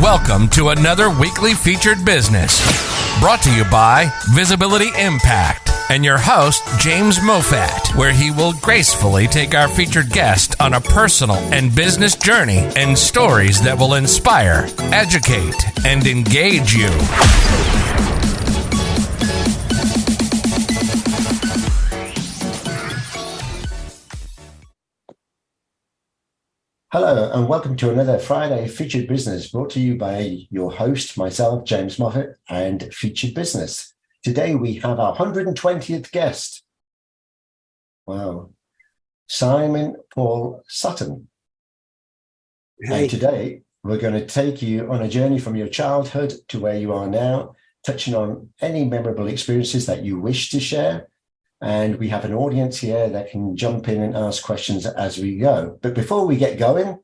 Welcome to another weekly featured business brought to you by Visibility Impact and your host, James Moffat, where he will gracefully take our featured guest on a personal and business journey and stories that will inspire, educate, and engage you. Hello and welcome to another Friday Featured Business brought to you by your host, myself, James Moffat, and Featured Business. Today we have our 120th guest. Wow. Simon Paul Sutton. Hey. And today we're going to take you on a journey from your childhood to where you are now, touching on any memorable experiences that you wish to share. And we have an audience here that can jump in and ask questions as we go. But before we get going,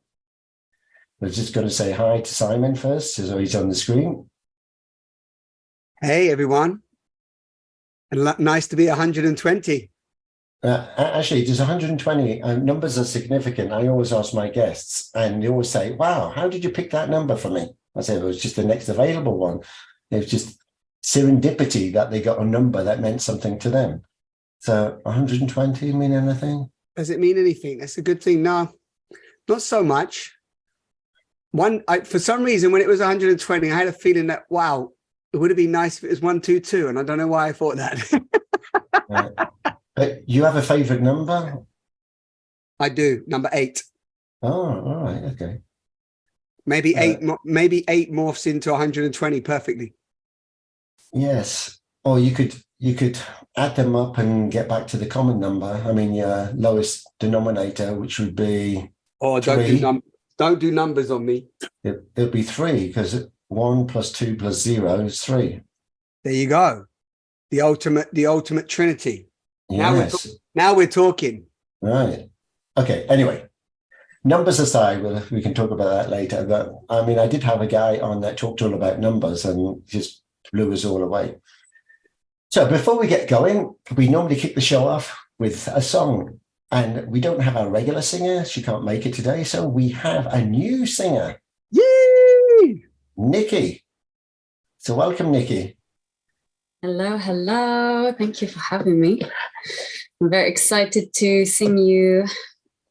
we're just going to say hi to Simon first, so he's on the screen. Hey, everyone. And nice to be 120. Actually, there's 120. Numbers are significant. I always ask my guests, and they always say, wow, how did you pick that number for me? I said, it was just the next available one. It was just serendipity that they got a number that meant something to them. So 120 mean anything? Does it mean anything? That's a good thing. No, not so much. For some reason, when it was 120, I had a feeling that, wow, it would have been nice if it was 122. And I don't know why I thought that. But you have a favorite number? I do. Number 8. Oh, all right. Okay. Maybe 8 morphs into 120 perfectly. Yes. Or you could add them up and get back to the common number. I mean, your lowest denominator, which would be don't do numbers on me. It'll be 3 because 1 plus 2 plus 0 is 3. There you go. The ultimate trinity. Yes. Now we're talking. Right. Okay. Anyway, numbers aside, we can talk about that later. But I mean, I did have a guy on that talked all about numbers and just blew us all away. So before we get going, we normally kick the show off with a song, and we don't have our regular singer. She can't make it today. So we have a new singer. Yay! Nikki. So welcome, Nikki. Hello, hello. Thank you for having me. I'm very excited to sing you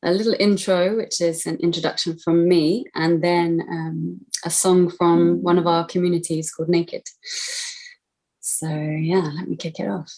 a little intro, which is an introduction from me, and then a song from one of our communities called Naked. So yeah, let me kick it off.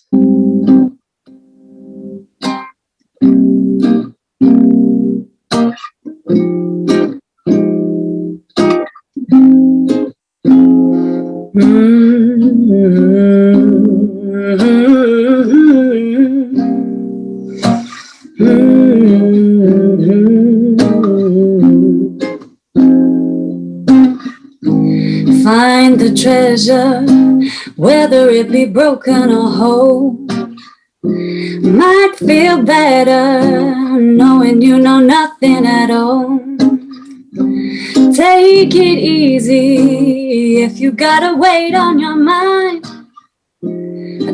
Find the treasure, whether it be broken or whole. Might feel better knowing you know nothing at all. Take it easy if you got a weight on your mind.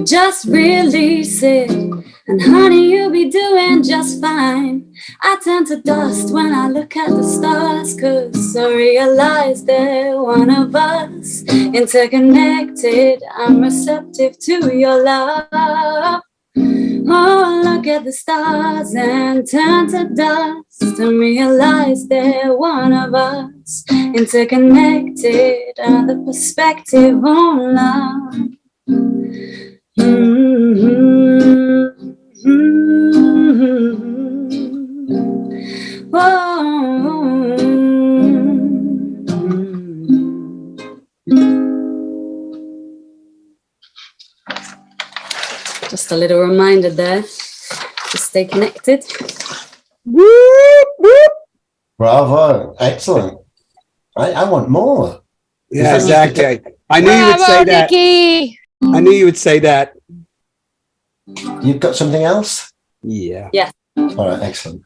Just release it, and honey, you'll be doing just fine. I turn to dust when I look at the stars, 'cause I realize they're one of us. Interconnected, I'm receptive to your love. Oh, look at the stars and turn to dust and realize they're one of us. Interconnected, another perspective on love. Just a little reminder there to stay connected. Whoop, whoop. Bravo. Excellent. I want more. Yeah, exactly. I knew you would say that. Nikki. I knew you would say that. You've got something else? Yeah. Yeah. All right, excellent.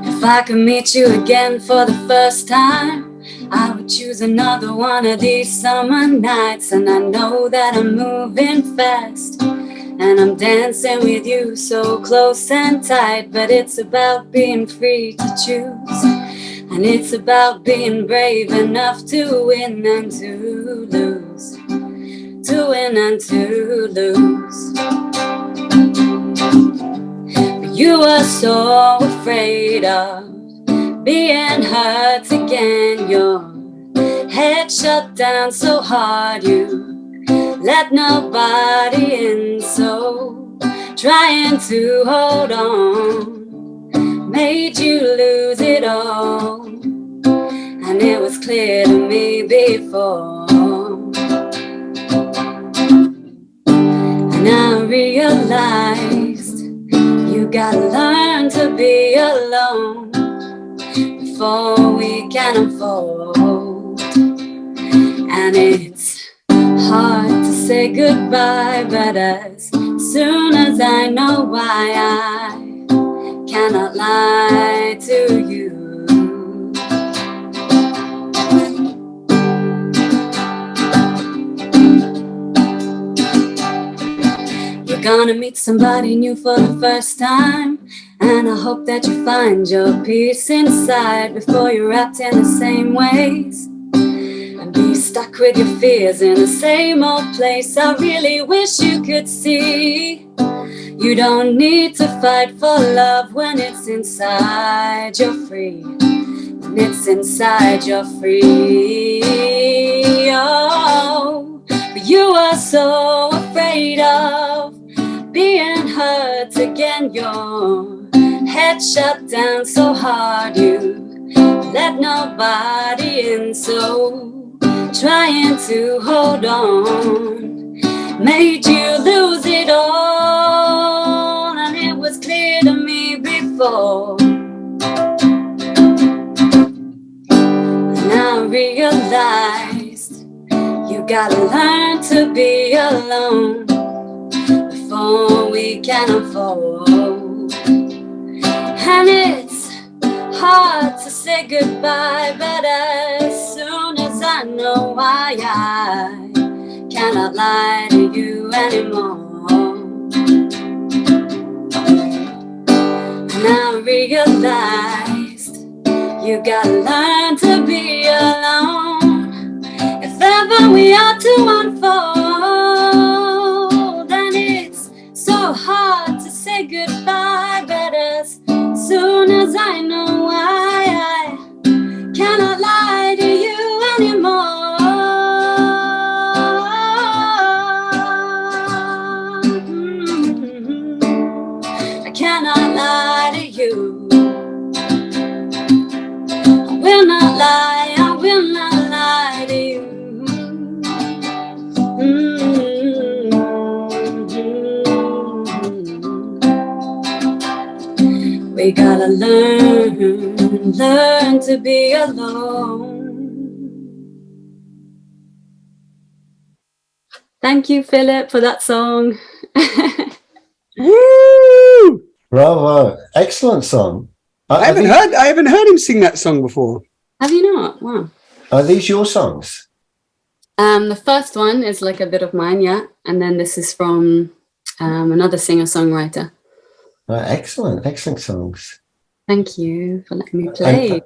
If I could meet you again for the first time, I would choose another one of these summer nights. And I know that I'm moving fast and I'm dancing with you so close and tight, but it's about being free to choose. I And it's about being brave enough to win and to lose. To win and to lose. But you were so afraid of being hurt again. Your head shut down so hard you let nobody in. So trying to hold on made you lose it all. And it was clear to me before. And I realized you gotta learn to be alone before we can unfold. And it's hard to say goodbye, but as soon as I know why, I cannot lie to you. You're gonna meet somebody new for the first time, and I hope that you find your peace inside before you're wrapped in the same ways and be stuck with your fears in the same old place. I really wish you could see you don't need to fight for love when it's inside, you're free. When it's inside, you're free. Oh, but you are so afraid of being hurt again. Your head shut down so hard you let nobody in. So trying to hold on made you lose it all. And it was clear to me before. And I realized you gotta learn to be alone before we can unfold. And it's hard to say goodbye, but as soon as I know why, I cannot lie to you anymore. And I realized you gotta learn to be alone if ever we are to unfold. And it's so hard to say goodbye, but as soon as I know why, I cannot lie to you anymore. I cannot lie to you. I will not lie, I will not lie to you. We gotta learn to be alone. Thank you, Philip, for that song. Woo! Bravo. Excellent song. I haven't heard him sing that song before. Have you not? Wow. Are these your songs? The first one is like a bit of mine, yeah. And then this is from another singer-songwriter. Excellent. Excellent songs. Thank you for letting me play.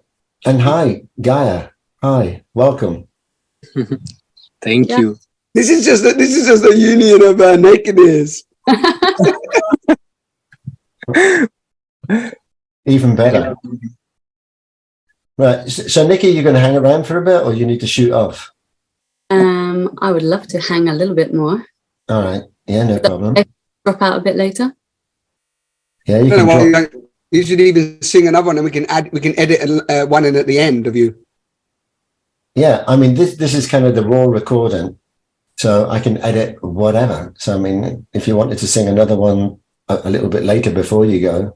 And hi, Gaia. Hi, welcome. Thank you. This is just a union of nakedness. Even better. Right. So, Nikki, you're going to hang around for a bit, or you need to shoot off? I would love to hang a little bit more. All right. Yeah, no problem. Drop out a bit later. Yeah, you can. You should even sing another one, and we can edit one in at the end of you. Yeah, I mean, this is kind of the raw recording, so I can edit whatever. So, I mean, if you wanted to sing another one a little bit later before you go,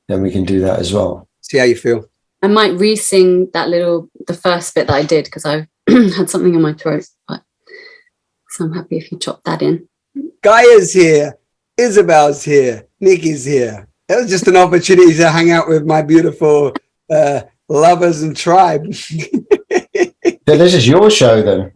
then we can do that as well. See how you feel. I might re-sing the first bit that I did because I had something in my throat. But so I'm happy if you chop that in. Gaia's here. Isabel's here. Nikki's here. It was just an opportunity to hang out with my beautiful lovers and tribe. So this is your show then.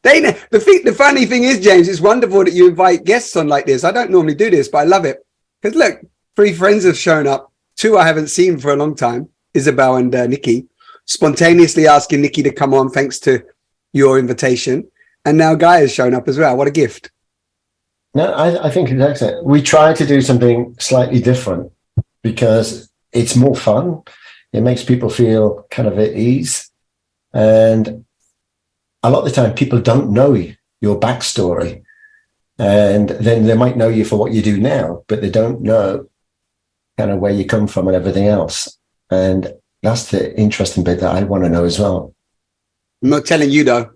The funny thing is, James, it's wonderful that you invite guests on like this. I don't normally do this, but I love it. Because look, 3 friends have shown up two I haven't seen for a long time, Isabel and Nikki, spontaneously asking Nikki to come on thanks to your invitation. And now Guy has shown up as well. What a gift. No, I think it's excellent. We try to do something slightly different because it's more fun. It makes people feel kind of at ease. And a lot of the time, people don't know your backstory. And then they might know you for what you do now, but they don't know kind of where you come from and everything else. And that's the interesting bit that I want to know as well. I'm not telling you, though.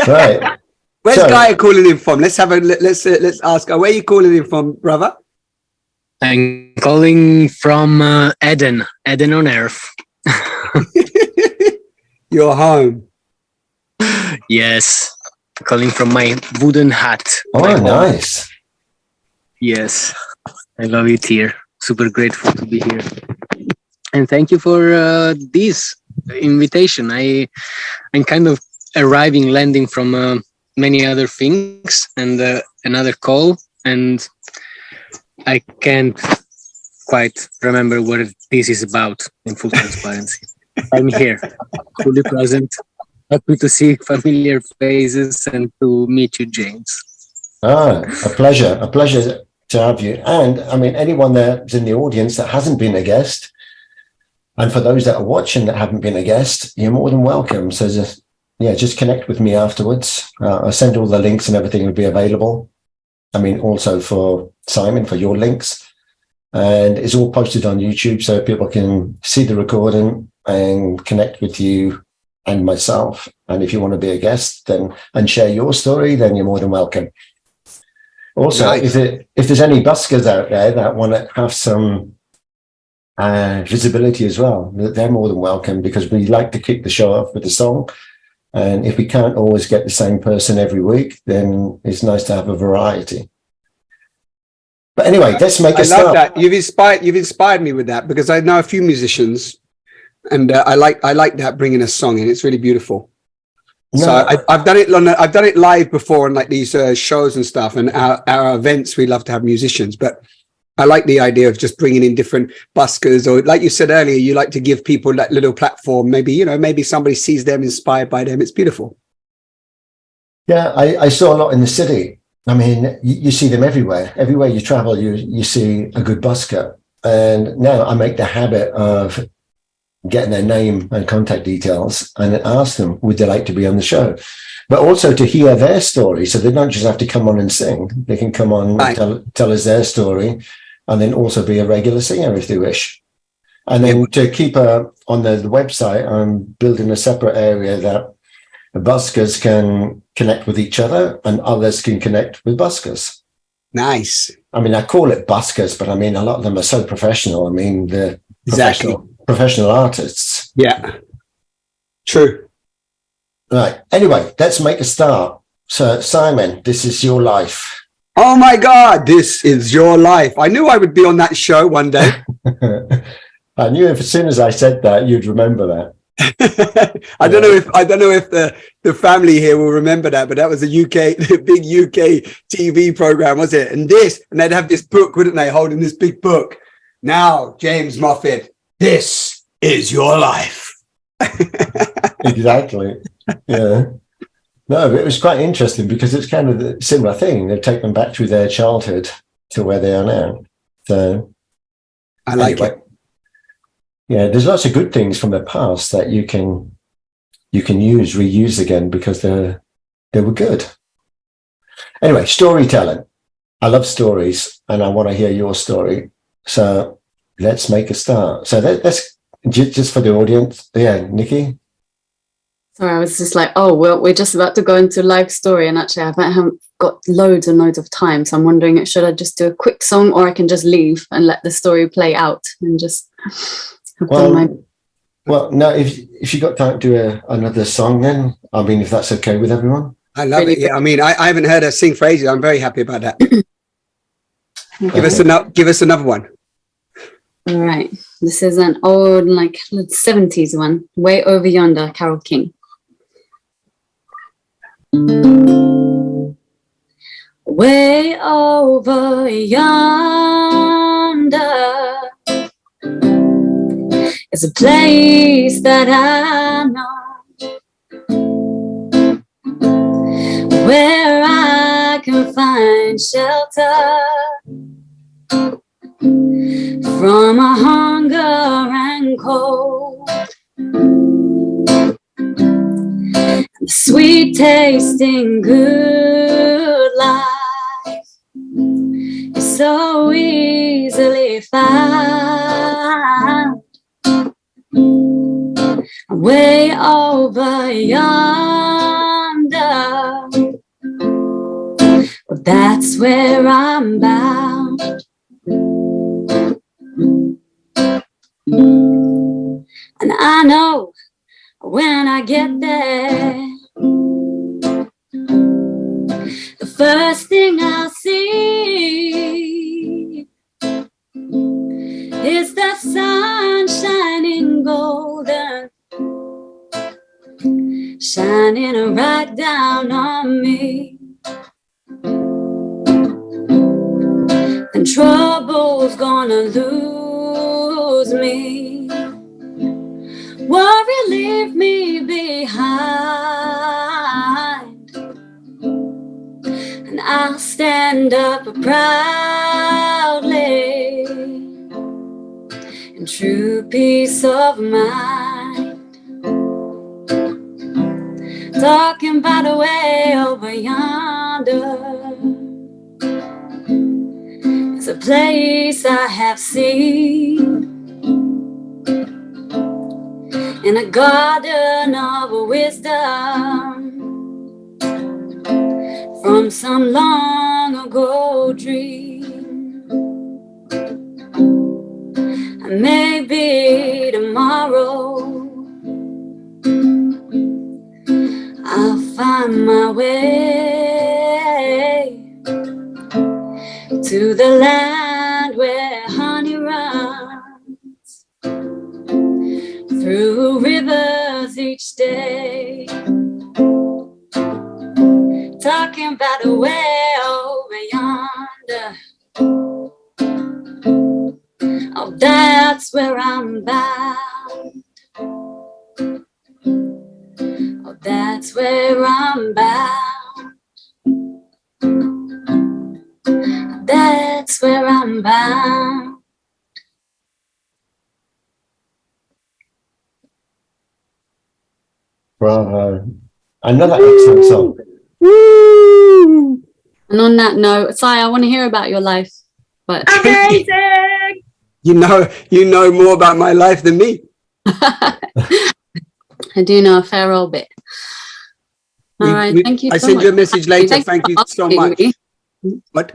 Right. Where's Guy calling in from? Let's ask. Where are you calling in from, brother? I'm calling from Eden on Earth. You're home. Yes, calling from my wooden hut. Oh, nice. Yes, I love it here. Super grateful to be here. And thank you for this invitation. I'm kind of landing from many other things and another call, and I can't quite remember what this is about in full transparency. I'm here, fully present, happy to see familiar faces and to meet you, James. Ah, a pleasure to have you. And I mean, anyone that's in the audience that hasn't been a guest, and for those that are watching that haven't been a guest, you're more than welcome. So just connect with me afterwards. I'll send all the links and everything will be available. I mean, also for Simon, for your links. And it's all posted on YouTube so people can see the recording and connect with you and myself. And if you want to be a guest and share your story, then you're more than welcome. Also, nice. If there's any buskers out there that want to have some visibility as well, they're more than welcome, because we like to kick the show off with a song. And if we can't always get the same person every week, then it's nice to have a variety. But anyway, let's make a start. I love that. You've inspired me with that, because I know a few musicians, and I like that, bringing a song in. It's really beautiful. No. So I've done it live before on like these shows and stuff, and our events. We love to have musicians, but I like the idea of just bringing in different buskers, or like you said earlier, you like to give people that little platform. Maybe somebody sees them, inspired by them. It's beautiful. Yeah, I saw a lot in the city. I mean, you see them everywhere. Everywhere you travel, you see a good busker. And now I make the habit of getting their name and contact details and ask them, would they like to be on the show? But also to hear their story, so they don't just have to come on and sing. They can come on and tell us their story, and then also be a regular singer if they wish. And then to keep on the website, I'm building a separate area that the buskers can connect with each other and others can connect with buskers. Nice. I mean, I call it buskers, but I mean, a lot of them are so professional. I mean, they're professional artists. Yeah, true. Right. Anyway, let's make a start. So, Simon, this is your life. Oh my God, this is your life. I knew I would be on that show one day. I knew if as soon as I said that, you'd remember that. I don't know if the family here will remember that, but that was the big UK TV program, was it? And they'd have this book, wouldn't they, holding this big book. Now, James Moffat, this is your life. Exactly. Yeah. No, but it was quite interesting because it's kind of the similar thing. They've taken them back through their childhood to where they are now. So I like it. Yeah, there's lots of good things from the past that you can reuse again because they were good. Anyway, storytelling. I love stories and I want to hear your story. So let's make a start. So let's just for the audience. Yeah, Nikki. Sorry, I was just like, oh, well, we're just about to go into live story, and actually I haven't got loads and loads of time, so I'm wondering, should I just do a quick song, or I can just leave and let the story play out and just have done my... Well, no, if you got time to do another song, then I mean, if that's okay with everyone. I love it. Yeah, I mean, I haven't heard her sing for ages. I'm very happy about that. Give us another one. All right, this is an old, like 70s one. Way Over Yonder, Carole King. Way over yonder, It's a place that I know, where I can find shelter from a hunger and cold, and sweet tasting good life is so easily found way over yonder. Well, that's where I'm bound. And I know when I get there, the first thing I'll see is the sun shining golden, shining right down on me. And trouble's gonna lose me, worry leave me behind, and I'll stand up proudly in true peace of mind, talking about the way over yonder. It's a place I have seen, in a garden of wisdom, from some long ago dream. And maybe tomorrow I'll find my way to the land where honey runs through rivers each day, talking about the way over yonder. Oh, that's where I'm bound. Oh, that's where I'm bound. That's where I'm bound. Bravo. Another excellent song. Woo! And on that note, Sai, I want to hear about your life. But Amazing! You know more about my life than me. I do know a fair old bit. All right, thank you. I so send much. you a message later. Thank you so much. Me. What?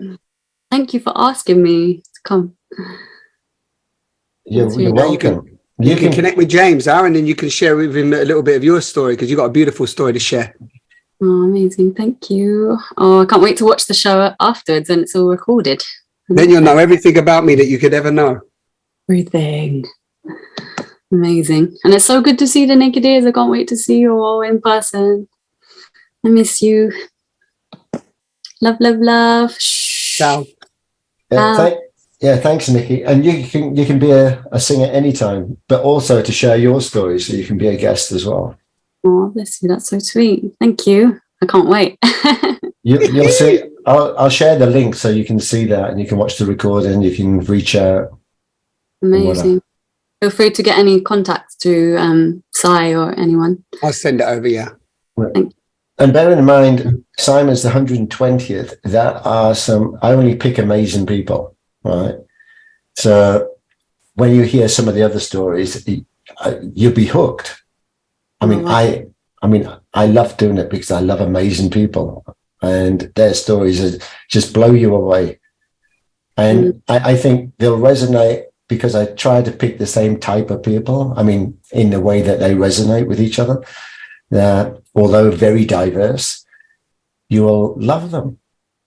Thank you for asking me to come. You're welcome. You can connect with James, and then you can share with him a little bit of your story, because you've got a beautiful story to share. Oh, amazing. Thank you. Oh, I can't wait to watch the show afterwards when it's all recorded. Then you'll know everything about me that you could ever know. Everything. Amazing. And it's so good to see the Naked Ears. I can't wait to see you all in person. I miss you. Love, love, love. Ciao. Thanks, Nikki. And you can be a singer anytime, but also to share your story, so you can be a guest as well. Oh, bless you. That's so sweet. Thank you. I can't wait. You'll see. I'll share the link so you can see that, and you can watch the recording. You can reach out. Amazing. Feel free to get any contacts to Sai or anyone. I'll send it over. Yeah. And bear in mind, Simon's the 120th. That are some. I only pick amazing people, right? So when you hear some of the other stories, you'll be hooked. I mean, I love doing it because I love amazing people, and their stories just blow you away. And I think they'll resonate because I try to pick the same type of people. I mean, in the way that they resonate with each other. Although very diverse, you will love them.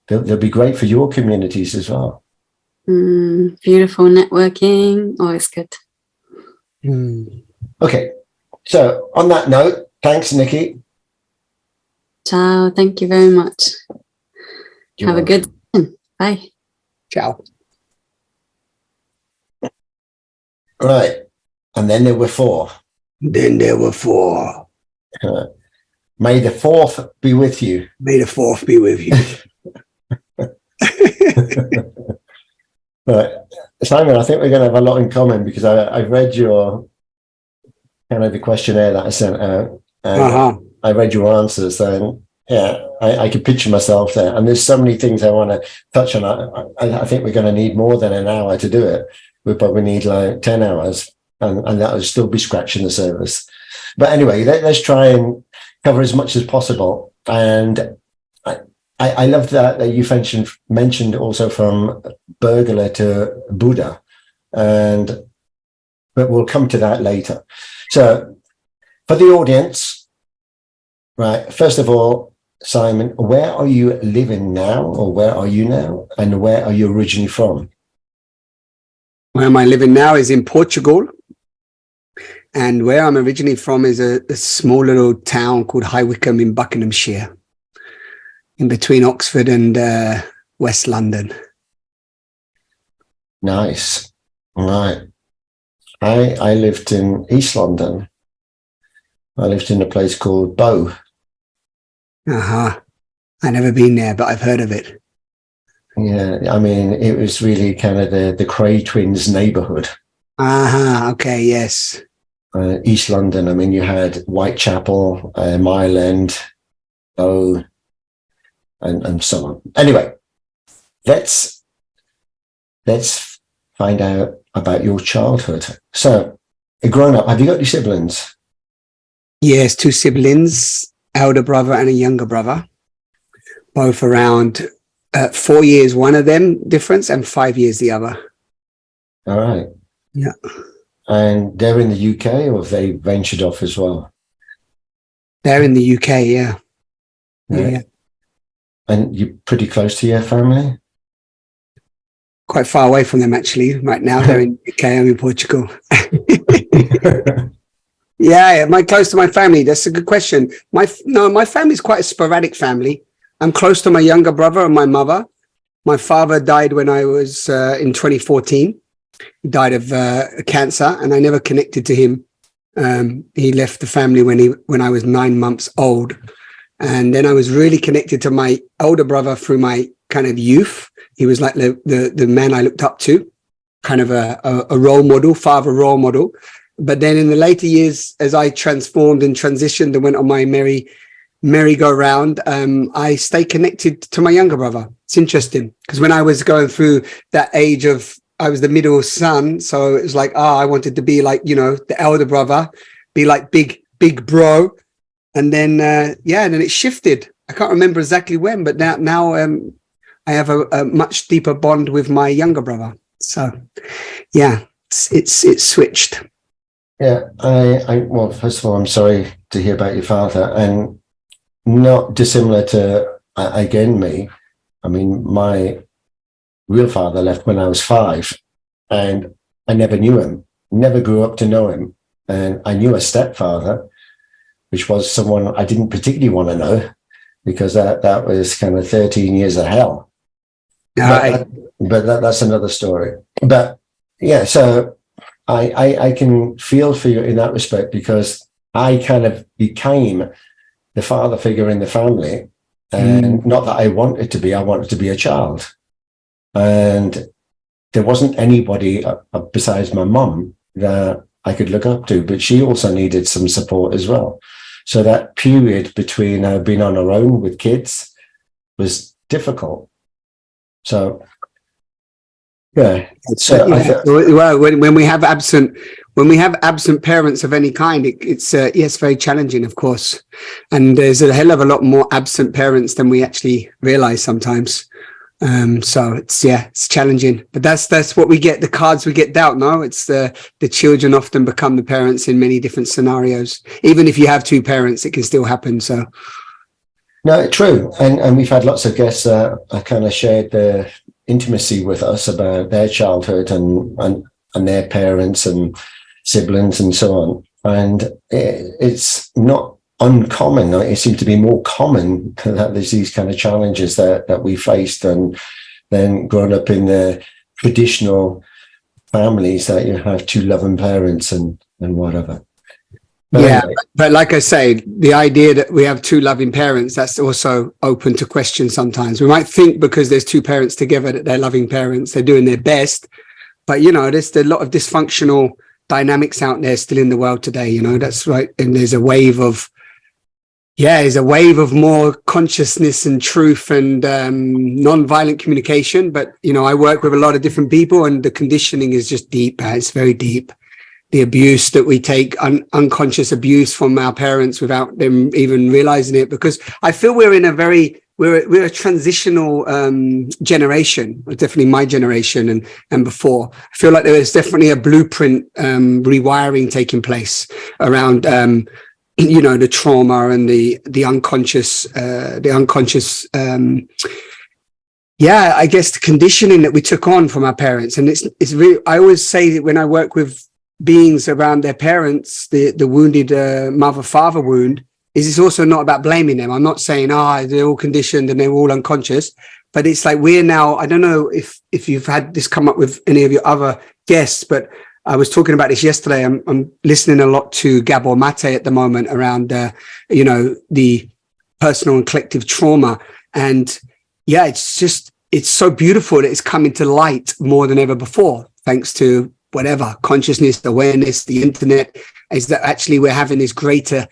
They'll be great for your communities as well. Beautiful networking. Always good. Okay. So on that note, thanks, Nikki. Ciao. Thank you very much. Have a good time. Bye. Ciao. Right. And then there were four. Then there were four. May the fourth be with you. May the fourth be with you. Right. Simon, I think we're going to have a lot in common because I read your kind of the questionnaire that I sent out. And I read your answers, and yeah, I could picture myself there. And there's so many things I want to touch on. I think we're going to need more than an hour to do it. We probably need like 10 hours, and that would still be scratching the surface. But anyway, let's try and cover as much as possible. And I love that you mentioned also from Burglar to Buddha, but we'll come to that later. So for the audience, right, first of all, Simon, where are you living now, or where are you now, and where are you originally from? Where am I living now is in Portugal. And where I'm originally from is a small little town called High Wycombe in Buckinghamshire, in between Oxford and West London. Nice. Right. I lived in East London. I lived in a place called Bow. I've never been there, but I've heard of it. Yeah, I mean, it was really kind of the Cray twins neighborhood. Okay, yes. East London, I mean, you had Whitechapel, Mile End, Bow, and so on. Anyway, let's find out about your childhood. So, growing up, have you got any siblings? Yes, two siblings, elder brother and a younger brother, both around 4 years, one of them difference, and 5 years the other. All right. Yeah. And they're in the UK, or have they ventured off as well? They're in the UK, yeah. Yeah. And you're pretty close to your family? Quite far away from them, actually. Right now, they're in the UK, I'm in Portugal. Yeah, am I close to my family? That's a good question. My family is quite a sporadic family. I'm close to my younger brother and my mother. My father died when I was in 2014. He died of cancer, and I never connected to him. He left the family when I was 9 months old. And then I was really connected to my older brother through my kind of youth. He was like the man I looked up to, kind of a role model, father role model. But then in the later years, as I transformed and transitioned and went on my merry-go-round, I stayed connected to my younger brother. It's interesting because when I was going through that age of, I was the middle son, so it was like, I wanted to be like, the elder brother, be like big bro. And then, and then it shifted. I can't remember exactly when, but now I have a much deeper bond with my younger brother. So, yeah, it's switched. Yeah, well, first of all, I'm sorry to hear about your father, and not dissimilar to, again, me. I mean, my real father left when I was 5, and I never knew him, never grew up to know him. And I knew a stepfather, which was someone I didn't particularly want to know, because that was kind of 13 years of hell. But that's another story. But yeah, so I can feel for you in that respect, because I kind of became the father figure in the family. And not that I wanted to be, I wanted to be a child. And there wasn't anybody besides my mum that I could look up to, but she also needed some support as well. So that period between being on her own with kids was difficult. So, yeah. So well, when we have absent parents of any kind, it's very challenging, of course. And there's a hell of a lot more absent parents than we actually realize sometimes. So it's challenging, but that's what we get, the cards we get dealt. No, it's the children often become the parents in many different scenarios. Even if you have 2 parents, it can still happen. So no, true. And we've had lots of guests that kind of shared their intimacy with us about their childhood and their parents and siblings and so on. And it's not uncommon. It seems to be more common that there's these kind of challenges that we faced, and then growing up in the traditional families that you have 2 loving parents and and whatever. But yeah, anyway, but like I say, the idea that we have two loving parents, that's also open to question sometimes. We might think because there's two parents together that they're loving parents, they're doing their best. But, you know, there's a lot of dysfunctional dynamics out there still in the world today, you know, that's right. And there's a wave of more consciousness and truth and non-violent communication. But, you know, I work with a lot of different people and the conditioning is just deep. It's very deep. The abuse that we take, unconscious abuse from our parents without them even realizing it, because I feel we're in a we're a transitional generation, definitely my generation and before. I feel like there is definitely a blueprint rewiring taking place around you know, the trauma and the unconscious I guess the conditioning that we took on from our parents. And it's really, I always say that when I work with beings around their parents, the wounded mother-father wound, is it's also not about blaming them. I'm not saying, they're all conditioned and they're all unconscious, but it's like we're now, I don't know if you've had this come up with any of your other guests, but I was talking about this yesterday. I'm listening a lot to 𝗙𝗘𝗏𝗧𝗨𝗥𝗘𝗗 at the moment around, you know, the personal and collective trauma. And yeah, it's so beautiful that it's coming to light more than ever before, thanks to whatever, consciousness, awareness, the internet, is that actually we're having this greater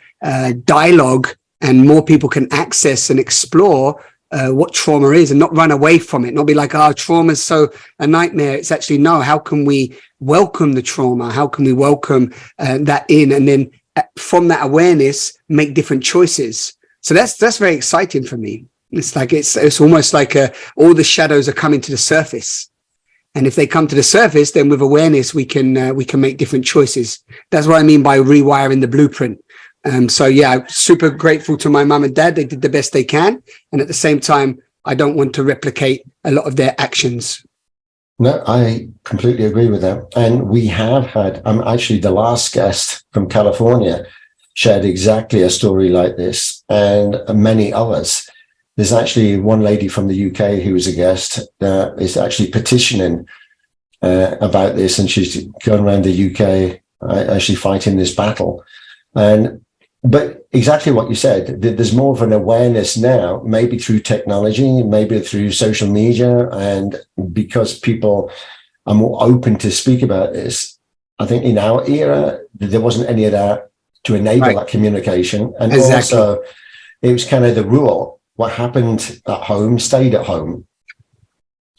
dialogue and more people can access and explore what trauma is and not run away from it, not be like, trauma is so a nightmare. It's actually, no, how can we welcome the trauma? How can we welcome that in? And then from that awareness, make different choices. So that's very exciting for me. It's like, it's almost like all the shadows are coming to the surface. And if they come to the surface, then with awareness, we can make different choices. That's what I mean by rewiring the blueprint. So yeah, super grateful to my mum and dad. They did the best they can. And at the same time, I don't want to replicate a lot of their actions. No, I completely agree with that. And we have had, actually the last guest from California shared exactly a story like this and many others. There's actually one lady from the UK who was a guest is actually petitioning about this, and she's going around the UK actually fighting this battle. But exactly what you said, there's more of an awareness now, maybe through technology, maybe through social media, and because people are more open to speak about this. I think in our era, there wasn't any of that to enable that communication. And also, it was kind of the rule. What happened at home stayed at home.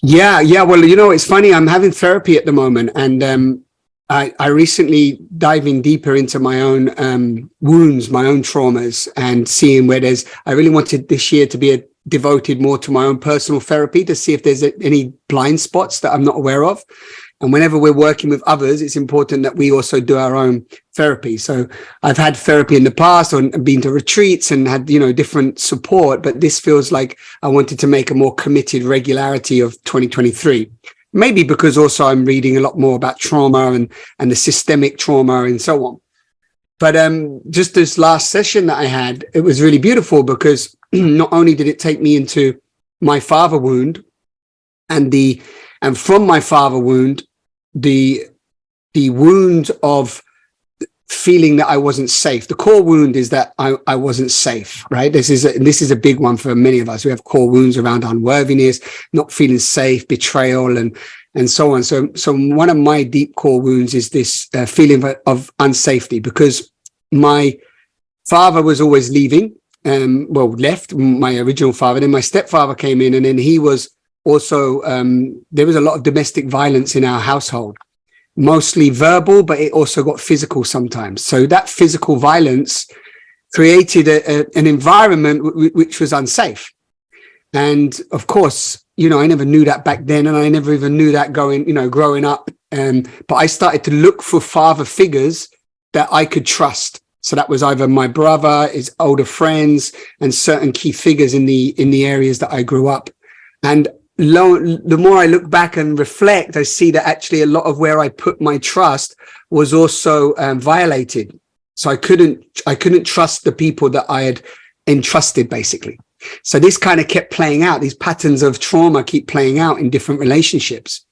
Yeah. Well, you know, it's funny. I'm having therapy at the moment, and I recently diving deeper into my own wounds, my own traumas, and seeing where I really wanted this year to be devoted more to my own personal therapy to see if there's any blind spots that I'm not aware of. And whenever we're working with others, it's important that we also do our own therapy. So I've had therapy in the past and been to retreats and had, you know, different support, but this feels like I wanted to make a more committed regularity of 2023. Maybe because also I'm reading a lot more about trauma and the systemic trauma and so on. But just this last session that I had, it was really beautiful because not only did it take me into my father wound and from my father wound, the wound of feeling that I wasn't safe. The core wound is that I wasn't safe, right? This is a big one for many of us. We have core wounds around unworthiness, not feeling safe, betrayal, and so on. So one of my deep core wounds is this feeling of unsafety, because my father was always leaving, left, my original father. Then my stepfather came in, and then he was also, there was a lot of domestic violence in our household. Mostly verbal, but it also got physical sometimes. So that physical violence created an environment which was unsafe. And of course, you know, I never knew that back then, and I never even knew that growing up. But I started to look for father figures that I could trust. So that was either my brother, his older friends, and certain key figures in the areas that I grew up. And the more I look back and reflect, I see that actually a lot of where I put my trust was also violated. So I couldn't trust the people that I had entrusted, basically. So this kind of kept playing out. These patterns of trauma keep playing out in different relationships.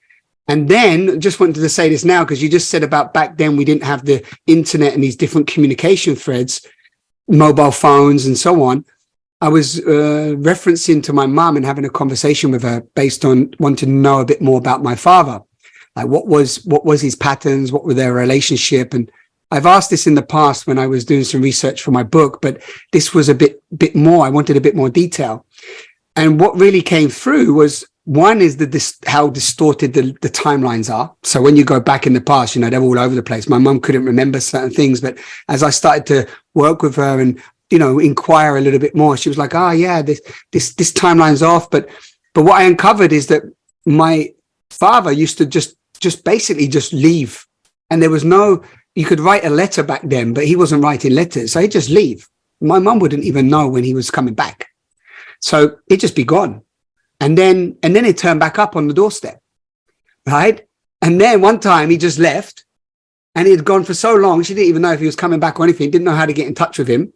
And then just wanted to say this now, because you just said about back then we didn't have the internet and these different communication threads, mobile phones and so on. I was referencing to my mum and having a conversation with her based on wanting to know a bit more about my father. Like what was his patterns? What were their relationship? And I've asked this in the past when I was doing some research for my book, but this was a bit more. I wanted a bit more detail. And what really came through was, one is how distorted the timelines are. So when you go back in the past, you know, they're all over the place. My mum couldn't remember certain things, but as I started to work with her and, you know, inquire a little bit more, she was like, oh yeah, this timeline's off. But what I uncovered is that my father used to just basically just leave. And there was you could write a letter back then, but he wasn't writing letters. So he'd just leave. My mum wouldn't even know when he was coming back. So he'd just be gone. And then it turned back up on the doorstep, right? And then one time he just left, and he had gone for so long, she didn't even know if he was coming back or anything, didn't know how to get in touch with him,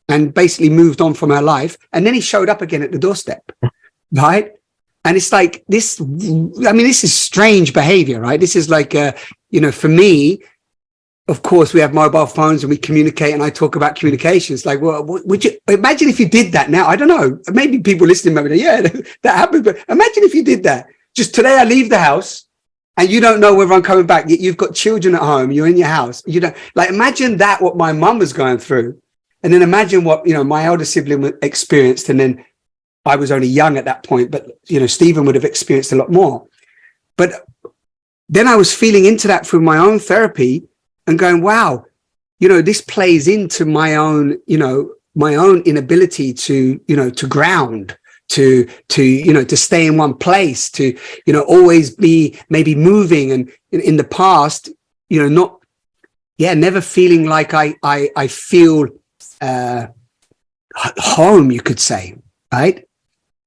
and basically moved on from her life. And then he showed up again at the doorstep, right? And it's like this, I mean, this is strange behavior, right? This is like, you know, for me, of course, we have mobile phones and we communicate, and I talk about communications. Like, well, would you imagine if you did that now? I don't know. Maybe people listening might be like, yeah, that happened. But imagine if you did that. Just today, I leave the house and you don't know whether I'm coming back. You've got children at home. You're in your house. You don't, like, imagine that, what my mum was going through. And then imagine what, you know, my elder sibling experienced. And then I was only young at that point, but, you know, Stephen would have experienced a lot more. But then I was feeling into that through my own therapy and going, wow, you know, this plays into my own, you know, my own inability to, you know, to ground, to, you know, to stay in one place, to, you know, always be maybe moving. And in the past, you know, never feeling like I feel home, you could say, right?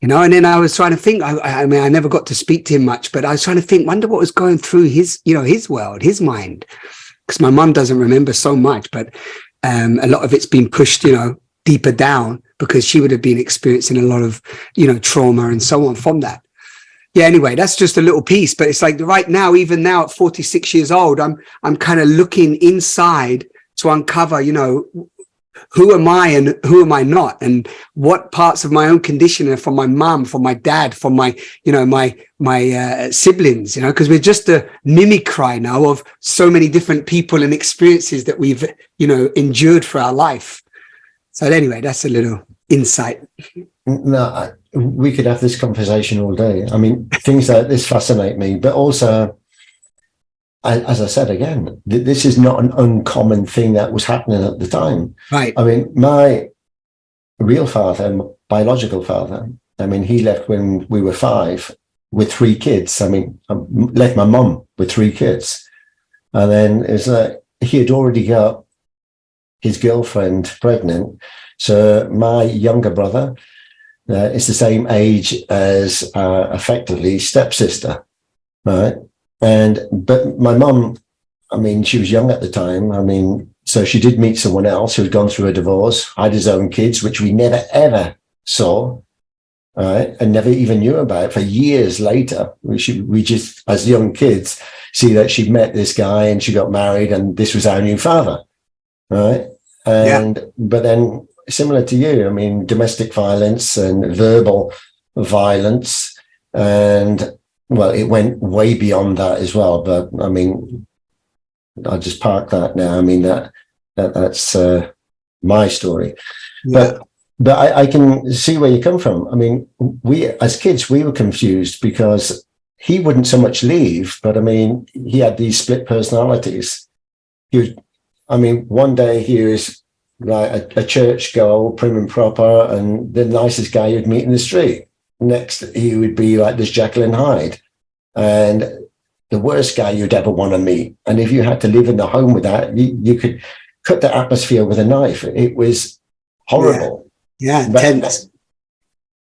You know, and then I was trying to think, I mean, I never got to speak to him much, but I was trying to think, wonder what was going through his, you know, his world, his mind. Because my mum doesn't remember so much, but a lot of it's been pushed, you know, deeper down, because she would have been experiencing a lot of, you know, trauma and so on from that. Yeah, anyway, that's just a little piece, but it's like right now, even now at 46 years old, I'm kind of looking inside to uncover, you know, who am I and who am I not, and what parts of my own conditioning from my mum, from my dad, from my, you know, my siblings, you know, because we're just a mimicry now of so many different people and experiences that we've, you know, endured for our life. So anyway, that's a little insight. No, we could have this conversation all day. I mean, things like this fascinate me, but also, as I said again, this is not an uncommon thing that was happening at the time. Right. I mean, my real father, biological father, I mean, he left when we were 5 with 3 kids. I mean, I left my mum with 3 kids. And then it's like he had already got his girlfriend pregnant. So my younger brother is the same age as effectively stepsister, right? But my mum, I mean, she was young at the time. I mean, so she did meet someone else who had gone through a divorce, had his own kids, which we never, ever saw, right? And never even knew about for years later. We just, as young kids, see that she'd met this guy and she got married and this was our new father, right? But then similar to you, I mean, domestic violence and verbal violence, and well, it went way beyond that as well. But I mean, I'll just park that now. I mean, that's my story. Yeah. But I can see where you come from. I mean, we as kids, we were confused because he wouldn't so much leave, but I mean, he had these split personalities. I mean, one day he was like a church girl, prim and proper, and the nicest guy you'd meet in the street. Next, he would be like this Jekyll and Hyde, and the worst guy you'd ever want to meet. And if you had to live in the home with that, you could cut the atmosphere with a knife. It was horrible. Yeah, intense.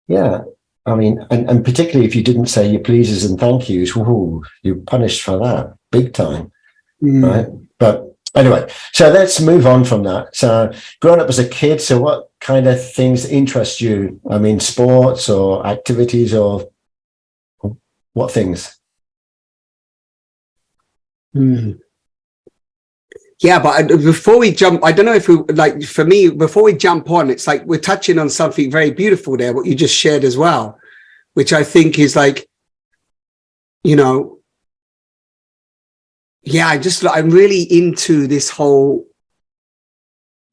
Yeah. I mean, and particularly if you didn't say your pleases and thank yous, you're punished for that big time. Right? But anyway, so let's move on from that. So growing up as a kid, so what kind of things interest you? I mean, sports or activities or what things? Mm. Yeah, but before we jump, I don't know if we, like, for me, before we jump on, it's like we're touching on something very beautiful there, what you just shared as well, which I think is like, you know, yeah, I'm really into this whole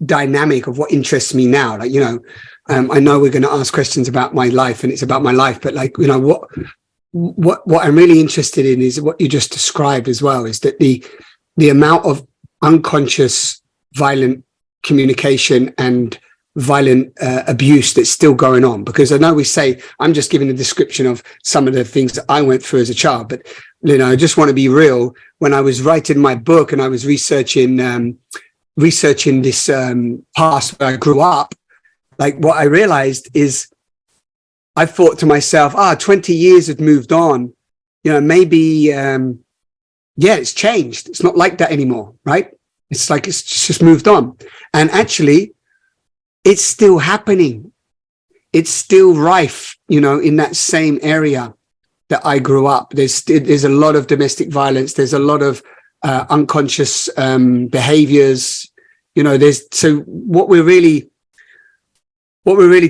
dynamic of what interests me now. Like, you know, I know we're going to ask questions about my life and it's about my life, but like, you know, what I'm really interested in is what you just described as well, is that the amount of unconscious violent communication and violent abuse that's still going on. Because I know we say, I'm just giving a description of some of the things that I went through as a child, but you know, I just want to be real. When I was writing my book and I was researching this past where I grew up, like what I realized is I thought to myself, 20 years had moved on, you know, maybe yeah, it's changed. It's not like that anymore, right? It's like it's just moved on. And actually, it's still happening. It's still rife, you know, in that same area that I grew up. There's a lot of domestic violence. There's a lot of unconscious behaviors. You know, so what we're really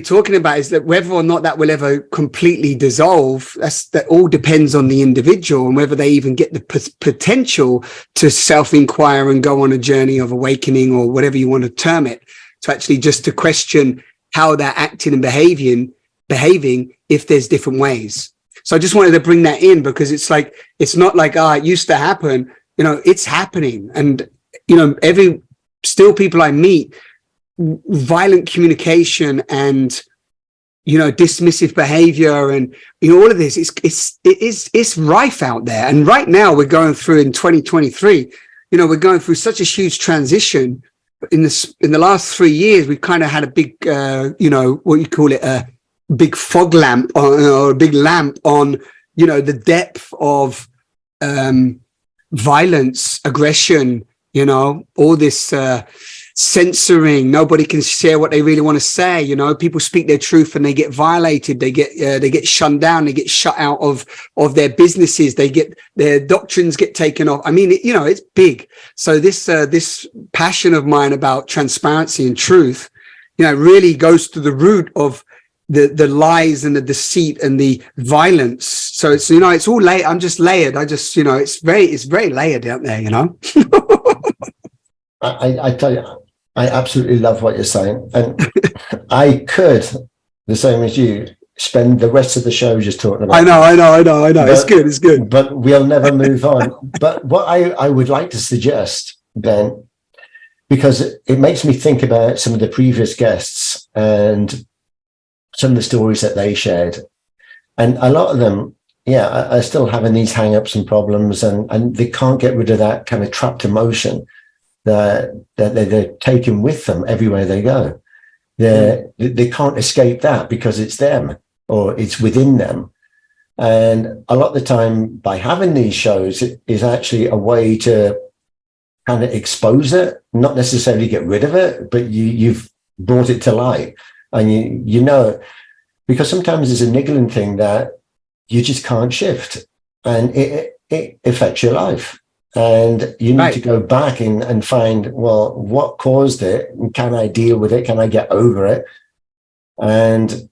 talking about is that whether or not that will ever completely dissolve, that all depends on the individual and whether they even get the potential to self-inquire and go on a journey of awakening or whatever you want to term it, to actually just to question how they're acting and behaving if there's different ways. So I just wanted to bring that in because it's like, it's not like, it used to happen, you know, it's happening. And, you know, still people I meet, violent communication and, you know, dismissive behavior and, you know, all of this, it's rife out there. And right now we're going through in 2023, you know, we're going through such a huge transition. In the last 3 years, we've kind of had a big, you know, what you call it, a big fog lamp or a big lamp on, you know, the depth of violence, aggression, you know, all this censoring. Nobody can share what they really want to say. You know, people speak their truth and they get violated. They get shunned down. They get shut out of their businesses. Their doctrines get taken off. I mean, you know, it's big. So this passion of mine about transparency and truth, you know, really goes to the root of the lies and the deceit and the violence. So it's, you know, it's all layered. I'm just layered. You know, it's very layered out there, you know. I tell you, I absolutely love what you're saying. And I could, the same as you, spend the rest of the show just talking about I know. But, it's good. But we'll never move on. But what I would like to suggest then, because it makes me think about some of the previous guests and some of the stories that they shared. And a lot of them, yeah, are still having these hang-ups and problems and they can't get rid of that kind of trapped emotion that they're taking with them everywhere they go. They can't escape that because it's them or it's within them. And a lot of the time by having these shows, it is actually a way to kind of expose it, not necessarily get rid of it, but you've brought it to light. And you know, because sometimes there's a niggling thing that you just can't shift and it affects your life. And you need to go back and find, well, what caused it? And can I deal with it? Can I get over it? And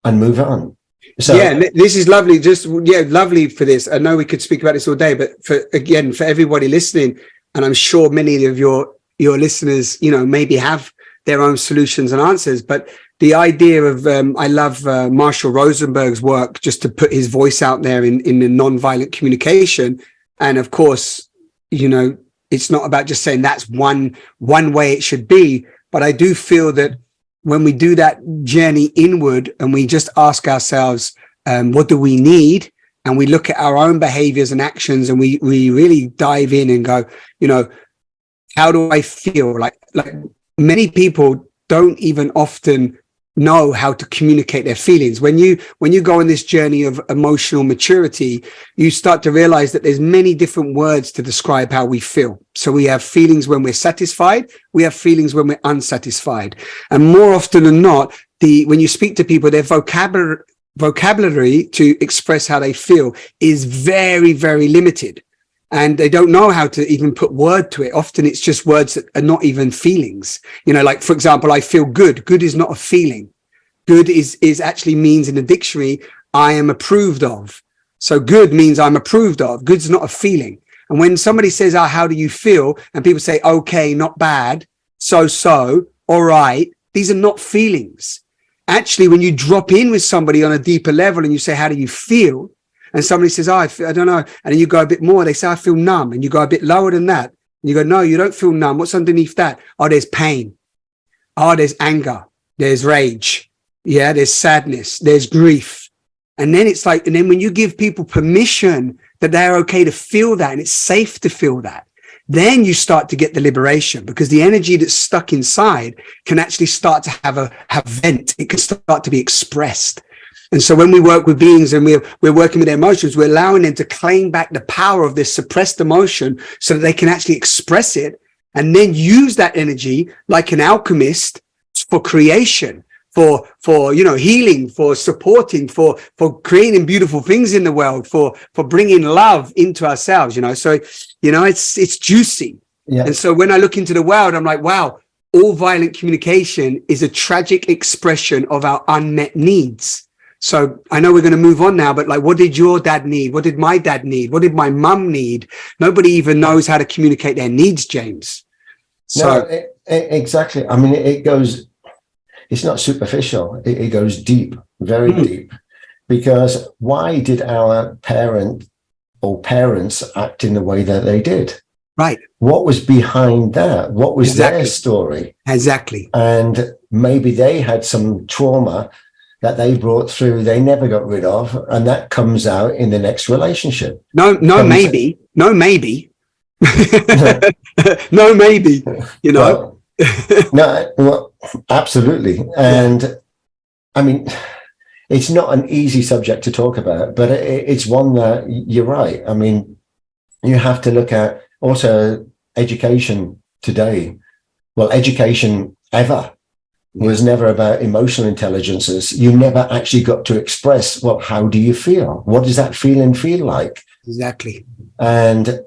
move on. So yeah, this is lovely. Lovely for this. I know we could speak about this all day, but for everybody listening, and I'm sure many of your listeners, you know, maybe have their own solutions and answers, but the idea of, I love Marshall Rosenberg's work, just to put his voice out there in the nonviolent communication. And of course, you know, it's not about just saying that's one way it should be. But I do feel that when we do that journey inward and we just ask ourselves, what do we need? And we look at our own behaviors and actions and we really dive in and go, you know, how do I feel? Like many people don't even often know how to communicate their feelings. When you go on this journey of emotional maturity, you start to realize that there's many different words to describe how we feel. So we have feelings when we're satisfied, we have feelings when we're unsatisfied. And more often than not, when you speak to people, their vocabulary to express how they feel is very, very limited. and they don't know how to even put word to it. Often it's just words that are not even feelings. You know, like, for example, I feel good. Good is not a feeling. Good is actually means in the dictionary, I am approved of. So good means I'm approved of. Good's not a feeling. And when somebody says, oh, how do you feel? And people say, okay, not bad, so, all right. These are not feelings. Actually, when you drop in with somebody on a deeper level and you say, how do you feel? And somebody says, oh, I don't know. And then you go a bit more. They say, I feel numb. And you go a bit lower than that. And you go, no, you don't feel numb. What's underneath that? Oh, there's pain. Oh, there's anger. There's rage. Yeah, there's sadness. There's grief. And then it's like, and then when you give people permission that they're okay to feel that and it's safe to feel that, then you start to get the liberation, because the energy that's stuck inside can actually start to have vent. It can start to be expressed. And so when we work with beings and we're working with their emotions, we're allowing them to claim back the power of this suppressed emotion so that they can actually express it and then use that energy like an alchemist for creation, for you know, healing, for supporting, for creating beautiful things in the world, for bringing love into ourselves, you know. So, you know, it's juicy. Yeah. And so when I look into the world, I'm like, wow, all violent communication is a tragic expression of our unmet needs. So I know we're going to move on now, but like, what did your dad need? What did my dad need? What did my mum need? Nobody even knows how to communicate their needs, James. So no, exactly. I mean, it's not superficial. It goes deep, very deep. Because why did our parents act in the way that they did? Right. What was behind that? What was their story? Exactly. And maybe they had some trauma that they brought through, they never got rid of, and that comes out in the next relationship. No, maybe, no, maybe, you know. Well, absolutely. And I mean, it's not an easy subject to talk about, but it's one that you're right. I mean, you have to look at also education today. Well, education ever was never about emotional intelligences. You never actually got to express, well, how do you feel? What does that feeling feel like? Exactly. And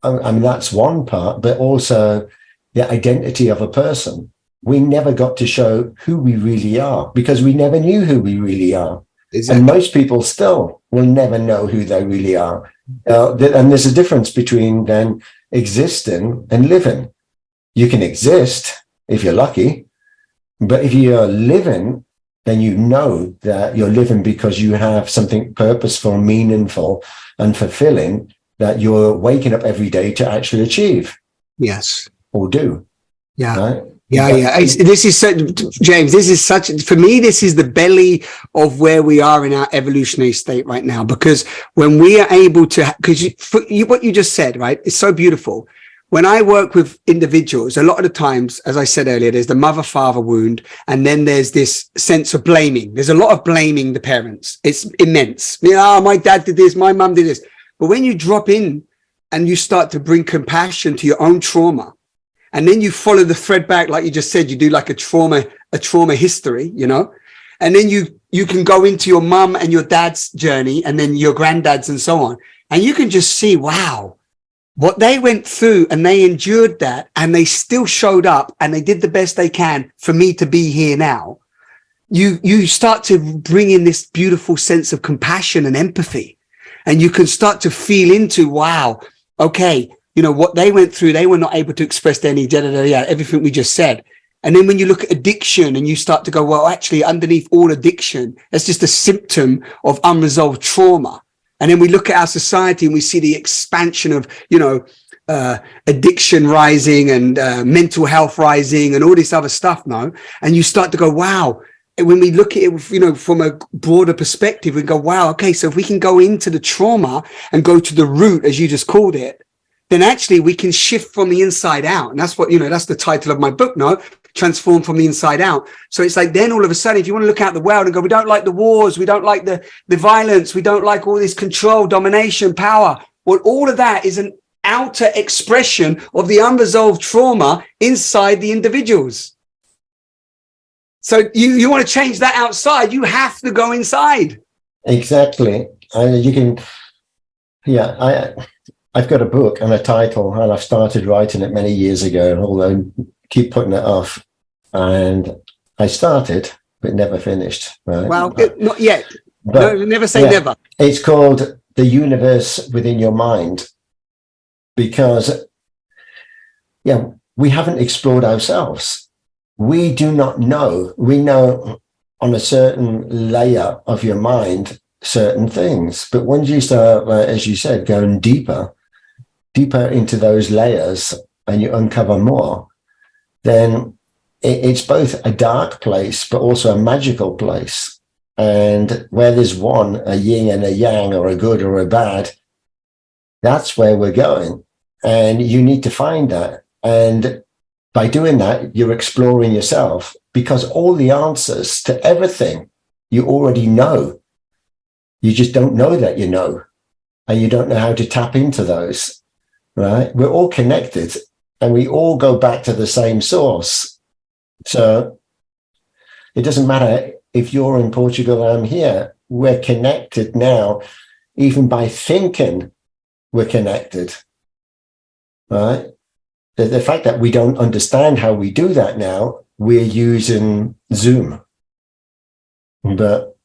I mean, that's one part, but also the identity of a person. We never got to show who we really are because we never knew who we really are. Exactly. And most people still will never know who they really are. And there's a difference between then existing and living. You can exist if you're lucky, but if you're living, then you know that you're living because you have something purposeful, meaningful, and fulfilling that you're waking up every day to actually achieve. Yes. Or do. Yeah. Right? Yeah. This is so, James, this is such, for me, this is the belly of where we are in our evolutionary state right now. Because when we are able to, because what you just said, right, it's so beautiful. When I work with individuals, a lot of the times, as I said earlier, there's the mother-father wound, and then there's this sense of blaming. There's a lot of blaming the parents. It's immense. You know, oh, my dad did this, my mum did this. But when you drop in and you start to bring compassion to your own trauma, and then you follow the thread back, like you just said, you do like a trauma history, you know, and then you can go into your mum and your dad's journey, and then your granddad's and so on, and you can just see, wow, what they went through, and they endured that, and they still showed up, and they did the best they can for me to be here now. You start to bring in this beautiful sense of compassion and empathy, and you can start to feel into, wow, okay, you know, what they went through, they were not able to express their needs, everything we just said. And then when you look at addiction and you start to go, well, actually, underneath all addiction, that's just a symptom of unresolved trauma. And then we look at our society and we see the expansion of, you know, addiction rising and mental health rising and all this other stuff now. And you start to go, wow. And when we look at it, you know, from a broader perspective, we go, wow, okay, so if we can go into the trauma and go to the root, as you just called it, then actually we can shift from the inside out. And that's what, you know, that's the title of my book, no? Transform from the inside out. So it's like, then all of a sudden, if you want to look out the world and go, we don't like the wars, we don't like the violence, we don't like all this control, domination, power. Well, all of that is an outer expression of the unresolved trauma inside the individuals. So you want to change that outside, you have to go inside. Exactly. You can, I've got a book and a title, and I've started writing it many years ago, although I keep putting it off. And I started, but never finished. Right? Well, not yet. But, no, never say never. It's called The Universe Within Your Mind, because we haven't explored ourselves. We do not know. We know on a certain layer of your mind certain things, but when you start, as you said, going deeper into those layers, and you uncover more, then it's both a dark place but also a magical place. And where there's one, a yin and a yang, or a good or a bad, that's where we're going. And you need to find that. And by doing that, you're exploring yourself, because all the answers to everything you already know. You just don't know that you know, and you don't know how to tap into those, right? We're all connected, and we all go back to the same source. So it doesn't matter if you're in Portugal, I'm here. We're connected now, even by thinking we're connected, right? The fact that we don't understand how we do that now, we're using Zoom. But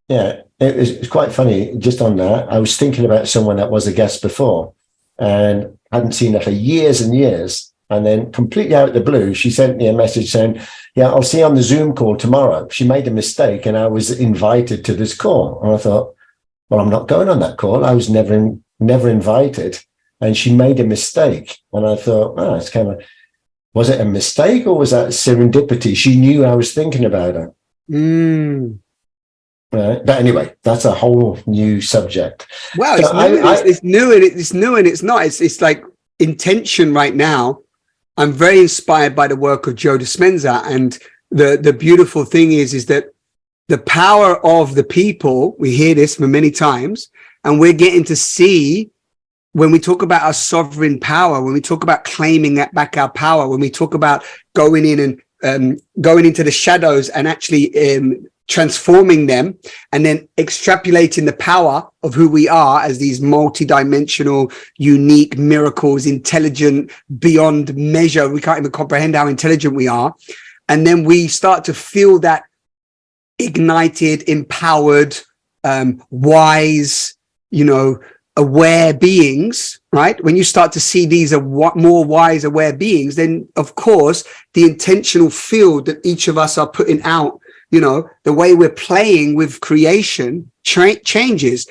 yeah, it's quite funny. Just on that, I was thinking about someone that was a guest before and hadn't seen her for years and years. And then completely out of the blue, she sent me a message saying, yeah, I'll see you on the Zoom call tomorrow. She made a mistake and I was invited to this call. And I thought, well, I'm not going on that call. I was never invited. And she made a mistake. And I thought, oh, it's kind of, was it a mistake or was that serendipity? She knew I was thinking about her. Right. But anyway, that's a whole new subject. Well, So it's new and it's not. It's like intention right now. I'm very inspired by the work of 𝗙𝗘𝗔𝗧𝗨𝗥𝗘𝗗, and the beautiful thing is that the power of the people, we hear this many times, and we're getting to see when we talk about our sovereign power, when we talk about claiming that back our power, when we talk about going in and going into the shadows and actually transforming them, and then extrapolating the power of who we are as these multi-dimensional, unique miracles, intelligent beyond measure. We can't even comprehend how intelligent we are. And then we start to feel that ignited, empowered, wise, aware beings, right? When you start to see these are more wise, aware beings, then of course the intentional field that each of us are putting out, the way we're playing with creation changes.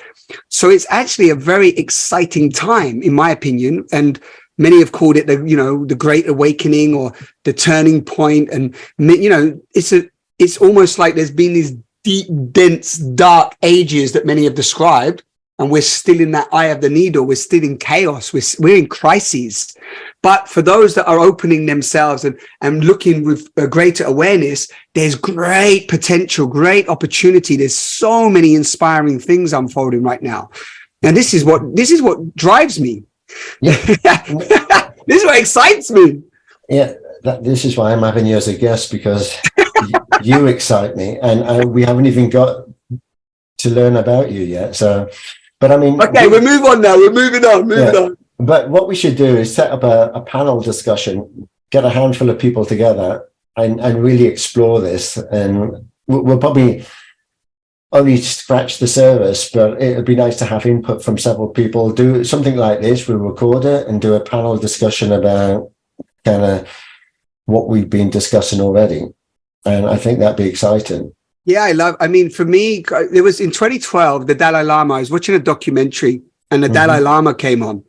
So it's actually a very exciting time, in my opinion. And many have called it the Great Awakening or the turning point. And it's almost like there's been these deep, dense, dark ages that many have described. And we're still in that eye of the needle. We're still in chaos. We're in crises. But for those that are opening themselves and looking with a greater awareness, there's great potential, great opportunity. There's so many inspiring things unfolding right now. And this is what drives me. Yeah. This is what excites me. Yeah, this is why I'm having you as a guest, because you excite me, and we haven't even got to learn about you yet. So, but I mean, okay, we'll move on now. We're moving on. But what we should do is set up a panel discussion, get a handful of people together, and really explore this. And we'll probably only scratch the surface, but it would be nice to have input from several people. Do something like this, we'll record it and do a panel discussion about kind of what we've been discussing already. And I think that'd be exciting. Yeah, for me, it was in 2012, the Dalai Lama, I was watching a documentary and the Dalai Lama came on.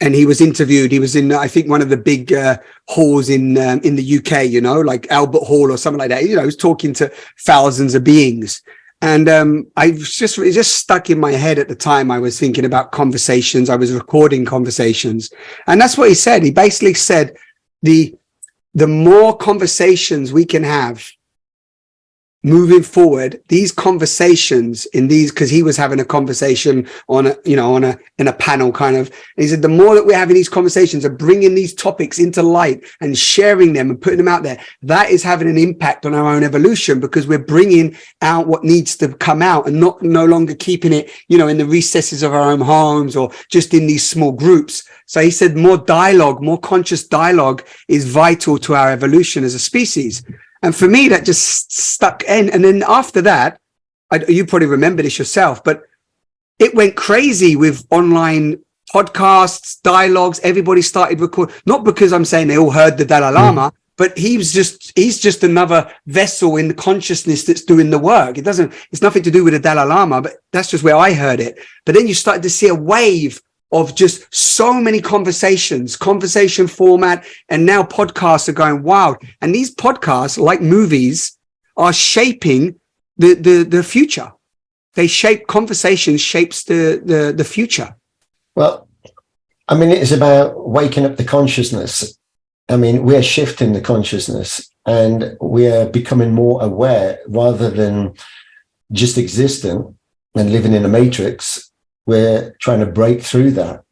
And he was interviewed. He was in, I think, one of the big halls in the UK, like Albert Hall or something like that. He was talking to thousands of beings. And it just stuck in my head at the time. I was thinking about conversations. I was recording conversations. And that's what he said. He basically said, the more conversations we can have moving forward, these conversations in these, because he was having a conversation on a, you know, in a panel kind of, and he said, the more that we're having these conversations of bringing these topics into light and sharing them and putting them out there, that is having an impact on our own evolution, because we're bringing out what needs to come out and no longer keeping it, you know, in the recesses of our own homes or just in these small groups. So he said more dialogue, more conscious dialogue is vital to our evolution as a species. And for me, that just stuck in. And then after that, you probably remember this yourself, but it went crazy with online podcasts, dialogues. Everybody started recording, not because I'm saying they all heard the Dalai Lama, but he's just another vessel in the consciousness that's doing the work. It's nothing to do with the Dalai Lama, but that's just where I heard it. But then you started to see a wave of just so many conversation format, and now podcasts are going wild. And these podcasts, like movies, are shaping the future. They shape conversations, shapes the future. Well, I mean, it's about waking up the consciousness. I mean, we're shifting the consciousness and we're becoming more aware rather than just existing and living in a matrix. We're trying to break through that.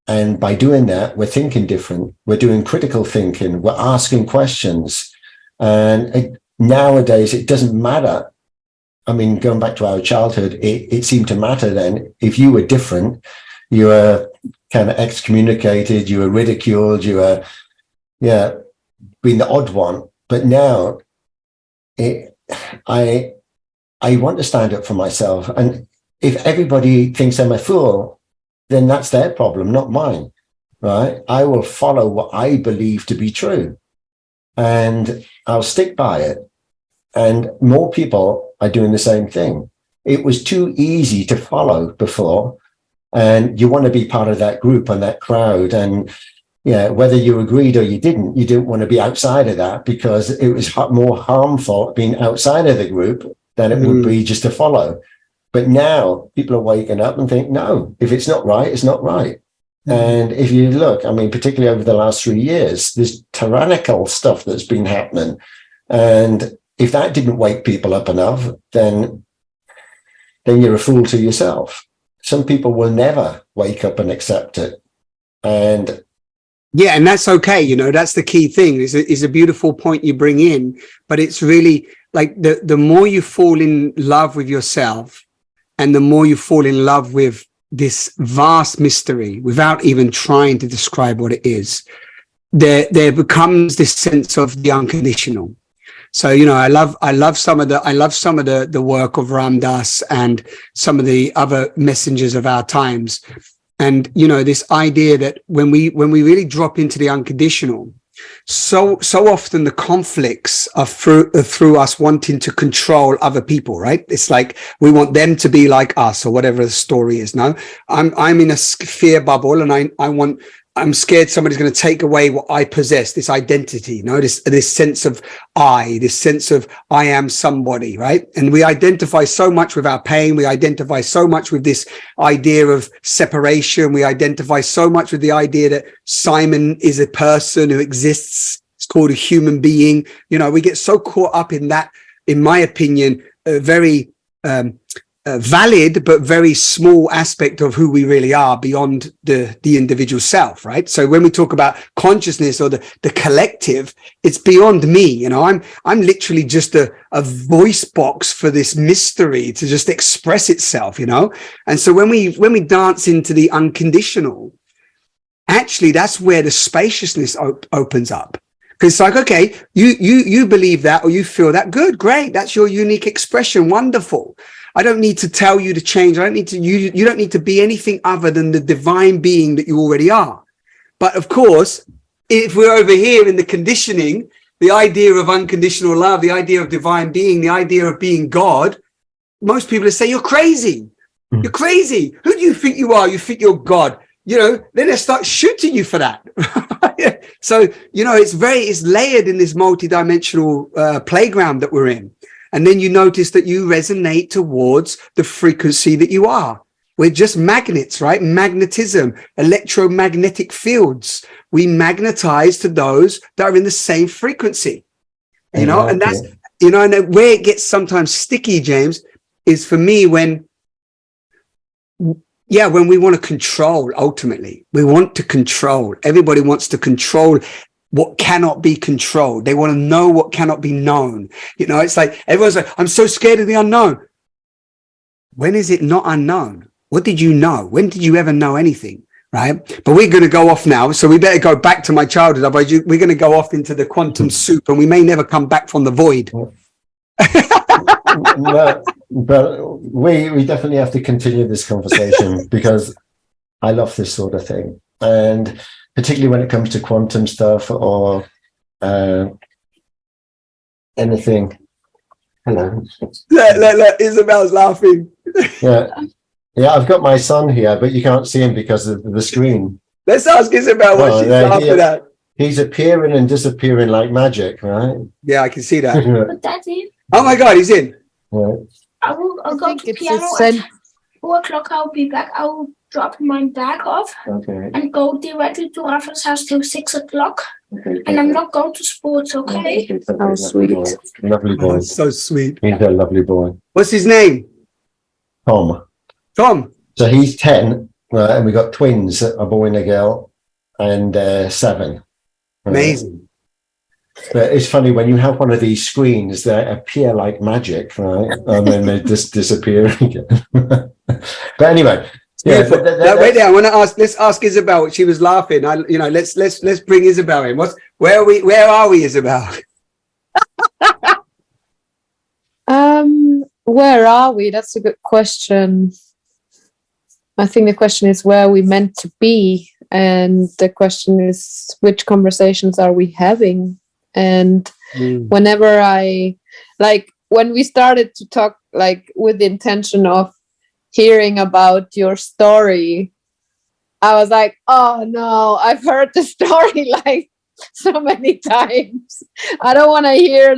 And by doing that, we're thinking different. We're doing critical thinking. We're asking questions. And nowadays, it doesn't matter. I mean, going back to our childhood, it seemed to matter then. If you were different, you were kind of excommunicated, you were ridiculed, you were, being the odd one. But now, I want to stand up for myself. And if everybody thinks I'm a fool, then that's their problem, not mine, right? I will follow what I believe to be true, and I'll stick by it. And more people are doing the same thing. It was too easy to follow before, and you want to be part of that group and that crowd. And whether you agreed or you didn't want to be outside of that, because it was more harmful being outside of the group than it would be just to follow. But now people are waking up and think, no, if it's not right, it's not right. And if you look, I mean, particularly over the last 3 years, there's tyrannical stuff that's been happening. And if that didn't wake people up enough, then you're a fool to yourself. Some people will never wake up and accept it. And and that's okay. You know, that's the key thing. Is a beautiful point you bring in, but it's really like the more you fall in love with yourself, and the more you fall in love with this vast mystery without even trying to describe what it is, there becomes this sense of the unconditional. So, you know, I love some of the work of Ram Dass and some of the other messengers of our times. And, you know, this idea that when we really drop into the unconditional, so often the conflicts are through us wanting to control other people, right? It's like we want them to be like us or whatever the story is. No, I'm in a fear bubble, and I'm scared somebody's going to take away what I possess, this identity, you know, this sense of this sense of I am somebody, right? And we identify so much with our pain. We identify so much with this idea of separation. We identify so much with the idea that Simon is a person who exists. It's called a human being. You know, we get so caught up in that, in my opinion, very valid but very small aspect of who we really are beyond the individual self, right? So when we talk about consciousness or the collective, it's beyond me. You know, I'm literally just a voice box for this mystery to just express itself, you know. And so when we dance into the unconditional, actually that's where the spaciousness opens up. Because it's like, okay, you believe that or you feel that, good, great, that's your unique expression, wonderful. I don't need to tell you to change. I don't need to, you don't need to be anything other than the divine being that you already are. But of course, if we're over here in the conditioning, the idea of unconditional love, the idea of divine being, the idea of being God, most people say, you're crazy. You're crazy. Who do you think you are? You think you're God. You know, then they start shooting you for that. So, you know, it's layered in this multidimensional playground that we're in. And then you notice that you resonate towards the frequency that you are. We're just magnets, right? Magnetism, electromagnetic fields. We magnetize to those that are in the same frequency, you know, and you know, and where it gets sometimes sticky, James, is for me when we want to control. Ultimately, we want to control. Everybody wants to control what cannot be controlled. They want to know what cannot be known. You know, it's like everyone's like, I'm so scared of the unknown. When is it not unknown? What did you know? When did you ever know anything? Right? But we're going to go off now. So we better go back to my childhood. Otherwise, we're going to go off into the quantum soup and we may never come back from the void. But we definitely have to continue this conversation because I love this sort of thing. And particularly when it comes to quantum stuff or anything. Hello. Look, Isabel's laughing. Yeah, I've got my son here, but you can't see him because of the screen. Let's ask Isabel what she's laughing at. He's appearing and disappearing like magic, right? Yeah, I can see that. But Daddy, Oh my God, he's in. Yeah. I'll go to piano at 4 o'clock. I'll be back. I'll drop my bag off and go directly to Rafa's house till 6 o'clock. Okay. And I'm not going to sports, okay? Oh, sweet. Lovely boy. Oh, so sweet. He's a lovely boy. What's his name? Tom. Tom. So he's 10, right, and we got twins, a boy and a girl, and 7. Amazing. But it's funny when you have one of these screens that appear like magic, right? And then they just disappear again. But anyway, yeah. Wait there. I want to ask. Let's ask Isabel. She was laughing. Let's bring Isabel in. Where are we, Isabel? Where are we? That's a good question. I think the question is where are we meant to be, and the question is which conversations are we having. And whenever when we started to talk, like with the intention of hearing about your story, I was like, oh no, I've heard the story like so many times. I don't want to hear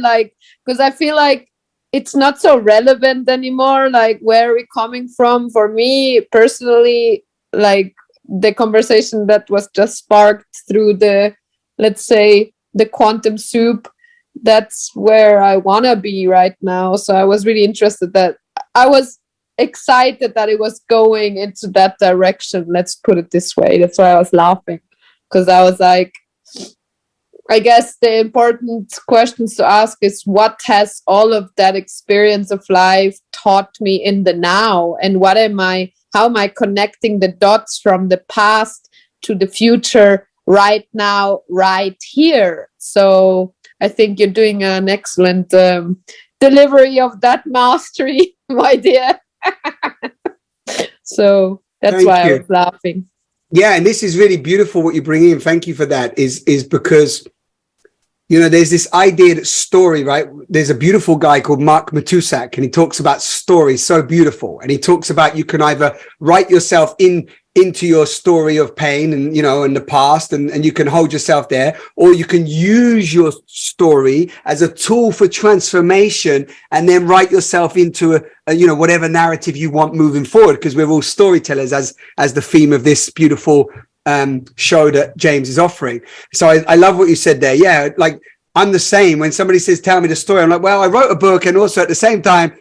because I feel like it's not so relevant anymore. Like, where are we coming from? For me personally, like the conversation that was just sparked through the, let's say, the quantum soup, that's where I want to be right now. So I was really interested that I was excited that it was going into that direction. Let's put it this way. That's why I was laughing, because I was like, I guess the important questions to ask is what has all of that experience of life taught me in the now, and how am I connecting the dots from the past to the future right now, right here. So I think you're doing an excellent delivery of that mastery, my dear. So that's why I was laughing. Yeah, and this is really beautiful what you bring in. Thank you for that. Is because, you know, there's this idea that story, right? There's a beautiful guy called Mark Matusak, and he talks about story, so beautiful. And he talks about you can either write yourself into your story of pain and, you know, in the past, and you can hold yourself there, or you can use your story as a tool for transformation and then write yourself into a you know, whatever narrative you want moving forward, because we're all storytellers as the theme of this beautiful show that James is offering. So I love what you said there. Yeah, like I'm the same. When somebody says, tell me the story, I'm like, well, I wrote a book, and also at the same time,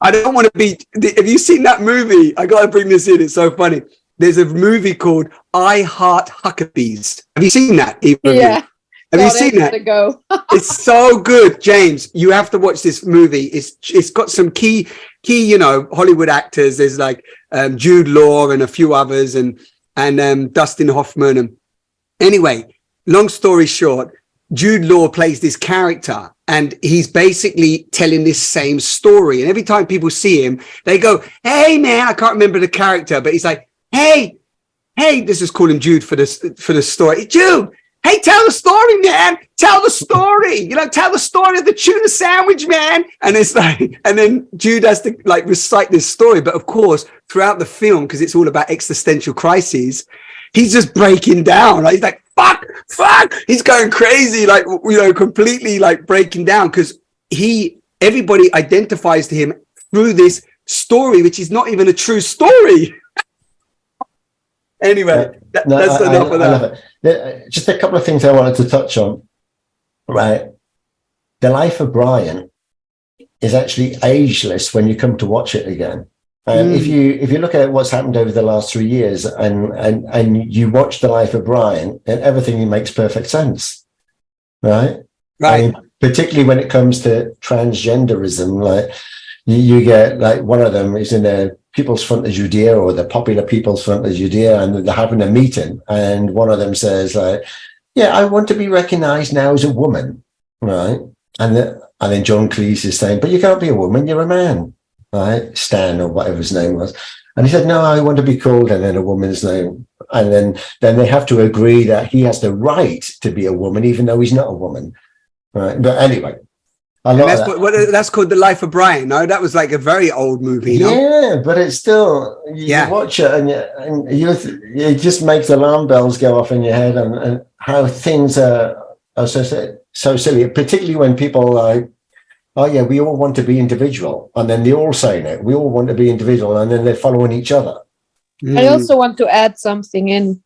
I don't want to be, have you seen that movie? I got to bring this in. It's so funny. There's a movie called I Heart Huckabees. Have you seen that? Yeah. Have you seen that? It's so good, James. You have to watch this movie. It's got some key, you know, Hollywood actors. There's like Jude Law and a few others, and Dustin Hoffman. And anyway, long story short, Jude Law plays this character, and he's basically telling this same story. And every time people see him, they go, "Hey, man!" I can't remember the character, but he's like, Hey, let's just call him Jude for the story. Jude, hey, tell the story, man. Tell the story. You know, tell the story of the tuna sandwich, man. And it's like, and then Jude has to like recite this story. But of course, throughout the film, because it's all about existential crises, he's just breaking down. Like, he's like, fuck. He's going crazy, like, you know, completely like breaking down, because everybody identifies to him through this story, which is not even a true story. Anyway, that's enough of that. Just a couple of things I wanted to touch on. Right. The life of Brian is actually ageless when you come to watch it again. And if you look at what's happened over the last 3 years and you watch the life of Brian, and everything makes perfect sense, right? I mean, particularly when it comes to transgenderism, like you get like one of them is in the People's Front of Judea or the Popular People's Front of Judea, and they're having a meeting, and one of them says like, yeah, I want to be recognized now as a woman, right? And then John Cleese is saying, but you can't be a woman, you're a man, right? Stan or whatever his name was. And he said, no, I want to be called and then a woman's name. And then they have to agree that he has the right to be a woman, even though he's not a woman, right? But anyway. That's called The Life of Brian. No, that was like a very old movie. No? Yeah, but it's still, you watch it and it just makes alarm bells go off in your head, and how things are so silly, particularly when people are like, oh yeah, we all want to be individual, and then they're all saying it, we all want to be individual, and then they're following each other. I also want to add something in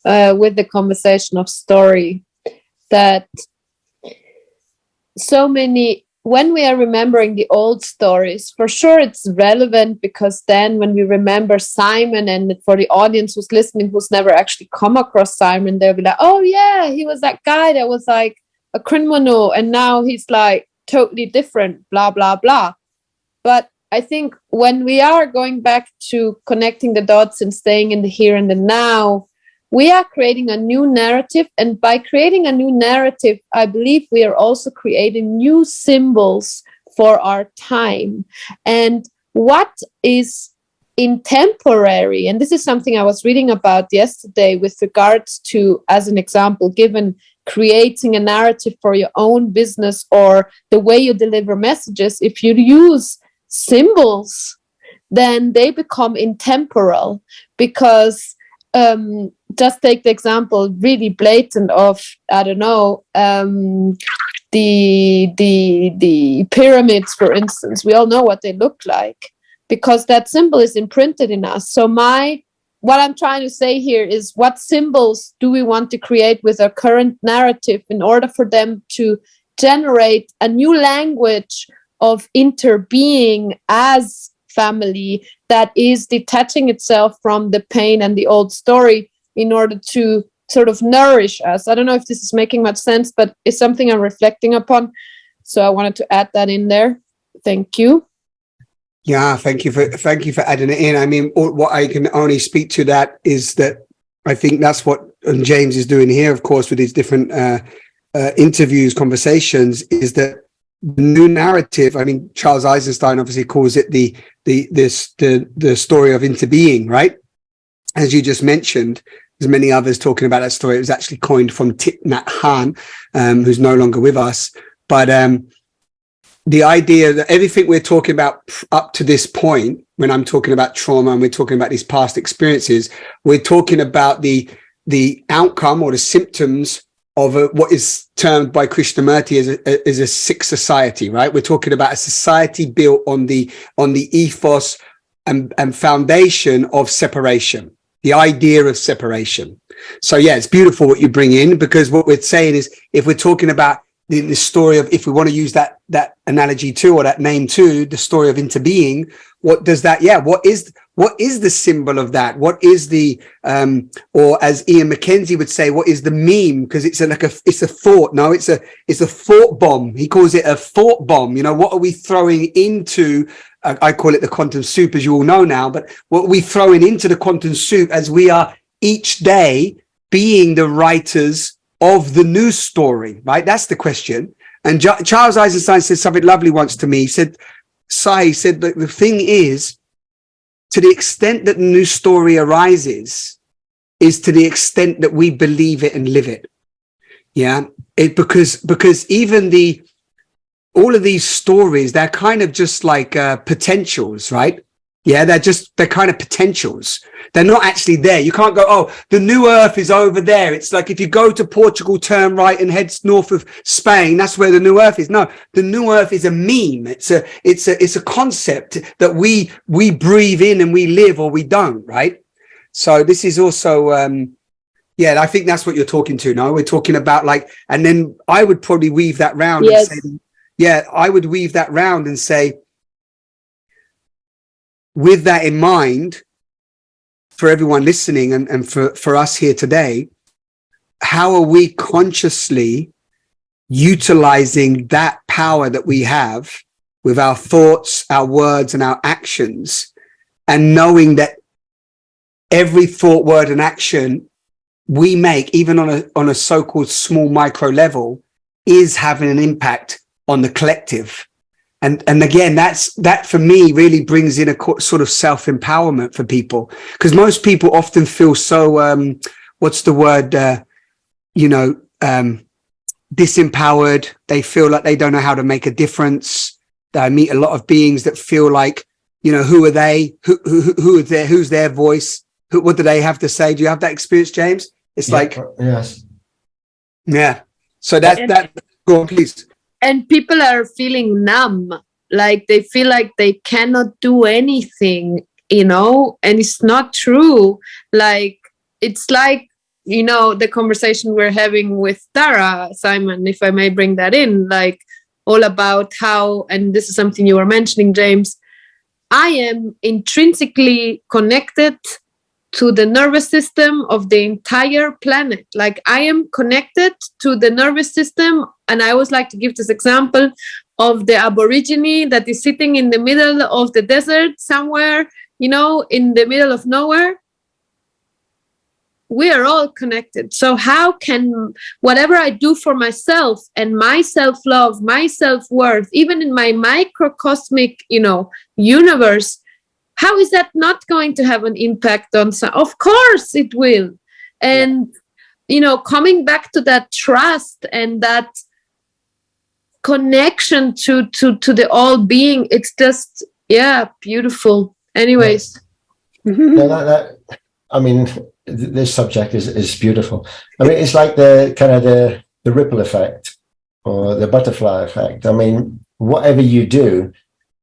with the conversation of story, that so many, when we are remembering the old stories, for sure it's relevant, because then when we remember Simon, and for the audience who's listening who's never actually come across Simon, they'll be like, oh yeah, he was that guy that was like a criminal and now he's like totally different, blah blah blah. But I think when we are going back to connecting the dots and staying in the here and the now, we are creating a new narrative. And by creating a new narrative, I believe we are also creating new symbols for our time. And what is intemporary, and this is something I was reading about yesterday with regards to, as an example, given creating a narrative for your own business or the way you deliver messages, if you use symbols, then they become intemporal, because just take the example really blatant of, I don't know, the pyramids, for instance. We all know what they look like because that symbol is imprinted in us. So what I'm trying to say here is, what symbols do we want to create with our current narrative in order for them to generate a new language of interbeing as family that is detaching itself from the pain and the old story in order to sort of nourish us. I don't know if this is making much sense, but it's something I'm reflecting upon. So I wanted to add that in there. Thank you. Yeah, thank you for adding it in. I mean, what I can only speak to that is that I think that's what James is doing here, of course, with these different interviews, conversations, is that the new narrative. I mean, Charles Eisenstein obviously calls it the story of interbeing, right? As you just mentioned, there's many others talking about that story. It was actually coined from Thich Nhat Hanh, who's no longer with us. But the idea that everything we're talking about up to this point, when I'm talking about trauma and we're talking about these past experiences, we're talking about the outcome or the symptoms of what is termed by Krishnamurti as a sick society, right? We're talking about a society built on the ethos and foundation of separation, the idea of separation. So yeah, it's beautiful what you bring in, because what we're saying is, if we're talking about the story of, if we want to use that analogy too, or that name too, the story of interbeing, what does that, what is the symbol of that? What is the, or as Ian McKenzie would say, what is the meme? Because it's it's a thought. No, it's a thought bomb. He calls it a thought bomb. You know, what are we throwing into, I call it the quantum soup, as you all know now, but what are we throwing into the quantum soup as we are each day being the writers of the new story, right? That's the question. And Charles Eisenstein said something lovely once to me. He said, that the thing is, to the extent that the new story arises, is to the extent that we believe it and live it. Yeah, because even all of these stories, they're kind of just like potentials, right? Yeah, they're kind of potentials. They're not actually there. You can't go, oh, the new earth is over there. It's like if you go to Portugal, turn right and head north of Spain, that's where the new earth is. No, the new earth is a meme. It's a concept that we breathe in and we live, or we don't, right? So this is also, I think that's what you're talking to. No, we're talking about like, and then I would probably weave that round. Yes. And say, I would weave that round and say, with that in mind, for everyone listening and for us here today, how are we consciously utilizing that power that we have with our thoughts, our words, and our actions, and knowing that every thought, word, and action we make, even on a so-called small micro level, is having an impact on the collective. And again, that for me really brings in a sort of self-empowerment for people, because most people often feel so what's the word, disempowered. They feel like they don't know how to make a difference. I meet a lot of beings that feel like, who are they? Who's their voice? What do they have to say? Do you have that experience, James? It's yes. Yeah. So that. Go on, please. And people are feeling numb, like they feel like they cannot do anything, and it's not true. Like, it's like, the conversation we're having with Tara, Simon, if I may bring that in, like all about how, and this is something you were mentioning, James, I am intrinsically connected to the nervous system of the entire planet. Like, I am connected to the nervous system. And I always like to give this example of the Aborigine that is sitting in the middle of the desert somewhere, in the middle of nowhere. We are all connected. So how can whatever I do for myself and my self-love, my self-worth, even in my microcosmic, universe, how is that not going to have an impact on some? Of course it will. And, coming back to that trust and that connection to the all being, it's just, beautiful. Anyways. This subject is beautiful. It's like the ripple effect or the butterfly effect. Whatever you do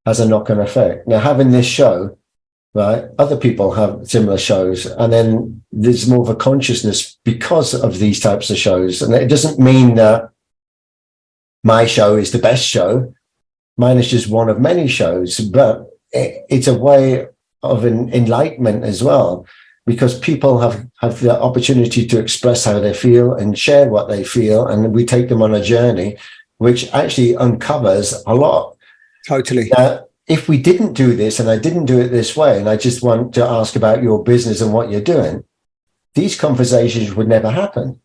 has a knock-on effect. Now, having this show, right, other people have similar shows, and then there's more of a consciousness because of these types of shows. And it doesn't mean that my show is the best show. Mine is just one of many shows, but it's a way of an enlightenment as well, because people have the opportunity to express how they feel and share what they feel, and we take them on a journey which actually uncovers a lot. Totally. Now, if we didn't do this, and I didn't do it this way, and I just want to ask about your business and what you're doing, these conversations would never happen.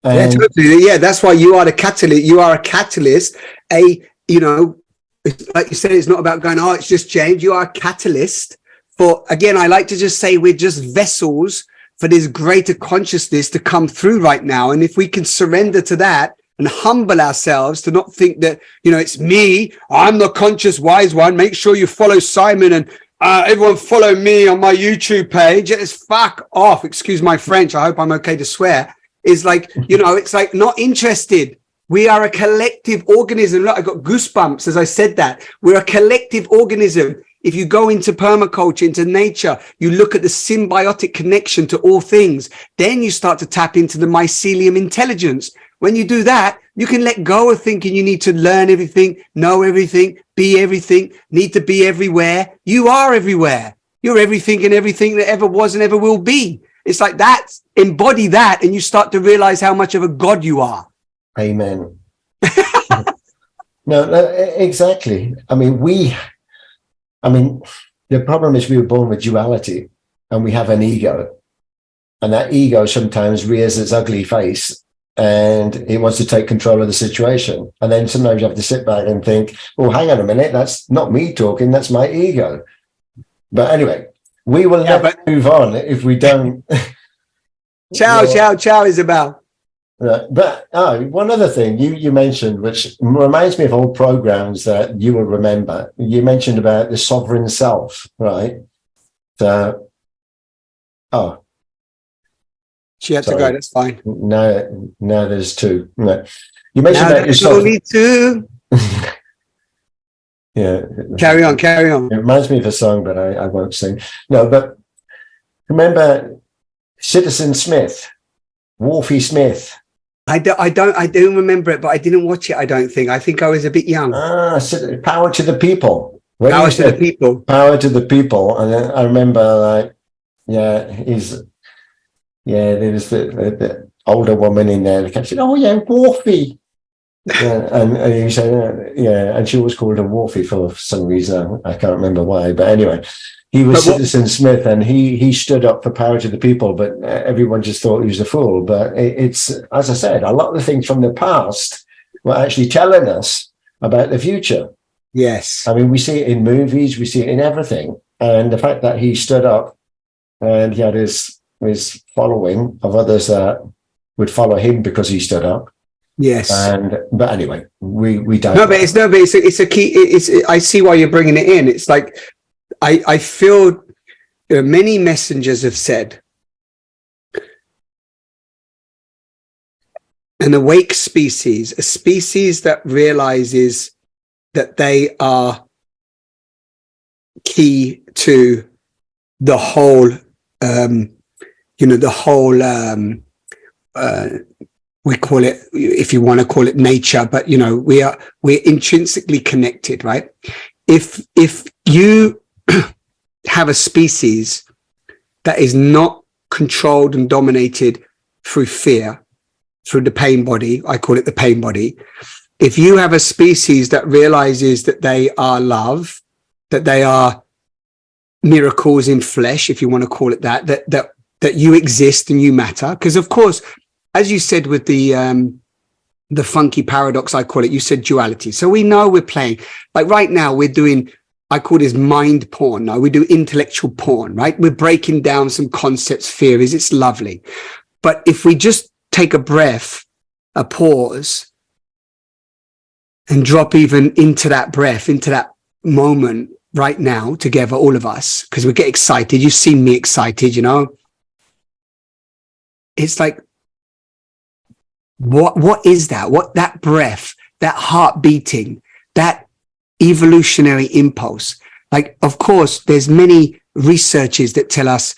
And totally. That's why you are the catalyst. You are a catalyst. Like you said, it's not about going, it's just James. You are a catalyst. For, again, I like to just say we're just vessels for this greater consciousness to come through right now. And if we can surrender to that and humble ourselves to not think that, it's me, I'm the conscious wise one. Make sure you follow Simon and everyone follow me on my YouTube page. It's fuck off. Excuse my French. I hope I'm okay to swear. It's like, it's like not interested. We are a collective organism. Look, I got goosebumps as I said that. We're a collective organism. If you go into permaculture, into nature, you look at the symbiotic connection to all things, then you start to tap into the mycelium intelligence. When you do that, you can let go of thinking you need to learn everything, know everything, be everything, need to be everywhere. You are everywhere. You're everything and everything that ever was and ever will be. It's like that, embody that, and you start to realize how much of a God you are. Amen. No, exactly. The problem is we were born with duality, and we have an ego, and that ego sometimes rears its ugly face and it wants to take control of the situation. And then sometimes you have to sit back and think, well, hang on a minute, that's not me talking, that's my ego. But anyway, we will never move on if we don't. Ciao, Isabel. Right. But one other thing you mentioned, which reminds me of old programs that you will remember. You mentioned about the sovereign self, right? So, she had to go. That's fine. No, there's two. No. You mentioned about yourself. Only two. Yeah. Carry on. It reminds me of a song, but I won't sing. No, but remember Citizen Smith, Wolfie Smith. I do remember it, but I didn't watch it. I don't think. I think I was a bit young. So Power to the People. Power to the People. Power to the People. And then I remember, like, there was the older woman in there that kept saying, "Oh yeah, Wolfie." And he said, and she was called a Wolfie for some reason. I can't remember why, but anyway, he was Citizen Smith, and he stood up for power to the people, but everyone just thought he was a fool. But it's, as I said, a lot of the things from the past were actually telling us about the future. Yes. I mean, we see it in movies, we see it in everything. And the fact that he stood up and he had his following of others that would follow him because he stood up. Yes. But anyway, we don't. It's a key. I see why you're bringing it in. It's like, I feel many messengers have said an awake species, a species that realizes that they are key to the whole, we call it, if you want to call it nature, but we're intrinsically connected, right? If you have a species that is not controlled and dominated through fear, through the pain body, I call it the pain body. If you have a species that realizes that they are love, that they are miracles in flesh, if you want to call it that you exist and you matter, because of course, as you said with the funky paradox, I call it, you said duality. So we know we're playing, like right now we're doing, I call this mind porn. No, we do intellectual porn, right? We're breaking down some concepts, theories. It's lovely. But if we just take a breath, a pause, and drop even into that breath, into that moment right now together, all of us, because we get excited. You've seen me excited, It's like, what is that? What that breath, that heart beating, that evolutionary impulse? Like, of course, there's many researchers that tell us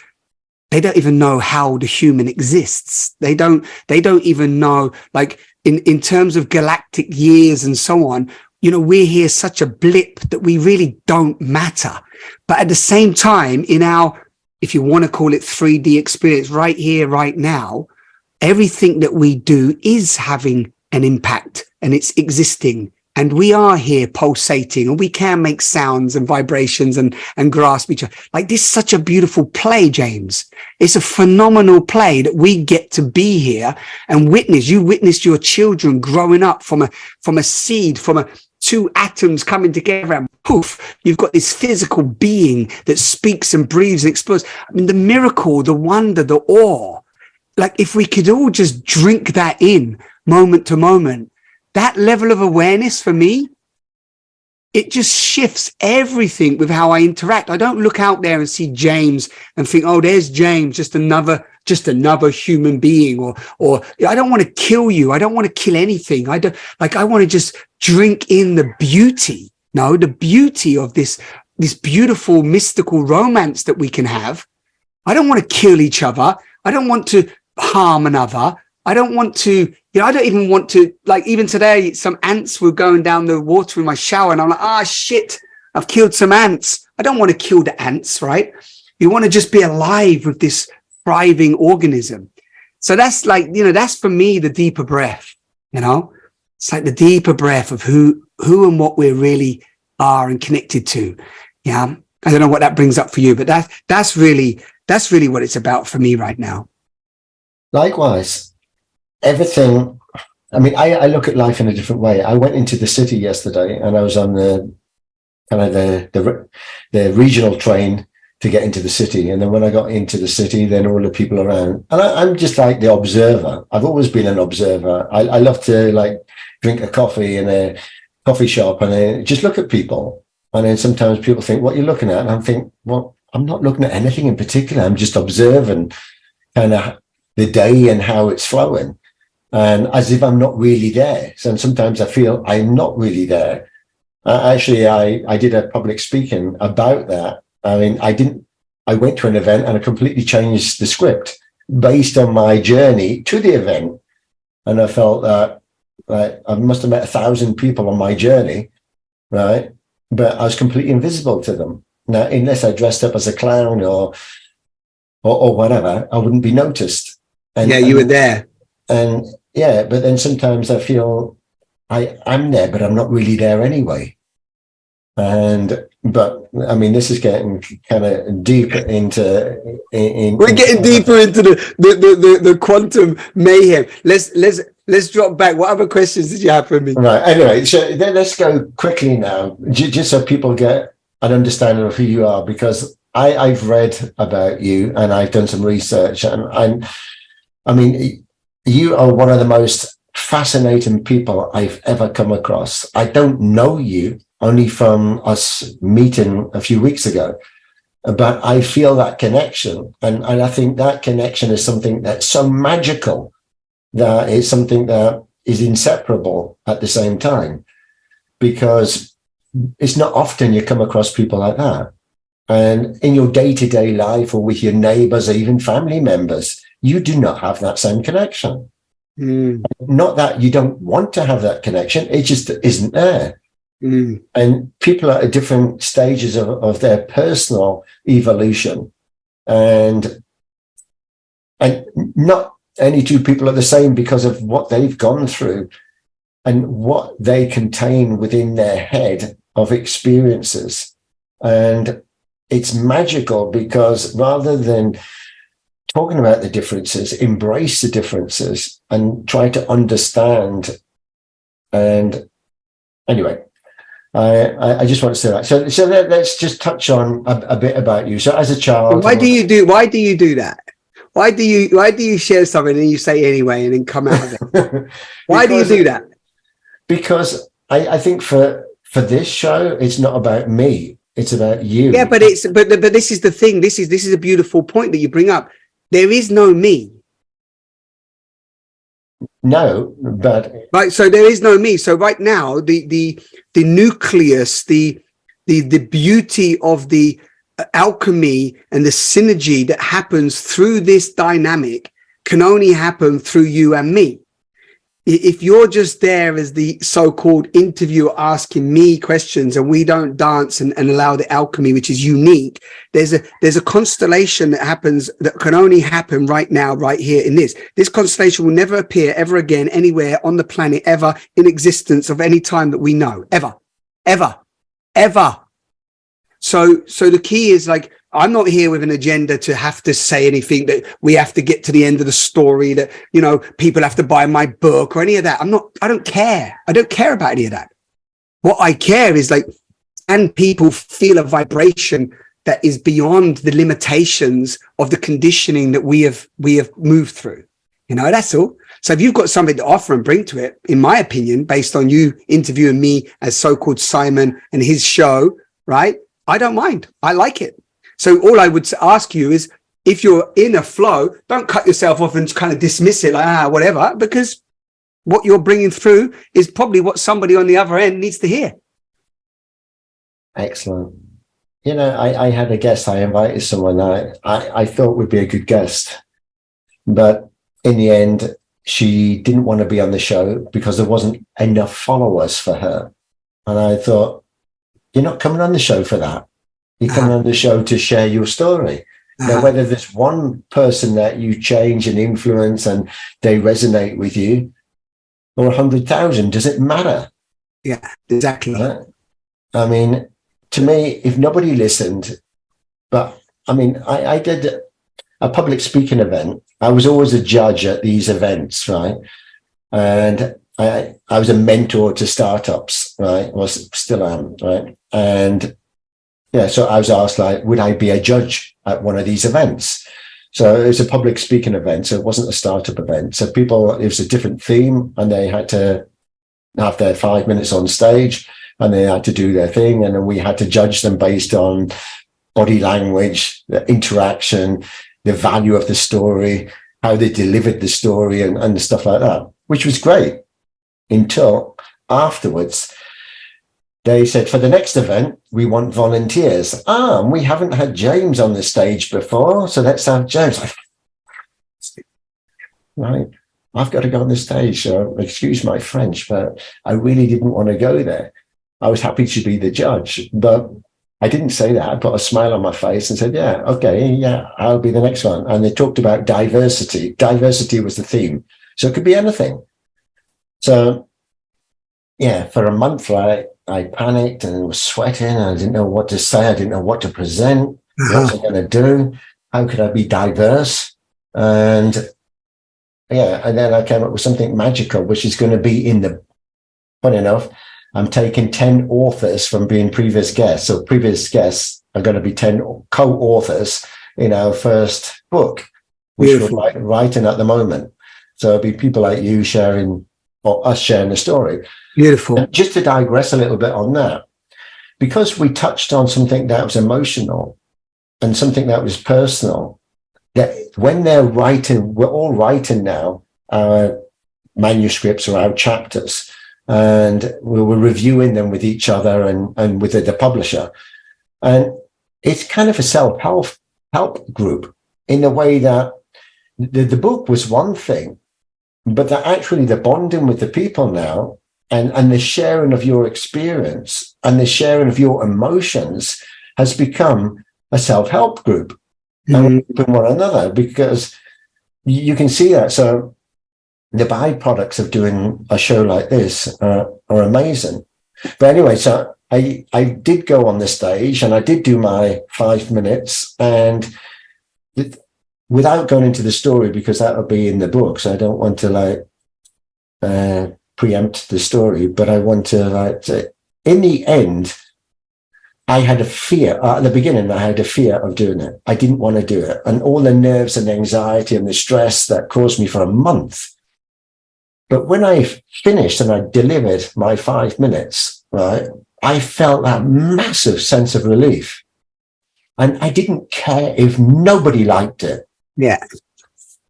they don't even know how the human exists. They don't even know, like in terms of galactic years and so on, we're here such a blip that we really don't matter. But at the same time, in our, if you want to call it 3D experience right here, right now, everything that we do is having an impact and it's existing. And we are here pulsating, and we can make sounds and vibrations and grasp each other. Like, this is such a beautiful play, James. It's a phenomenal play that we get to be here and witness. You witnessed your children growing up from a seed, from two atoms coming together, and poof, you've got this physical being that speaks and breathes and explodes. I mean, the miracle, the wonder, the awe. Like, if we could all just drink that in moment to moment, that level of awareness for me, it just shifts everything with how I interact. I don't look out there and see James and think, oh, there's James, just another human being, or I don't want to kill you. I don't want to kill anything. I want to just drink in the beauty. No, the beauty of this beautiful mystical romance that we can have. I don't want to kill each other. I don't want to harm another. I don't want to, I don't even want to, like, even today, some ants were going down the water in my shower, and I'm like, shit, I've killed some ants. I don't want to kill the ants, right? You want to just be alive with this thriving organism. So that's like, that's for me the deeper breath, it's like the deeper breath of who and what we really are and connected to. Yeah. I don't know what that brings up for you, but that's really what it's about for me right now. Likewise, everything. I mean, I look at life in a different way. I went into the city yesterday, and I was on the regional train to get into the city. And then when I got into the city, then all the people around, and I'm just like the observer. I've always been an observer. I love to, like, drink a coffee in a coffee shop and then just look at people. And then sometimes people think, what you're looking at? And I'm thinking, well, I'm not looking at anything in particular. I'm just observing kind of the day and how it's flowing, and as if I'm not really there. So sometimes I feel I'm not really there. Actually, I did a public speaking about that. I mean, I went to an event and I completely changed the script based on my journey to the event. And I felt that, right, I must have met 1,000 people on my journey, right? But I was completely invisible to them. Now, unless I dressed up as a clown or whatever, I wouldn't be noticed. And, you were there. And yeah, but then sometimes I feel I'm there, but I'm not really there anyway. But I mean, this is getting kind of deep into. We're getting deeper into the quantum mayhem. Let's drop back. What other questions did you have for me? Right. Anyway, so then let's go quickly now, just so people get an understanding of who you are, because I've read about you and I've done some research, and I mean, you are one of the most fascinating people I've ever come across. I don't know you, only from us meeting a few weeks ago, but I feel that connection. And I think that connection is something that's so magical, that it's something that is inseparable at the same time, because it's not often you come across people like that. And in your day-to-day life, or with your neighbors or even family members, you do not have that same connection. Not that you don't want to have that connection, it just isn't there. And people are at different stages of their personal evolution, and not any two people are the same because of what they've gone through and what they contain within their head of experiences. And it's magical, because rather than talking about the differences, embrace the differences and try to understand. And anyway, I just want to say that. So let's just touch on a bit about you. So as a child, why do you do that? Why do you share something and you say anyway and then come out of it? Why do you do that? Because I think for this show, it's not about me. It's about you. Yeah, but this is the thing. This is a beautiful point that you bring up. There is no me. No, but right. So there is no me. So right now, the nucleus, the beauty of the alchemy and the synergy that happens through this dynamic can only happen through you and me. If you're just there as the so-called interviewer asking me questions and we don't dance and allow the alchemy, which is unique, there's a constellation that happens that can only happen right now, right here in this. This constellation will never appear ever again anywhere on the planet, ever in existence of any time that we know, ever. So the key is, like, I'm not here with an agenda to have to say anything, that we have to get to the end of the story, that, you know, people have to buy my book or any of that. I don't care. I don't care about any of that. What I care is, like, can people feel a vibration that is beyond the limitations of the conditioning that we have moved through? You know, that's all. So if you've got something to offer and bring to it, in my opinion, based on you interviewing me as so-called Simon and his show, right? I don't mind. I like it. So all I would ask you is, if you're in a flow, don't cut yourself off and kind of dismiss it like, whatever, because what you're bringing through is probably what somebody on the other end needs to hear. Excellent. You know, I had a guest, I invited someone I thought would be a good guest, but in the end, she didn't want to be on the show because there wasn't enough followers for her. And I thought, you're not coming on the show for that. You're coming on the show to share your story. Now, whether there's one person that you change and influence and they resonate with you, or 100,000, does it matter? Yeah, exactly. Right? I mean, to me, if nobody listened, but I mean, I did a public speaking event. I was always a judge at these events, right? And I was a mentor to startups, right? Still am, right? And yeah, so I was asked, like, would I be a judge at one of these events? So it was a public speaking event, so it wasn't a startup event. So it was a different theme, and they had to have their 5 minutes on stage, and they had to do their thing, and then we had to judge them based on body language, the interaction, the value of the story, how they delivered the story, and stuff like that, which was great, until afterwards they said, for the next event, we want volunteers. And we haven't had James on the stage before, so let's have James. Right. I've got to go on the stage. So excuse my French, but I really didn't want to go there. I was happy to be the judge, but I didn't say that. I put a smile on my face and said, yeah, okay, yeah, I'll be the next one. And they talked about diversity. Diversity was the theme. So it could be anything. So, yeah, for a month, I panicked and was sweating. I didn't know what to say. I didn't know what to present. What was I going to do? How could I be diverse? And yeah, and then I came up with something magical, which is going to be in the, funny enough, I'm taking 10 authors from being previous guests. So previous guests are going to be 10 co-authors in our first book, which Beautiful. we're writing at the moment. So it'll be people like you sharing, or us sharing the story. Beautiful. And just to digress a little bit on that, because we touched on something that was emotional and something that was personal, that when they're writing, we're all writing now our manuscripts or our chapters, and we were reviewing them with each other and with the publisher. And it's kind of a self-help group in the way that the book was one thing, but that actually the bonding with the people now and the sharing of your experience and the sharing of your emotions has become a self-help group and one another, because you can see that. So the byproducts of doing a show like this are amazing. But anyway, so I did go on the stage and I did do my 5 minutes, and without going into the story, because that will be in the book, so I don't want to preempt the story, but I want to say, in the end, I had a fear at the beginning. I had a fear of doing it. I didn't want to do it, and all the nerves and anxiety and the stress that caused me for a month. But when I finished and I delivered my 5 minutes, right, I felt that massive sense of relief. And I didn't care if nobody liked it. Yeah.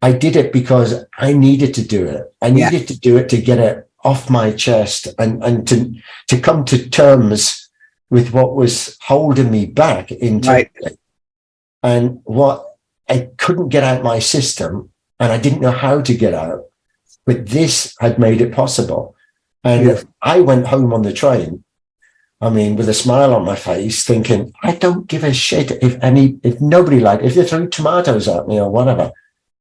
I did it because I needed to do it. I needed to do it to get it off my chest and to come to terms with what was holding me back internally. Right. And what I couldn't get out my system, and I didn't know how to get out. But this had made it possible. And I went home on the train, I mean, with a smile on my face, thinking, I don't give a shit if nobody liked it, if they threw tomatoes at me or whatever.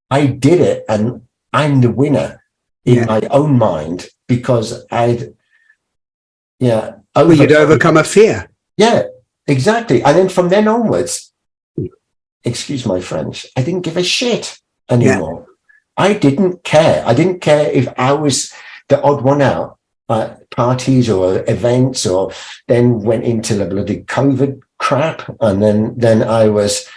I did it, and I'm the winner in my own mind, because you'd overcome a fear. Yeah, exactly. And then from then onwards, excuse my French, I didn't give a shit anymore. Yeah. I didn't care. I didn't care if I was the odd one out at parties or events, or then went into the bloody COVID crap. And then I was,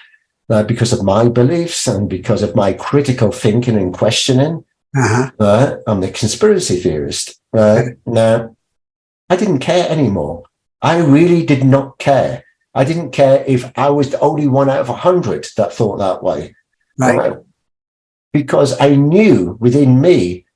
because of my beliefs and because of my critical thinking and questioning, I'm the conspiracy theorist. Now, I didn't care anymore. I really did not care. I didn't care if I was the only one out of 100 that thought that way. Right. Because I knew within me,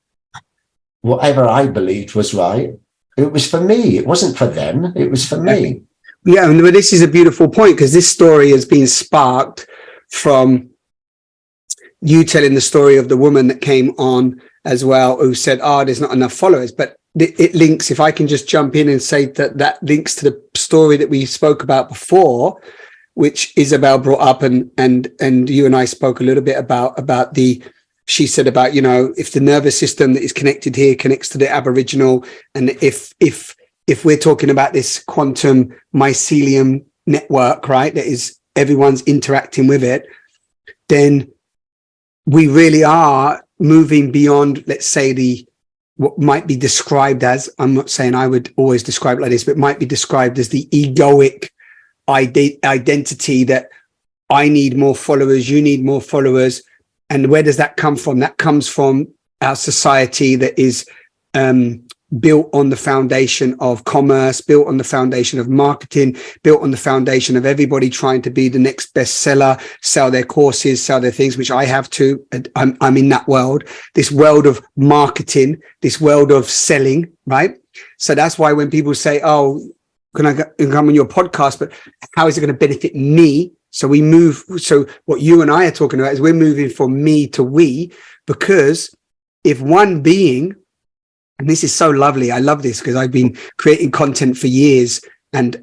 whatever I believed was right, it was for me. It wasn't for them. It was for me. Yeah, but this is a beautiful point, because this story has been sparked from you telling the story of the woman that came on as well, who said, there's not enough followers. But it links, if I can just jump in and say that links to the story that we spoke about before, which Isabel brought up, and you and I spoke a little bit about she said about, if the nervous system that is connected here connects to the Aboriginal, and if we're talking about this quantum mycelium network, right, that is everyone's interacting with it, then we really are moving beyond, let's say, what might be described as, I'm not saying I would always describe it like this, but might be described as the egoic identity that I need more followers, you need more followers. And where does that come from? That comes from our society that is built on the foundation of commerce, built on the foundation of marketing, built on the foundation of everybody trying to be the next bestseller, sell their courses, sell their things, which I have too. I'm in that world, this world of marketing, this world of selling, right? So that's why when people say, can I come on your podcast, but how is it going to benefit me? So we move. So what you and I are talking about is we're moving from me to we, because if one being, and this is so lovely, I love this because I've been creating content for years, and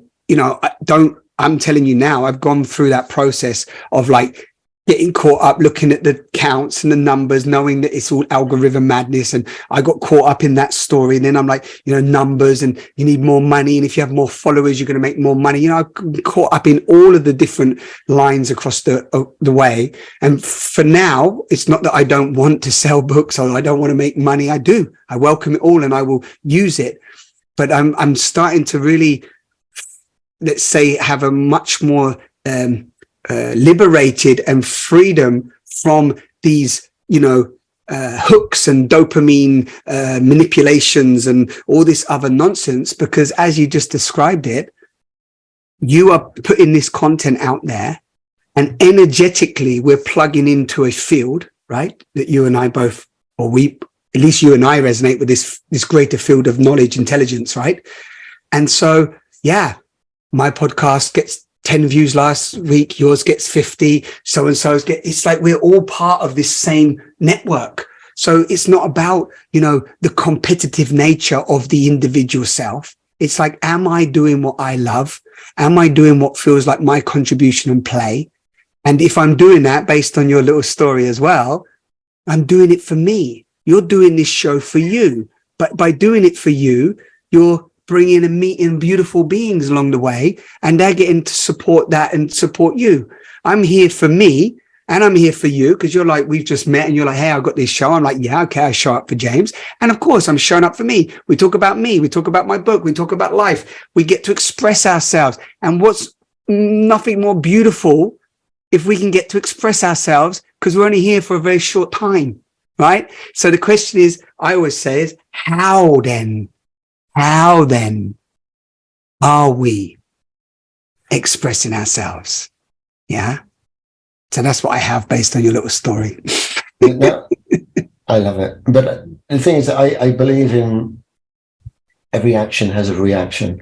I'm telling you now, I've gone through that process of like getting caught up looking at the counts and the numbers, knowing that it's all algorithm madness. And I got caught up in that story. And then I'm like, numbers, and you need more money. And if you have more followers, you're going to make more money. I got caught up in all of the different lines across the way. And for now, it's not that I don't want to sell books or I don't want to make money. I do. I welcome it all and I will use it. But I'm starting to really, let's say, have a much more liberated and freedom from these, hooks and dopamine manipulations and all this other nonsense, because as you just described it, you are putting this content out there and energetically we're plugging into a field, right? That you and I both, at least you and I resonate with this greater field of knowledge, intelligence, right? And so, yeah, my podcast gets 10 views last week, yours gets 50, so-and-so's it's like we're all part of this same network. So it's not about, the competitive nature of the individual self. It's like, am I doing what I love? Am I doing what feels like my contribution and play? And if I'm doing that based on your little story as well, I'm doing it for me. You're doing this show for you. But by doing it for you, you're bringing and meeting beautiful beings along the way, and they're getting to support that and support you. I'm here for me and I'm here for you because you're like, we've just met and you're like, hey, I've got this show. I'm like, yeah, okay, I show up for James. And of course, I'm showing up for me. We talk about me. We talk about my book. We talk about life. We get to express ourselves. And what's nothing more beautiful if we can get to express ourselves, because we're only here for a very short time, right? So the question is, I always say is, how then are we expressing ourselves? Yeah. So that's what I have based on your little story. No, I love it. But the thing is, I believe in every action has a reaction.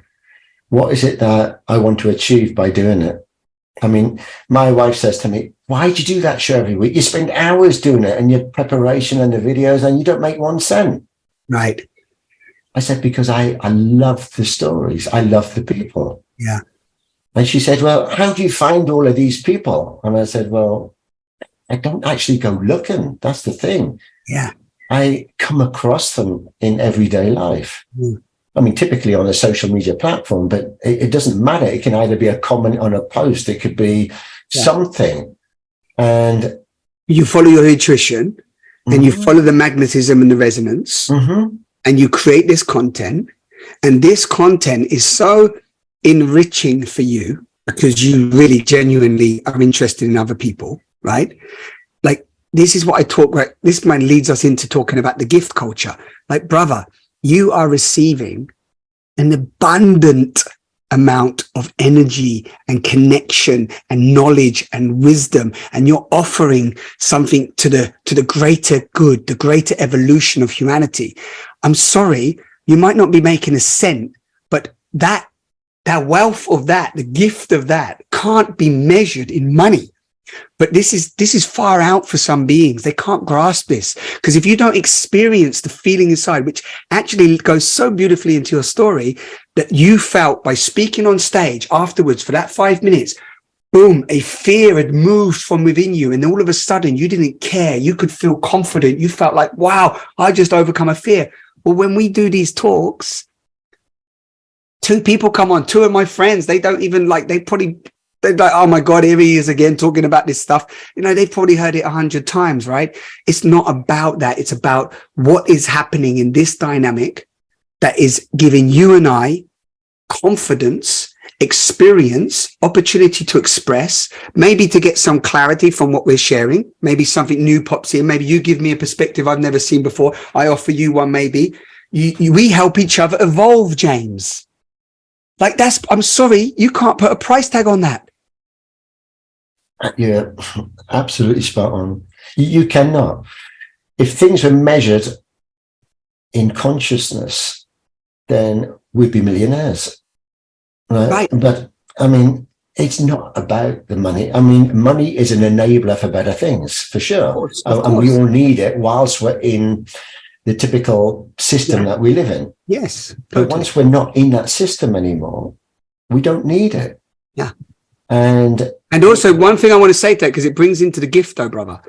What is it that I want to achieve by doing it? I mean, my wife says to me, why do you do that show every week? You spend hours doing it and your preparation and the videos and you don't make 1 cent. Right. I said, because I love the stories. I love the people. Yeah. And she said, well, how do you find all of these people? And I said, well, I don't actually go looking. That's the thing. Yeah. I come across them in everyday life. Mm. I mean, typically on a social media platform, but it doesn't matter. It can either be a comment on a post. It could be something. And you follow your intuition and you follow the magnetism and the resonance. Mm-hmm. And you create this content, and this content is so enriching for you because you really genuinely are interested in other people, right? Like, this is what I talk about. This man leads us into talking about the gift culture. Like, brother, you are receiving an abundant amount of energy and connection and knowledge and wisdom, and you're offering something to the greater good, the greater evolution of humanity. I'm sorry, you might not be making a cent, but that wealth of that, the gift of that, can't be measured in money. But this is far out for some beings. They can't grasp this, because if you don't experience the feeling inside, which actually goes so beautifully into your story, that you felt by speaking on stage afterwards for that 5 minutes, boom, a fear had moved from within you. And all of a sudden you didn't care. You could feel confident. You felt like, wow, I just overcome a fear. Well, when we do these talks, 2 people come on, 2 of my friends, they don't even they're like, oh my God, here he is again talking about this stuff. They've probably heard it 100 times, right? It's not about that. It's about what is happening in this dynamic that is giving you and I confidence, experience, opportunity to express, maybe to get some clarity from what we're sharing. Maybe something new pops in. Maybe you give me a perspective I've never seen before. I offer you one, maybe. We help each other evolve, James. Like, I'm sorry, you can't put a price tag on that. Yeah, absolutely spot on. You cannot. If things were measured in consciousness, then we'd be millionaires. Right? But I mean, it's not about the money. I mean, money is an enabler for better things, for sure. Of course. And we all need it whilst we're in the typical system that we live in. Yes. But Totally. once we're not in that system anymore, we don't need it. Yeah. And also one thing I want to say to that, because it brings into the gift though, brother.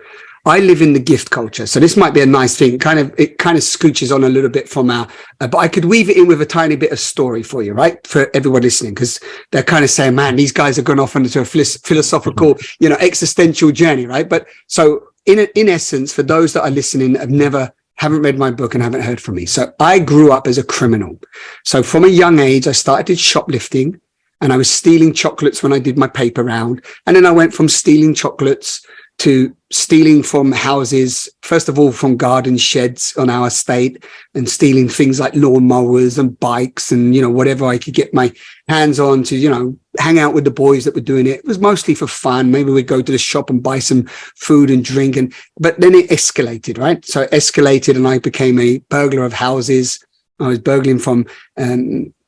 I live in the gift culture. So this might be a nice thing. It kind of scooches on a little bit from our, but I could weave it in with a tiny bit of story for you, right? For everyone listening, because they're kind of saying, man, these guys have gone off into a philosophical, existential journey, right? But so in essence, for those that are listening, haven't read my book and haven't heard from me. So I grew up as a criminal. So from a young age, I started shoplifting and I was stealing chocolates when I did my paper round. And then I went from stealing chocolates to stealing from houses, first of all, from garden sheds on our estate, and stealing things like lawnmowers and bikes and, whatever I could get my hands on to, hang out with the boys that were doing it. It was mostly for fun. Maybe we'd go to the shop and buy some food and drink. But then it escalated, right? So it escalated and I became a burglar of houses. I was burgling from,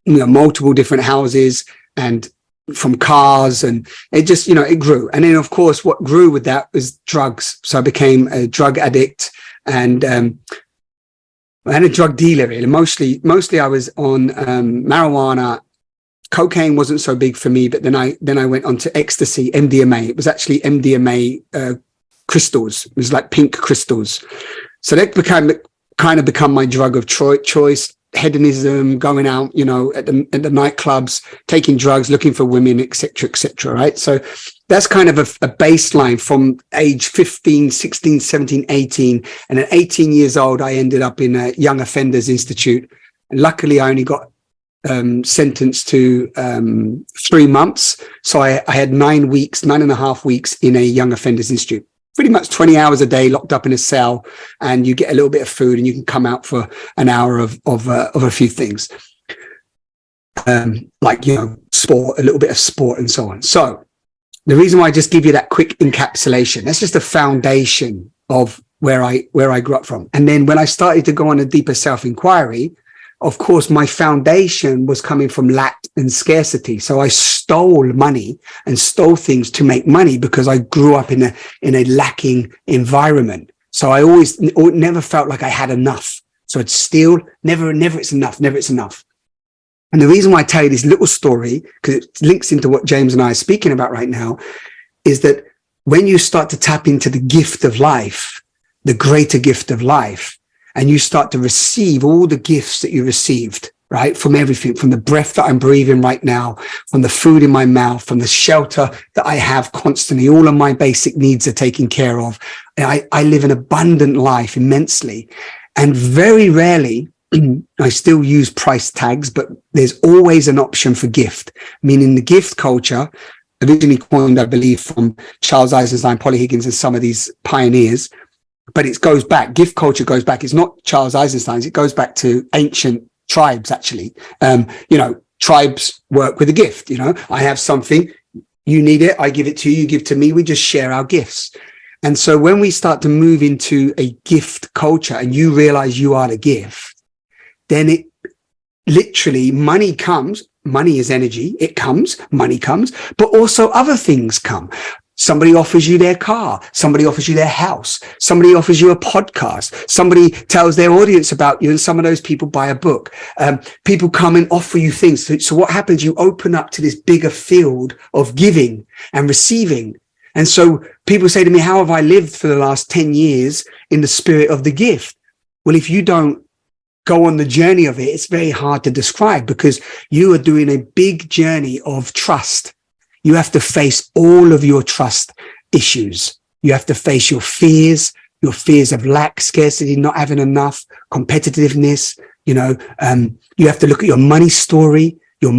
multiple different houses and from cars, and it just, it grew. And then of course what grew with that was drugs. So I became a drug addict and a drug dealer, really. Mostly I was on marijuana. Cocaine wasn't so big for me, but then I went on to ecstasy, MDMA. It was actually MDMA crystals. It was like pink crystals. So that become my drug of choice. Hedonism, going out, at the nightclubs, taking drugs, looking for women, etc., right? So that's kind of a baseline from age 15, 16, 17, 18. And at 18 years old, I ended up in a Young Offenders Institute. And luckily, I only got sentenced to 3 months. So I had 9.5 weeks in a Young Offenders Institute. Pretty much 20 hours a day locked up in a cell, and you get a little bit of food and you can come out for an hour of a few things. Sport, a little bit of sport and so on. So the reason why I just give you that quick encapsulation, that's just a foundation of where I grew up from. And then when I started to go on a deeper self-inquiry, of course, my foundation was coming from lack and scarcity. So I stole money and stole things to make money because I grew up in a lacking environment. So I never felt like I had enough. So I'd steal, never it's enough. And the reason why I tell you this little story, because it links into what James and I are speaking about right now, is that when you start to tap into the gift of life, the greater gift of life, and you start to receive all the gifts that you received, right? From everything, from the breath that I'm breathing right now, from the food in my mouth, from the shelter that I have constantly, all of my basic needs are taken care of. I live an abundant life immensely. And very rarely, I still use price tags, but there's always an option for gift, meaning the gift culture, originally coined, I believe, from Charles Eisenstein, Polly Higgins, and some of these pioneers. But it goes back, gift culture goes back. It's not Charles Eisenstein's, it goes back to ancient tribes, actually. Tribes work with a gift. I have something, you need it, I give it to you, you give to me, we just share our gifts. And so when we start to move into a gift culture and you realize you are the gift, then it literally, money comes. Money is energy. It comes, money comes, but also other things come. Somebody offers you their car. Somebody offers you their house. Somebody offers you a podcast. Somebody tells their audience about you, and some of those people buy a book. People come and offer you things. So what happens? You open up to this bigger field of giving and receiving. And so people say to me, how have I lived for the last 10 years in the spirit of the gift? Well, if you don't go on the journey of it, it's very hard to describe, because you are doing a big journey of trust. You have to face all of your trust issues. You have to face your fears of lack, scarcity, not having enough, competitiveness. You have to look at your money story. You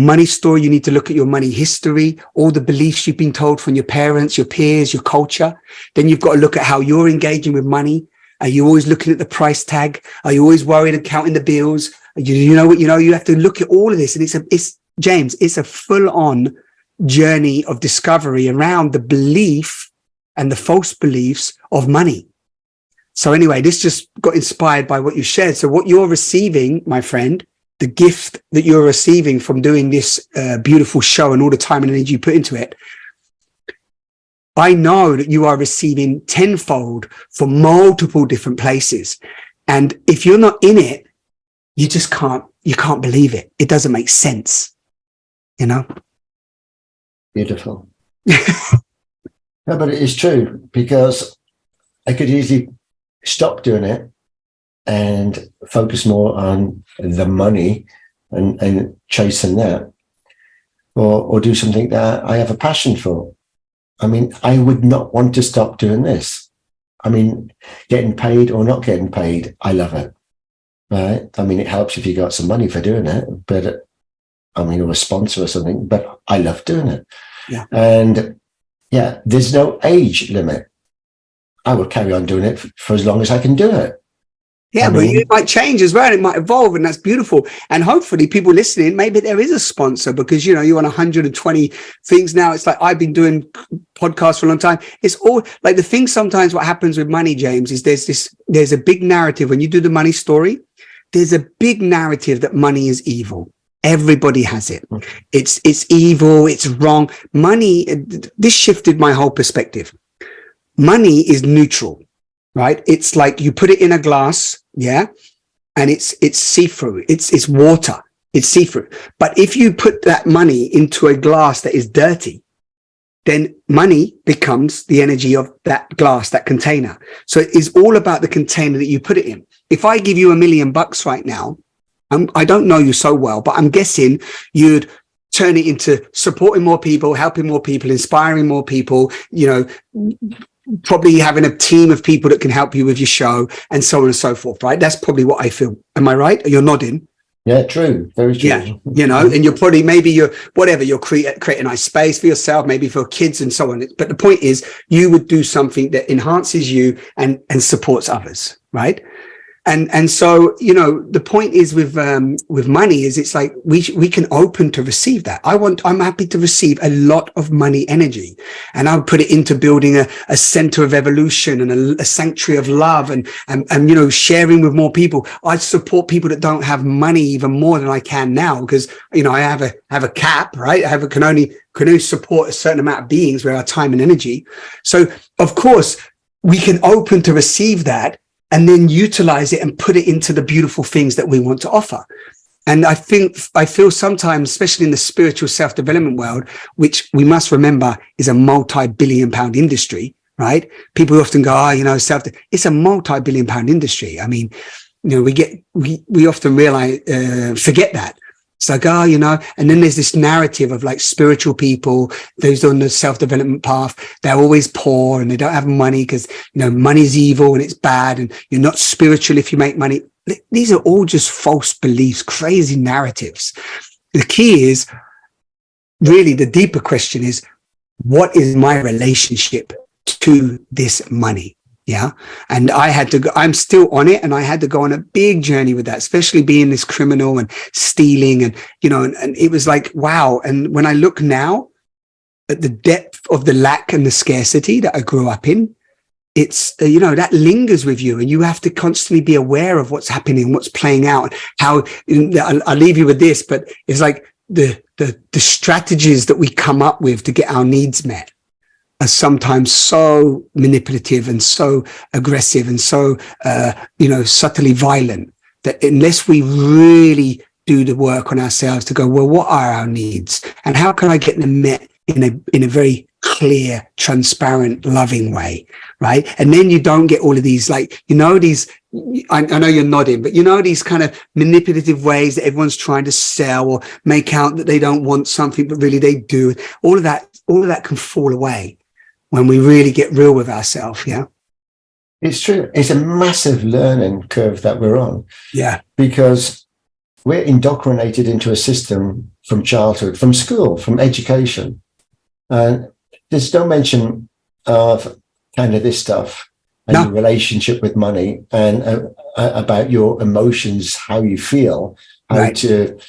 need to look at your money history, all the beliefs you've been told from your parents, your peers, your culture. Then you've got to look at how you're engaging with money. Are you always looking at the price tag? Are you always worried and counting the bills? You have to look at all of this. And it's a full-on journey of discovery around the belief and the false beliefs of money. So anyway, this just got inspired by what you shared. So what you're receiving, my friend, the gift that you're receiving from doing this beautiful show and all the time and energy you put into it, I know that you are receiving tenfold from multiple different places. And if you're not in it, you just can't believe it. It doesn't make sense, you know? Beautiful. No, but it is true, because I could easily stop doing it and focus more on the money and chasing that, or do something that I have a passion for. I mean, I would not want to stop doing this. I mean, getting paid or not getting paid, I love it. Right? I mean, it helps if you got some money for doing it, but I mean, or a sponsor or something, but I love doing it. Yeah. And yeah, there's no age limit. I will carry on doing it for as long as I can do it. Yeah, but it might change as well. It might evolve, and that's beautiful. And hopefully people listening, maybe there is a sponsor, because, you know, you're on 120 things now. It's like, I've been doing podcasts for a long time. It's all like the thing. Sometimes what happens with money, James, is there's a big narrative. When you do the money story, there's a big narrative that money is evil. Everybody has it. It's evil. It's wrong. Money, this shifted my whole perspective. Money is neutral, right? It's like you put it in a glass, yeah, and it's see-through. It's water. It's see-through. But if you put that money into a glass that is dirty, then money becomes the energy of that glass, that container. So it is all about the container that you put it in. If I give you $1 million right now, I don't know you so well, but I'm guessing you'd turn it into supporting more people, helping more people, inspiring more people, you know, probably having a team of people that can help you with your show, and so on and so forth, right? That's probably what I feel. Am I right? You're nodding. Yeah, true. Very true. Yeah, you know, and you're probably, maybe you're create a nice space for yourself, maybe for kids and so on. But the point is, you would do something that enhances you and supports others, right? And so, you know, the point is with money is, it's like we can open to receive that. I'm happy to receive a lot of money energy, and I would put it into building a center of evolution and a sanctuary of love and, you know, sharing with more people. I'd support people that don't have money even more than I can now, because, you know, I have a cap, right? Can only support a certain amount of beings with our time and energy. So of course we can open to receive that, and then utilize it and put it into the beautiful things that we want to offer. And I feel sometimes, especially in the spiritual self-development world, which we must remember is a multi-billion-pound industry, right? People often go, you know, it's a multi-billion-pound industry. I mean, you know, we often realize, forget that. It's like, you know, and then there's this narrative of like spiritual people, those on the self-development path, they're always poor and they don't have money because, you know, money's evil and it's bad and you're not spiritual if you make money. These are all just false beliefs, crazy narratives. The key is, really the deeper question is, what is my relationship to this money? Yeah. And I had to go, I'm still on it, and I had to go on a big journey with that, especially being this criminal and stealing and, you know, and it was like, wow. And when I look now at the depth of the lack and the scarcity that I grew up in, it's, you know, that lingers with you, and you have to constantly be aware of what's happening, what's playing out, how I'll leave you with this, but it's like the strategies that we come up with to get our needs met are sometimes so manipulative and so aggressive and so, you know, subtly violent, that unless we really do the work on ourselves to go, well, what are our needs and how can I get them met in a very clear, transparent, loving way, right? And then you don't get all of these, like, you know, these, I know you're nodding, but you know, these kind of manipulative ways that everyone's trying to sell or make out that they don't want something, but really they do. All of that can fall away when we really get real with ourselves. Yeah. It's true. It's a massive learning curve that we're on. Yeah. Because we're indoctrinated into a system from childhood, from school, from education. And there's no mention of kind of this stuff and your relationship with money and about your emotions, how you feel, how to,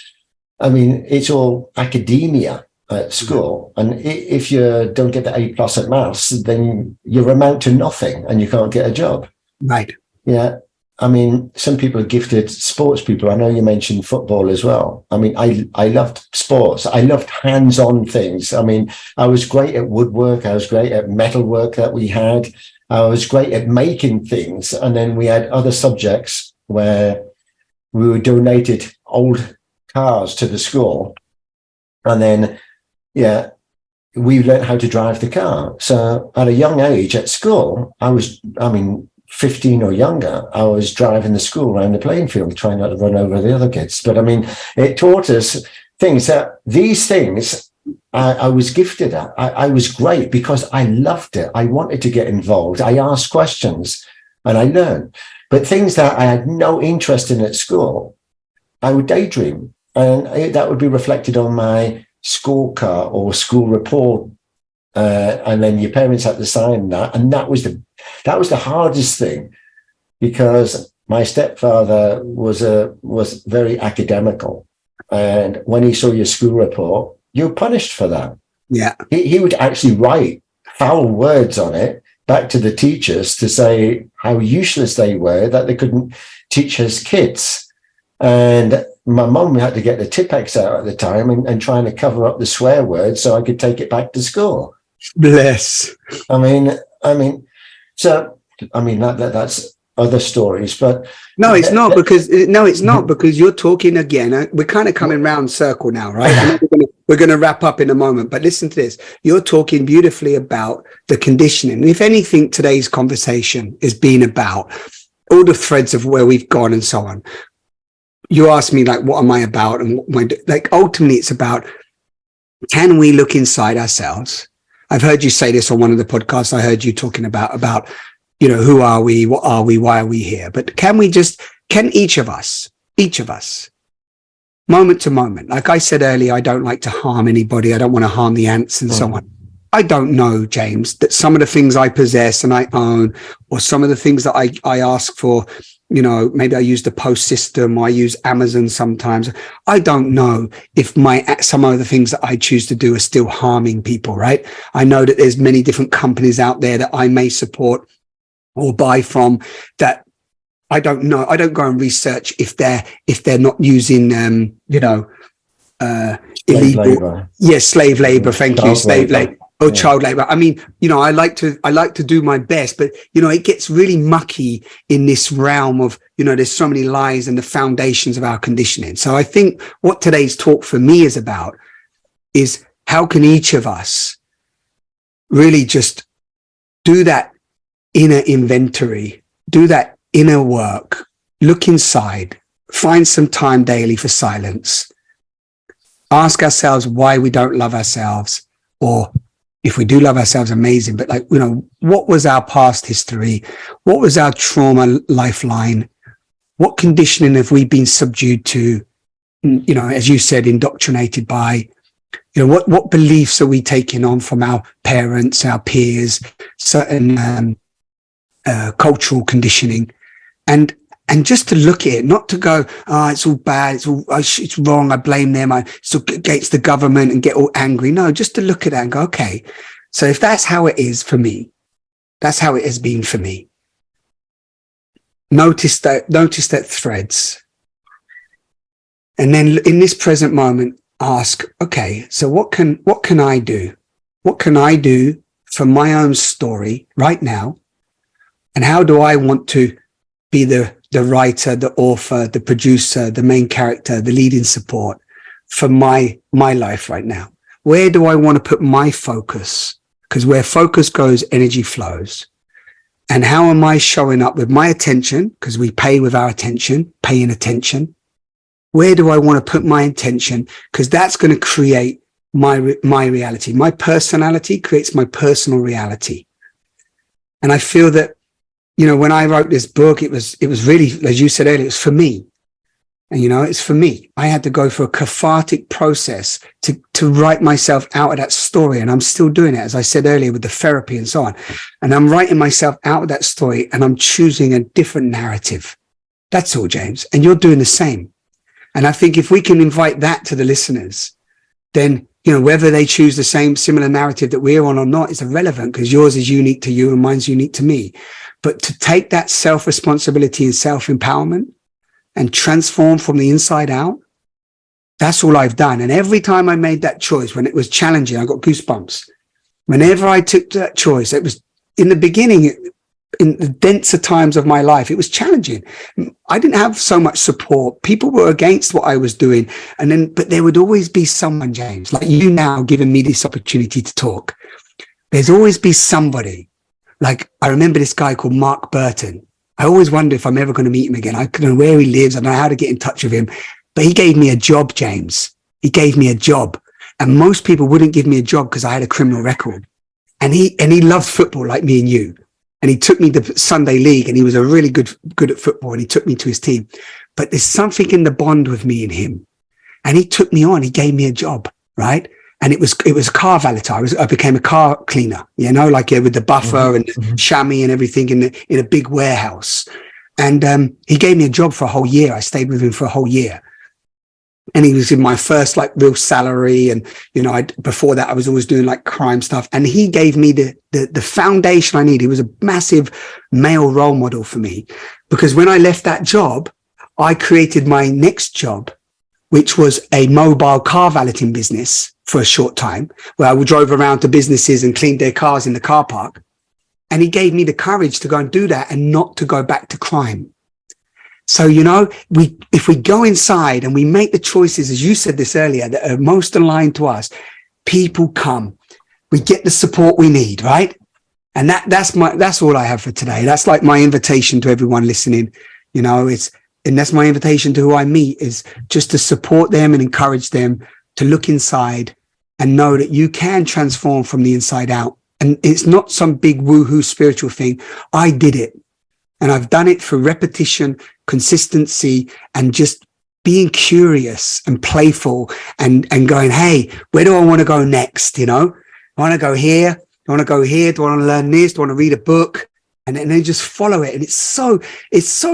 I mean, it's all academia at school, and if you don't get the A+ at maths, then you amount to nothing and you can't get a job. Right. Yeah. I mean, some people are gifted sports people. I know you mentioned football as well. I mean, I loved sports. I loved hands-on things. I mean, I was great at woodwork. I was great at metalwork that we had. I was great at making things. And then we had other subjects where we were donated old cars to the school. And then, yeah, we learned how to drive the car. So at a young age at school, I mean, 15 or younger, I was driving the school around the playing field, trying not to run over the other kids. But I mean, it taught us things that these things I was gifted at. I was great because I loved it. I wanted to get involved. I asked questions and I learned. But things that I had no interest in at school, I would daydream. And that would be reflected on my school car or school report. And then your parents had to sign that. And that was the hardest thing, because my stepfather was very academical. And when he saw your school report, you're punished for that. Yeah. He would actually write foul words on it back to the teachers to say how useless they were, that they couldn't teach his kids. And my mum had to get the Tipp-Ex out at the time and trying to cover up the swear words so I could take it back to school. Bless. I mean, that's other stories, but it's not because you're talking again. We're kind of coming round circle now, right? We're going to wrap up in a moment, but listen to this. You're talking beautifully about the conditioning. And if anything, today's conversation has been about all the threads of where we've gone and so on. You asked me, like, what am I about? And like, ultimately, it's about, can we look inside ourselves? I've heard you say this on one of the podcasts. I heard you talking about, you know, who are we? What are we? Why are we here? But can each of us, moment to moment, like I said earlier, I don't like to harm anybody. I don't want to harm the ants and so on. I don't know, James, that some of the things I possess and I own, or some of the things that I ask for, you know, maybe I use the post system, or I use Amazon sometimes. I don't know if some of the things that I choose to do are still harming people, right? I know that there's many different companies out there that I may support or buy from that I don't know. I don't go and research if they're not using, illegal. Slave labor. Yes, slave labor. Thank you, slave labor. Or child labor. I mean, you know, I like to do my best, but you know, it gets really mucky in this realm of, you know, there's so many lies and the foundations of our conditioning. So I think what today's talk for me is about is how can each of us really just do that inner inventory, do that inner work, look inside, find some time daily for silence, ask ourselves why we don't love ourselves, or if we do love ourselves, amazing. But like, you know, what was our past history? What was our trauma lifeline? What conditioning have we been subdued to? You know, as you said, indoctrinated by, you know, what beliefs are we taking on from our parents, our peers, certain cultural conditioning, and just to look at it, not to go, it's all bad, it's wrong, I blame them, it's against the government and get all angry. No, just to look at that and go, okay, so if that's how it is for me, that's how it has been for me. Notice that threads. And then in this present moment, ask, okay, so what can I do? What can I do for my own story right now? And how do I want to be the writer, the author, the producer, the main character, the leading support for my life right now? Where do I want to put my focus? Because where focus goes, energy flows. And how am I showing up with my attention? Because we pay with our attention, paying attention. Where do I want to put my intention? Because that's going to create my reality. My personality creates my personal reality. And I feel that, you know, when I wrote this book, it was really, as you said earlier, it was for me. And, you know, it's for me. I had to go through a cathartic process to write myself out of that story. And I'm still doing it, as I said earlier, with the therapy and so on. And I'm writing myself out of that story and I'm choosing a different narrative. That's all, James. And you're doing the same. And I think if we can invite that to the listeners, then you know, whether they choose the similar narrative that we're on or not is irrelevant, because yours is unique to you and mine's unique to me. But to take that self-responsibility and self-empowerment and transform from the inside out, that's all I've done. And every time I made that choice, when it was challenging, I got goosebumps. Whenever I took that choice, it was in the beginning, in the denser times of my life, it was challenging. I didn't have so much support. People were against what I was doing. But there would always be someone, James, like you now giving me this opportunity to talk. There's always be somebody. Like, I remember this guy called Mark Burton. I always wonder if I'm ever going to meet him again. I don't know where he lives. I don't know how to get in touch with him. But he gave me a job, James. He gave me a job. And most people wouldn't give me a job because I had a criminal record. And he loved football like me and you. And he took me to Sunday League, and he was a really good at football, and he took me to his team. But there's something in the bond with me and him. And he took me on. He gave me a job, right? And it was car valeter. I became a car cleaner, you know, like with the buffer and the chamois and everything in a big warehouse. And he gave me a job for a whole year. I stayed with him for a whole year. And he was in my first like real salary. And, you know, before that, I was always doing like crime stuff. And he gave me the foundation I needed. He was a massive male role model for me, because when I left that job, I created my next job, which was a mobile car valeting business for a short time, where I drove around to businesses and cleaned their cars in the car park. And he gave me the courage to go and do that and not to go back to crime. So, you know, if we go inside and we make the choices, as you said this earlier, that are most aligned to us, people come, we get the support we need, right? And that's all I have for today. That's like my invitation to everyone listening, you know, and that's my invitation to who I meet, is just to support them and encourage them to look inside and know that you can transform from the inside out. And it's not some big woohoo spiritual thing. I did it. And I've done it through repetition, consistency, and just being curious and playful and going, hey, where do I want to go next? You know, I want to go here. I want to go here. Do I want to learn this? Do I want to read a book? And then just follow it. And it's so,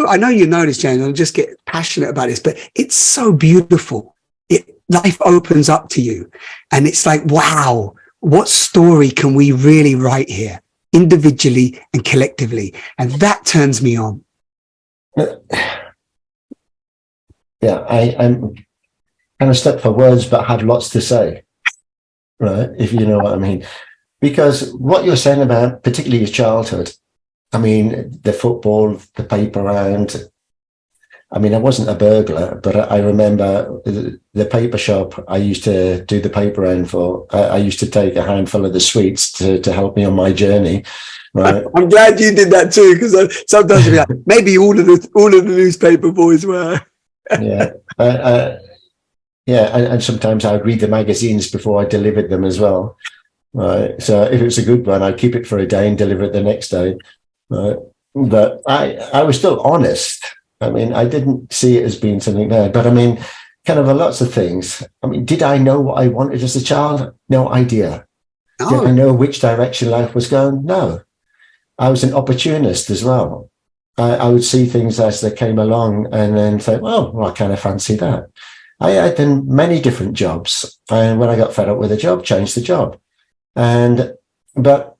I know you know this, James, I'll just get passionate about this, but it's so beautiful. Life opens up to you. And it's like, wow, what story can we really write here, individually and collectively? And that turns me on. Yeah, I'm kind of stuck for words, but have lots to say, right? If you know what I mean. Because what you're saying about, particularly your childhood, I mean, the football, the paper round. I mean, I wasn't a burglar, but I remember the paper shop I used to do the paper round for. I used to take a handful of the sweets to help me on my journey. Right. I'm glad you did that too, because sometimes I'd be like, maybe all of the newspaper boys were. Yeah. And sometimes I'd read the magazines before I delivered them as well. Right. So if it was a good one, I'd keep it for a day and deliver it the next day. Right. But I was still honest. I mean, I didn't see it as being something bad, but I mean, kind of lots of things. I mean, did I know what I wanted as a child? No idea. Did I know which direction life was going? No. I was an opportunist as well. I would see things as they came along and then think, well, I kind of fancy that. I had done many different jobs. And when I got fed up with a job, changed the job. But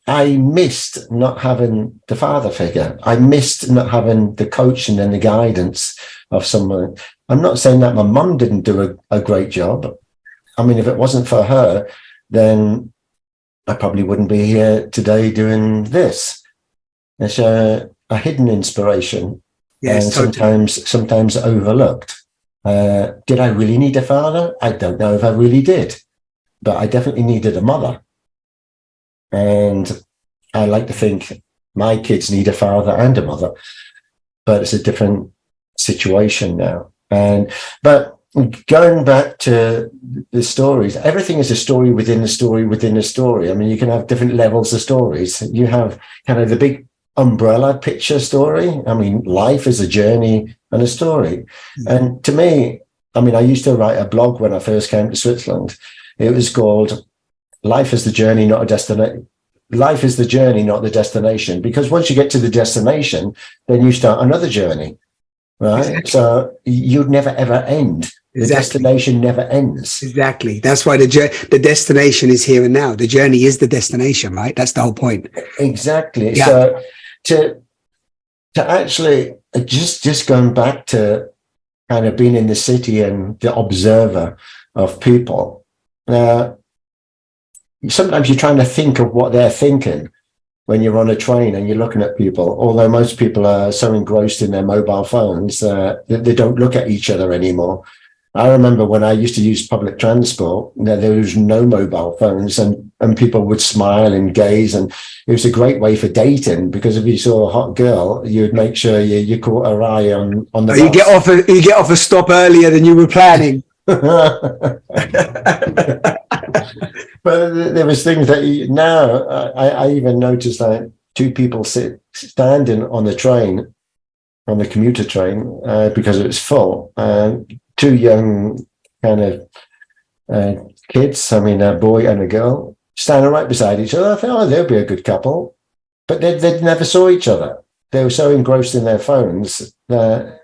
I missed not having the father figure. I missed not having the coaching and the guidance of someone. I'm not saying that my mum didn't do a great job. I mean, if it wasn't for her, then I probably wouldn't be here today doing this. It's a hidden inspiration, yes, and sometimes overlooked. Did I really need a father? I don't know if I really did, but I definitely needed a mother. And I like to think my kids need a father and a mother, but it's a different situation now. But going back to the stories, everything is a story within a story within a story. I mean, you can have different levels of stories. You have kind of the big umbrella picture story. I mean, life is a journey and a story. And to me, I mean, I used to write a blog when I first came to Switzerland. It was called Life is the Journey, Not a Destination. Life is the journey, not the destination. Because once you get to the destination, then you start another journey, right? Exactly. So you'd never, ever end. The destination never ends. Exactly. That's why the destination is here and now. The journey is the destination, right? That's the whole point. Exactly. Yeah. So to actually just going back to kind of being in the city and the observer of people, sometimes you're trying to think of what they're thinking when you're on a train and you're looking at people, although most people are so engrossed in their mobile phones that they don't look at each other anymore. I remember when I used to use public transport, there was no mobile phones, and people would smile and gaze, and it was a great way for dating, because if you saw a hot girl, you'd make sure you caught her eye on the bus. You get off a stop earlier than you were planning. But there was things that now I even noticed that two people standing on the train, on the commuter train, because it was full. Two young kind of kids, I mean, a boy and a girl, standing right beside each other. I thought, oh, they'll be a good couple. But they never saw each other. They were so engrossed in their phones that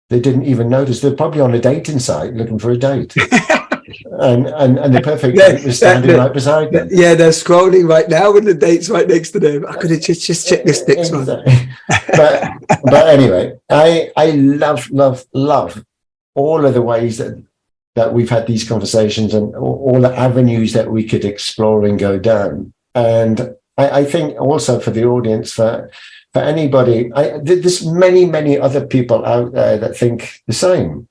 they didn't even notice. They're probably on a dating site looking for a date. and the perfect date was standing right beside them. Yeah, they're scrolling right now and the date's right next to them. I could have just checked this next one. But anyway, I love all of the ways that we've had these conversations and all the avenues that we could explore and go down. And I think also for the audience, for anybody, there's many other people out there that think the same.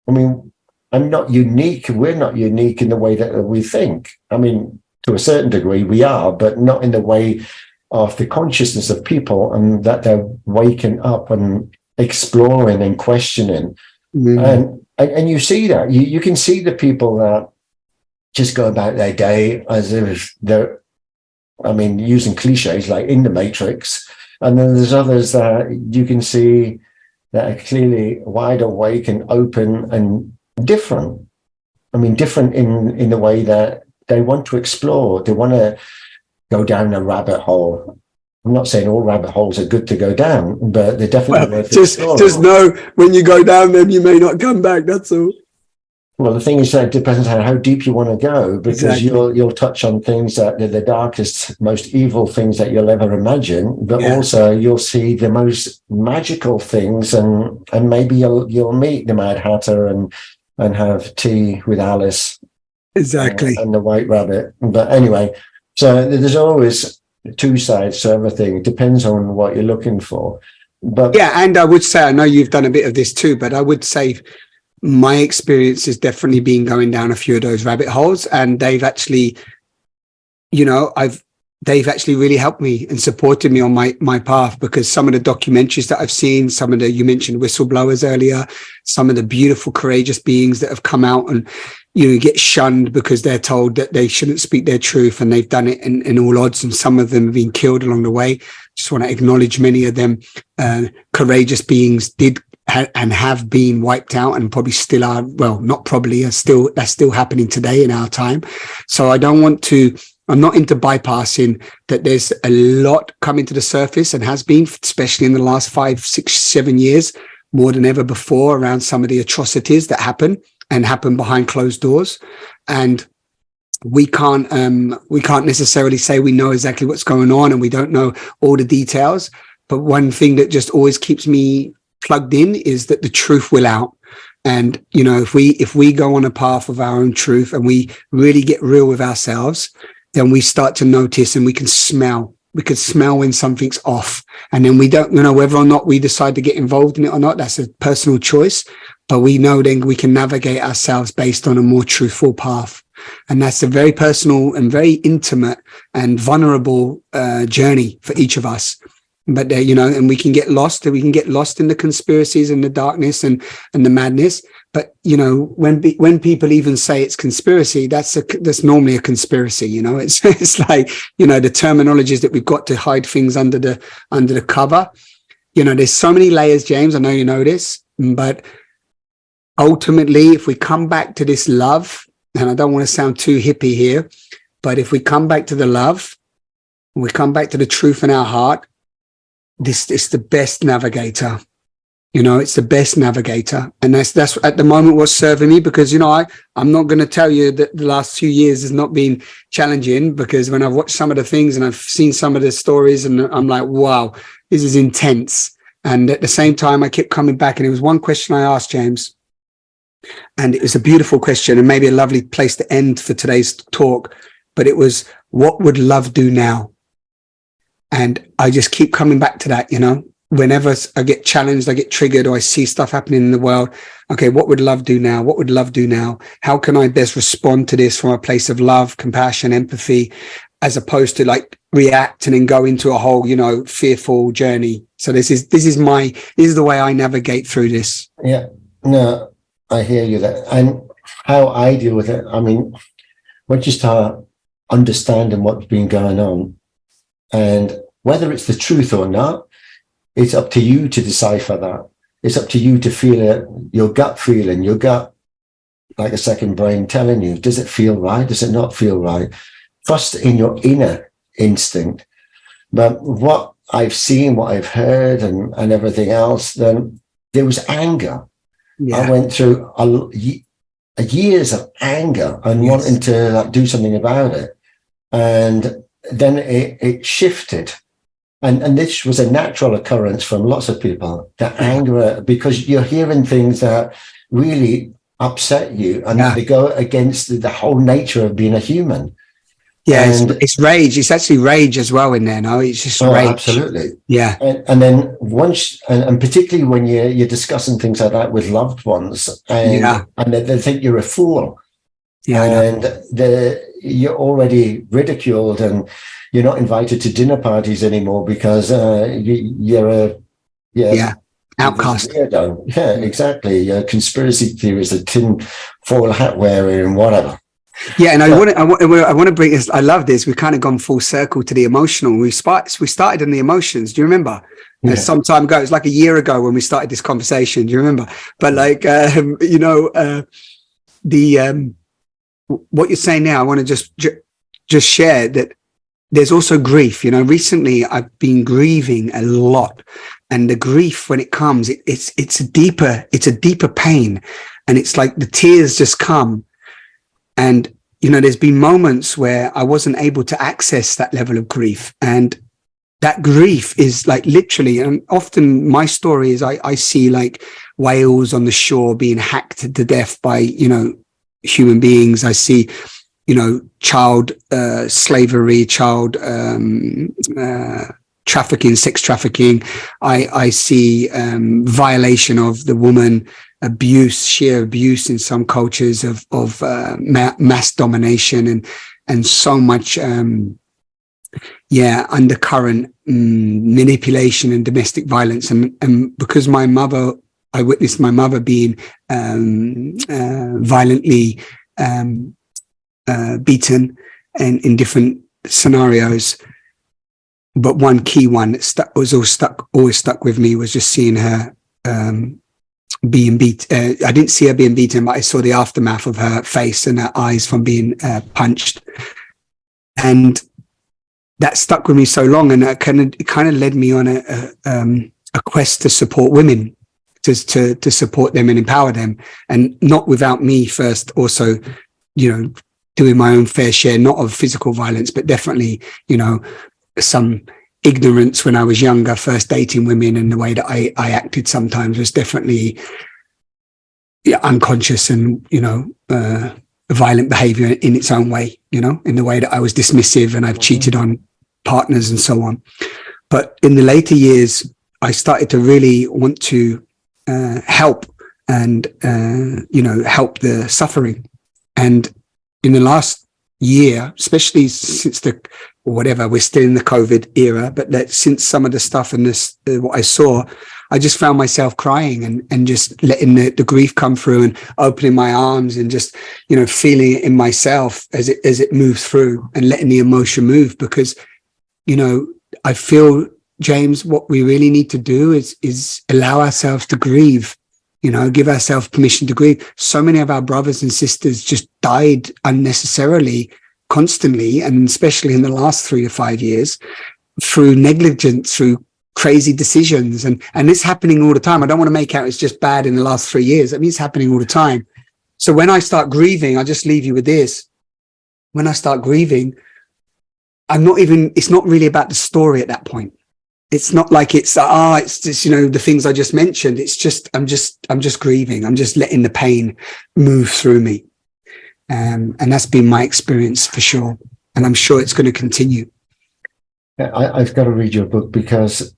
I mean, I'm not unique. We're not unique in the way that we think. I mean, to a certain degree we are, but not in the way of the consciousness of people, and that they're waking up and exploring and questioning. Mm-hmm. And you see that. You can see the people that just go about their day as if they're, I mean, using cliches like in the Matrix. And then there's others that you can see that are clearly wide awake and open and different. I mean, different in the way that they want to explore. They want to go down a rabbit hole. I'm not saying all rabbit holes are good to go down, but they're definitely worth exploring. Just know when you go down them, you may not come back. That's all. Well, the thing is that it depends on how deep you want to go, because exactly. you'll touch on things that are the darkest, most evil things that you'll ever imagine, but also you'll see the most magical things, and maybe you'll meet the Mad Hatter and have tea with Alice. Exactly. And the White Rabbit. But anyway, so there's always two sides to everything. It depends on what you're looking for. But yeah, and I would say, I know you've done a bit of this too, but I would say my experience has definitely been going down a few of those rabbit holes, and they've actually, they've actually really helped me and supported me on my path, because some of the documentaries that I've seen, some of the, you mentioned whistleblowers earlier, some of the beautiful, courageous beings that have come out and, get shunned because they're told that they shouldn't speak their truth, and they've done it in all odds, and some of them have been killed along the way. Just want to acknowledge many of them. Courageous beings did and have been wiped out, and probably still are. Well, not probably, that's still happening today in our time. So I'm not into bypassing that. There's a lot coming to the surface, and has been, especially in the last 5, 6, 7 years, more than ever before, around some of the atrocities that happen behind closed doors. And we can't necessarily say we know exactly what's going on, and we don't know all the details. But one thing that just always keeps me plugged in is that the truth will out. And, if we go on a path of our own truth and we really get real with ourselves, then we start to notice, and we can smell when something's off. And then we don't whether or not we decide to get involved in it or not. That's a personal choice. But we know then we can navigate ourselves based on a more truthful path. And that's a very personal and very intimate and vulnerable journey for each of us. But and we can get lost. We can get lost in the conspiracies and the darkness and the madness. But when people even say it's conspiracy, that's normally a conspiracy. It's like the terminologies that we've got to hide things under the cover. There's so many layers, James. I know you know this, but ultimately, if we come back to this love, and I don't want to sound too hippie here, but if we come back to the love, we come back to the truth in our heart, this is the best navigator. You know, it's the best navigator. And that's at the moment what's serving me, because, you know, I'm not going to tell you that the last 2 years has not been challenging, because when I've watched some of the things and I've seen some of the stories, and I'm like, wow, this is intense. And at the same time, I kept coming back, and it was one question I asked James, and it was a beautiful question and maybe a lovely place to end for today's talk. But it was, what would love do now? And I just keep coming back to that, you know. Whenever I get challenged, I get triggered, or I see stuff happening in the world. Okay, what would love do now? What would love do now? How can I best respond to this from a place of love, compassion, empathy, as opposed to like react and then go into a whole, you know, fearful journey? So this is the way I navigate through this. Yeah, no, I hear you there. And how I deal with it, I mean, once you start understanding what's been going on, and whether it's the truth or not, it's up to you to decipher that. It's up to you to feel it, your gut feeling, your gut, like a second brain telling you, does it feel right? Does it not feel right? Trust in your inner instinct. But what I've seen, what I've heard and everything else, then there was anger. Yeah. I went through years of anger and wanting to like, do something about it. And then it shifted. And this was a natural occurrence from lots of people, that anger, because you're hearing things that really upset you, and they go against the whole nature of being a human. Yeah, it's rage. It's actually rage as well in there, no? It's just rage. Absolutely. Yeah. And then once, and particularly when you're discussing things like that with loved ones, and they think you're a fool. Yeah. And you're already ridiculed, and you're not invited to dinner parties anymore because you're a outcast. Weirdo. Yeah, exactly. Conspiracy theories, a tin foil hat wearer, and whatever. Yeah, and I want to bring this. I love this. We've kind of gone full circle to the emotional. We started in the emotions. Do you remember? Yeah. Some time ago, it's like a year ago when we started this conversation. Do you remember? But like, you know, what you're saying now, I want to just share that there's also grief. You know, recently I've been grieving a lot, and the grief, when it comes, it's a deeper pain, and it's like the tears just come. And, you know, there's been moments where I wasn't able to access that level of grief, and that grief is like literally, and often my story is I see like whales on the shore being hacked to death by, you know, human beings. I see, you know, child slavery, child trafficking, sex trafficking. I see violation of the woman, abuse, sheer abuse in some cultures of mass domination, and so much undercurrent manipulation and domestic violence. And because I witnessed my mother being violently beaten in different scenarios. But one key one that always stuck with me was just seeing her being beat. I didn't see her being beaten, but I saw the aftermath of her face and her eyes from being punched. And that stuck with me so long, and it kind of led me on a quest to support women, to support them and empower them, and not without me first also, you know, doing my own fair share, not of physical violence, but definitely, you know, some ignorance when I was younger, first dating women, and the way that I acted sometimes was definitely unconscious and, you know, violent behavior in its own way, you know, in the way that I was dismissive and I've cheated on partners and so on. But in the later years, I started to really want to help and, you know, help the suffering. And in the last year, especially since we're still in the COVID era, but that since some of the stuff and this, what I saw, I just found myself crying and just letting the grief come through and opening my arms and just, you know, feeling it in myself as it moves through and letting the emotion move. Because, you know, I feel, James, what we really need to do is allow ourselves to grieve, you know, give ourselves permission to grieve. So many of our brothers and sisters just died unnecessarily, constantly, and especially in the last 3 to 5 years, through negligence, through crazy decisions, and it's happening all the time. I don't want to make out it's just bad in the last 3 years. I mean, it's happening all the time. So when I start grieving, I'll just leave you with this. When I start grieving, it's not really about the story at that point. It's not like it's just, the things I just mentioned. It's just, I'm just grieving. I'm just letting the pain move through me. And that's been my experience for sure. And I'm sure it's going to continue. Yeah, I've got to read your book because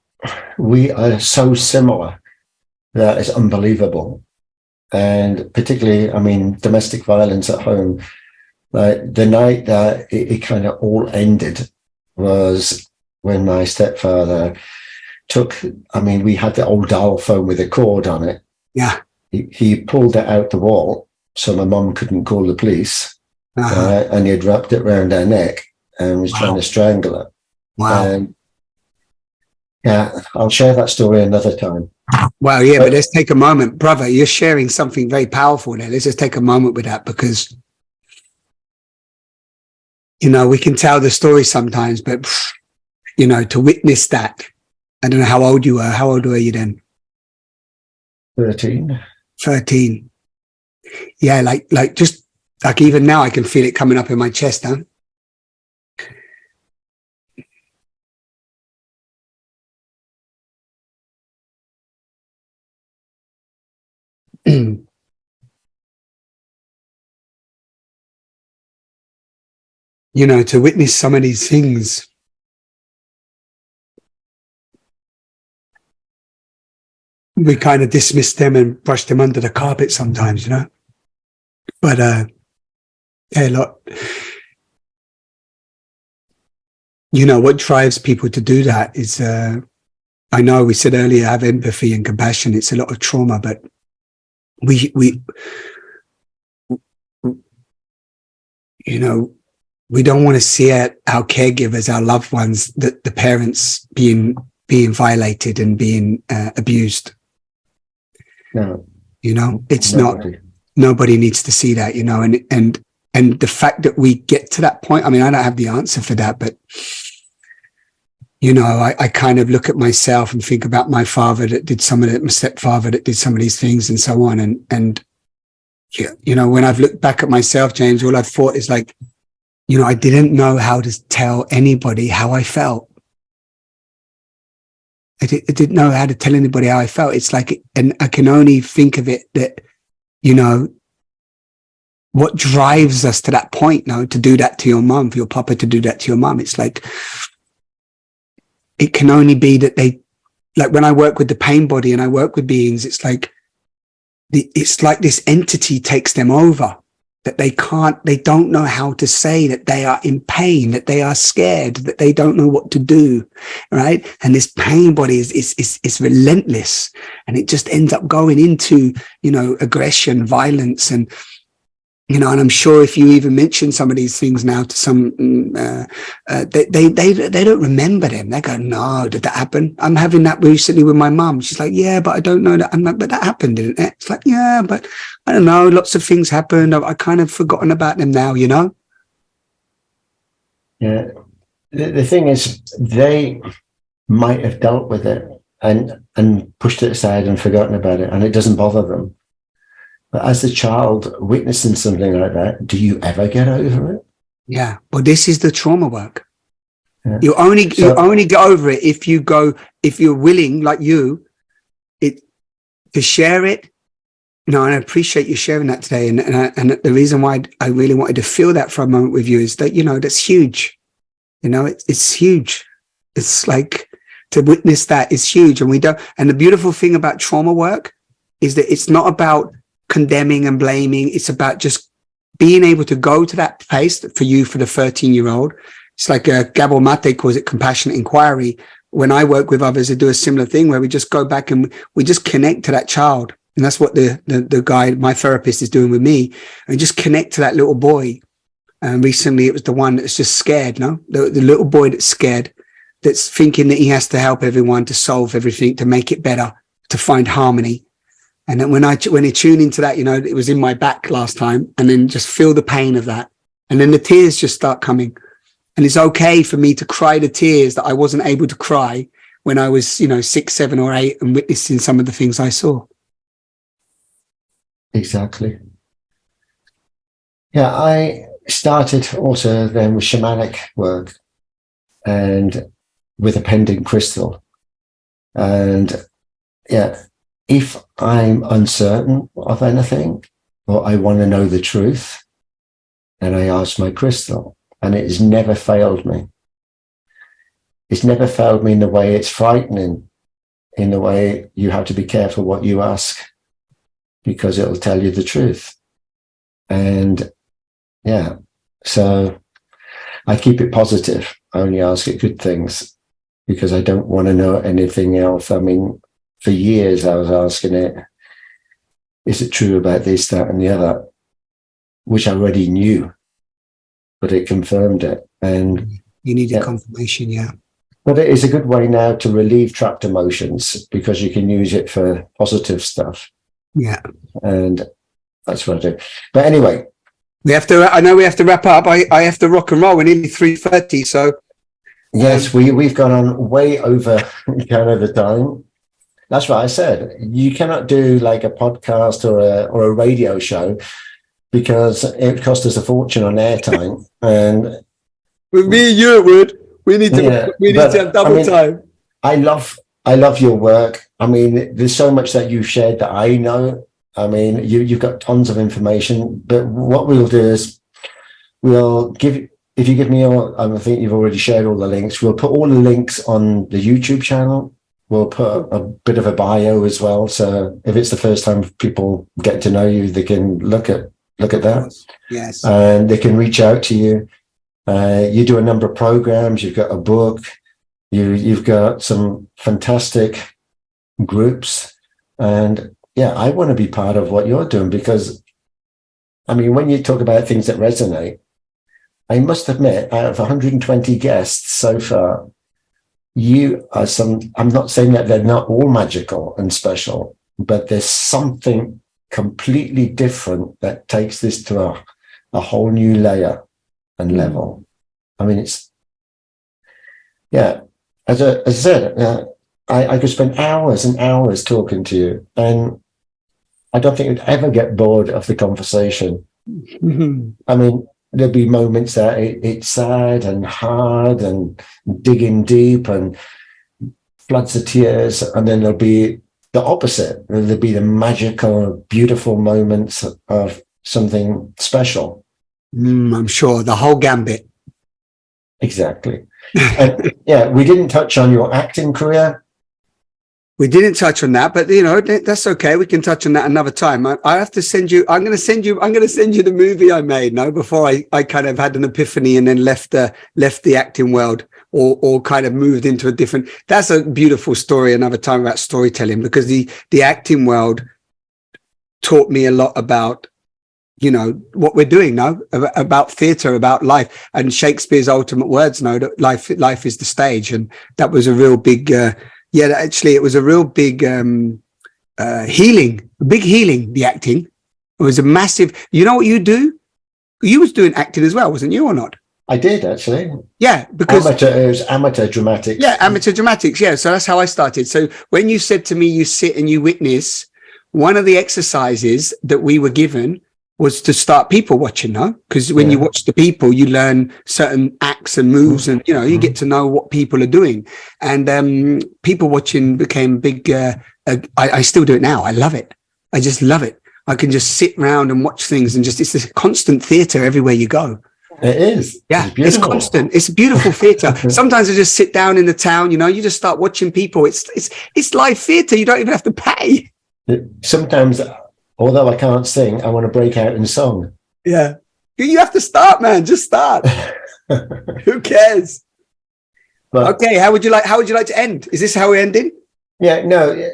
we are so similar that it's unbelievable. And particularly, I mean, domestic violence at home. Like the night that it kind of all ended was when my stepfather we had the old dial phone with a cord on it. Yeah. He pulled it out the wall so my mum couldn't call the police. And he had wrapped it around her neck and was trying to strangle her. Wow. Yeah, I'll share that story another time. Well, yeah, but let's take a moment. Brother, you're sharing something very powerful there. Let's just take a moment with that because, we can tell the story sometimes, but, to witness that, I don't know how old you were. How old were you then? 13. 13. Yeah, just like even now I can feel it coming up in my chest, huh? To witness some of these things, we kind of dismiss them and brush them under the carpet sometimes, But look, what drives people to do that is, I know we said earlier, have empathy and compassion. It's a lot of trauma, but we don't want to see our caregivers, our loved ones, the parents being violated and being abused. No. It's nobody. Not, nobody needs to see that, and the fact that we get to that point, I mean, I don't have the answer for that, but, I kind of look at myself and think about my father that did some of it, my stepfather that did some of these things and so on. And when I've looked back at myself, James, all I've thought is like, I didn't know how to tell anybody how I felt. I didn't know how to tell anybody how I felt. It's like, and I can only think of it that, what drives us to that point now, to do that to your mum, for your papa to do that to your mum. It's like, it can only be that like when I work with the pain body and I work with beings, it's like this entity takes them over. That they don't know how to say that they are in pain, that they are scared, that they don't know what to do, right? And this pain body is relentless, and it just ends up going into, aggression, violence, and, and I'm sure if you even mention some of these things now to some, they don't remember them. They go, no, did that happen? I'm having that recently with my mum. She's like, yeah, but I don't know that. I'm like, but that happened, didn't it? It's like, yeah, but I don't know. Lots of things happened. I kind of forgotten about them now, Yeah. The thing is, they might have dealt with it and pushed it aside and forgotten about it, and it doesn't bother them. But as a child witnessing something like that, do you ever get over it? Yeah. Well, this is the trauma work. Yeah. You only get over it if you're willing, like to share it. And I appreciate you sharing that today. And the reason why I really wanted to feel that for a moment with you is that, that's huge. It's huge. It's like, to witness that is huge. And the beautiful thing about trauma work is that it's not about condemning and blaming. It's about just being able to go to that place for the 13-year-old. It's like 𝗙𝗘𝗦𝗧𝗨𝗥𝗘𝗗 calls it compassionate inquiry. When I work with others, I do a similar thing where we just go back and we just connect to that child. And that's what the guy, my therapist, is doing with me. And just connect to that little boy. And recently it was the one that's just scared, the little boy that's scared, that's thinking that he has to help everyone, to solve everything, to make it better, to find harmony. And then when I tune into that, it was in my back last time, and then just feel the pain of that. And then the tears just start coming. And it's okay for me to cry the tears that I wasn't able to cry when I was, 6, 7 or 8 and witnessing some of the things I saw. Exactly. Yeah, I started also then with shamanic work and with a pendant crystal. And yeah, if I'm uncertain of anything or I want to know the truth, then I ask my crystal, and it has never failed me. It's never failed me in the way it's frightening, in the way you have to be careful what you ask, because it'll tell you the truth. And yeah, so I keep it positive. I only ask it good things because I don't want to know anything else. I mean, for years I was asking it, is it true about this, that, and the other, which I already knew, but it confirmed it. And you need a confirmation, yeah. But it is a good way now to relieve trapped emotions because you can use it for positive stuff. Yeah. And that's what I do. But anyway, I know we have to wrap up. I have to rock and roll. We're nearly 3:30. So yes, we've gone on way over kind of the time. That's what I said. You cannot do like a podcast or a radio show because it costs us a fortune on airtime. And with me and you, it would. We need to have double time. I love your work. I mean, there's so much that you've shared that I know. I mean, you've got tons of information, but what we'll do is if you give me I think you've already shared all the links. We'll put all the links on the YouTube channel. We'll put a bit of a bio as well. So if it's the first time people get to know you, they can look at that. Yes. And they can reach out to you. You do a number of programs. You've got a book. You've got some fantastic groups. And yeah, I want to be part of what you're doing because, I mean, when you talk about things that resonate, I must admit, out of 120 guests so far, I'm not saying that they're not all magical and special, but there's something completely different that takes this to a whole new layer and level. I mean, as I said, I could spend hours and hours talking to you, and I don't think I'd ever get bored of the conversation. Mm-hmm. I mean, there'll be moments that it's sad and hard and digging deep and floods of tears, and then there'll be the opposite. There'll be the magical, beautiful moments of something special. I'm sure the whole gambit. Exactly. And yeah, we didn't touch on your acting career. We didn't touch on that, but that's okay. We can touch on that another time. I have to send you. I'm going to send you the movie I made. No, before I kind of had an epiphany and then left the acting world or kind of moved into a different. That's a beautiful story. Another time about storytelling, because the acting world taught me a lot about, what we're doing now, about theatre, about life, and Shakespeare's ultimate words. That life is the stage, and that was a real big. Actually, it was a real big healing, the acting. It was a massive, you know what you do? You was doing acting as well, wasn't you, or not? I did, actually. Yeah, because... it was amateur dramatics. Yeah, amateur dramatics, yeah. So that's how I started. So when you said to me, you sit and you witness, one of the exercises that we were given was to start people watching, no? Because when you watch the people, you learn certain acts and moves, and you get to know what people are doing. And people watching became big. I still do it now. I love it. I just love it. I can just sit around and watch things, and it's this constant theatre everywhere you go. It is. Yeah, it's constant. It's beautiful theatre. Sometimes I just sit down in the town. You just start watching people. It's live theatre. You don't even have to pay. Sometimes. Although I can't sing, I want to break out in song. Yeah. You have to start, man. Just start. Who cares? But, okay, how would you like to end? Is this how we're ending? Yeah, no.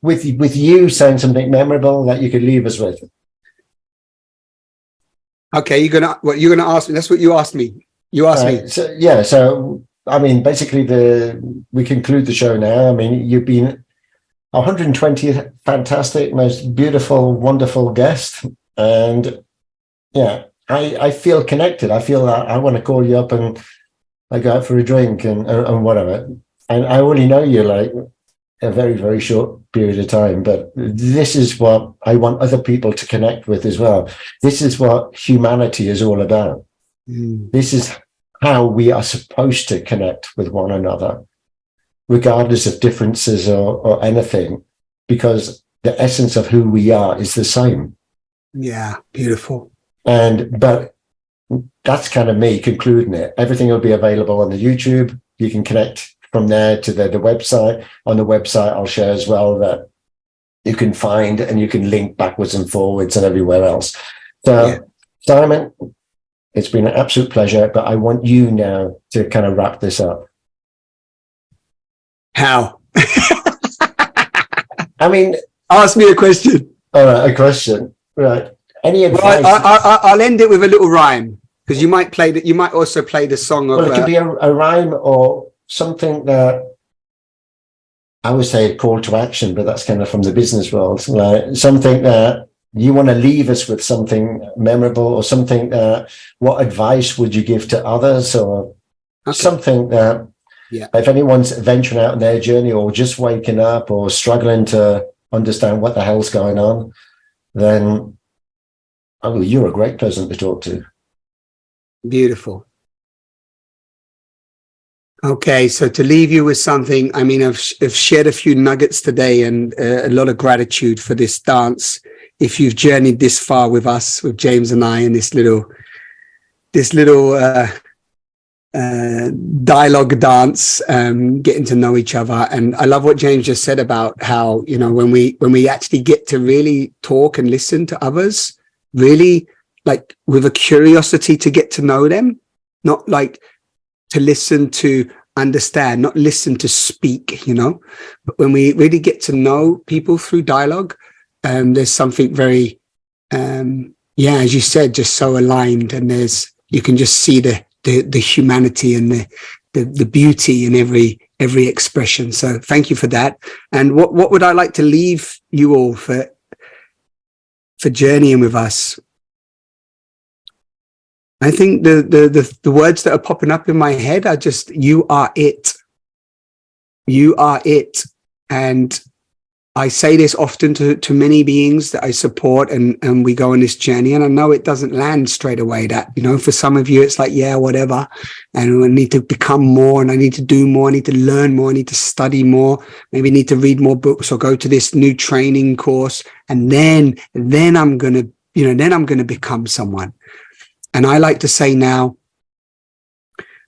With you saying something memorable that you could leave us with. Okay, you're gonna ask me. That's what you asked me. You asked me. So I mean, basically we conclude the show now. I mean, you've been 120th fantastic, most beautiful, wonderful guest. And yeah, I feel connected. I feel that I want to call you up and I go out for a drink and whatever. and I only know you like a very, very short period of time, but this is what I want other people to connect with as well. This is what humanity is all about. This is how we are supposed to connect with one another, regardless of differences or anything, because the essence of who we are is the same. Yeah, beautiful. But that's kind of me concluding it. Everything will be available on the YouTube. You can connect from there to the website. On the website, I'll share as well that you can find and you can link backwards and forwards and everywhere else. So, yeah. Simon, it's been an absolute pleasure, but I want you now to kind of wrap this up. How? I mean, ask me a question. All right, a question. Right. Any advice? Well, I'll end it with a little rhyme, because you might play that. You might also play the song of. Well, it could be a rhyme or something that I would say a call to action, but that's kind of from the business world. Like something that you want to leave us with, something memorable, or something that. What advice would you give to others, or something that? Yeah. If anyone's venturing out on their journey, or just waking up, or struggling to understand what the hell's going on, then you're a great person to talk to. Beautiful. Okay, so to leave you with something, I mean, I've shared a few nuggets today, and a lot of gratitude for this dance. If you've journeyed this far with us, with James and I, in this little dialogue dance, getting to know each other. And I love what James just said about how, you know, when we actually get to really talk and listen to others, really like with a curiosity to get to know them, not like to listen to understand, not listen to speak, you know, but when we really get to know people through dialogue, there's something very, as you said, just so aligned, and you can just see the humanity and the beauty in every expression. So thank you for that. And what would I like to leave you all for journeying with us? I think the words that are popping up in my head are just, you are it. You are it. And I say this often to many beings that I support, and we go on this journey. And I know it doesn't land straight away, that, you know, for some of you, it's like, yeah, whatever. And I need to become more, and I need to do more. I need to learn more. I need to study more. Maybe need to read more books, or go to this new training course. And then I'm going to become someone. And I like to say now,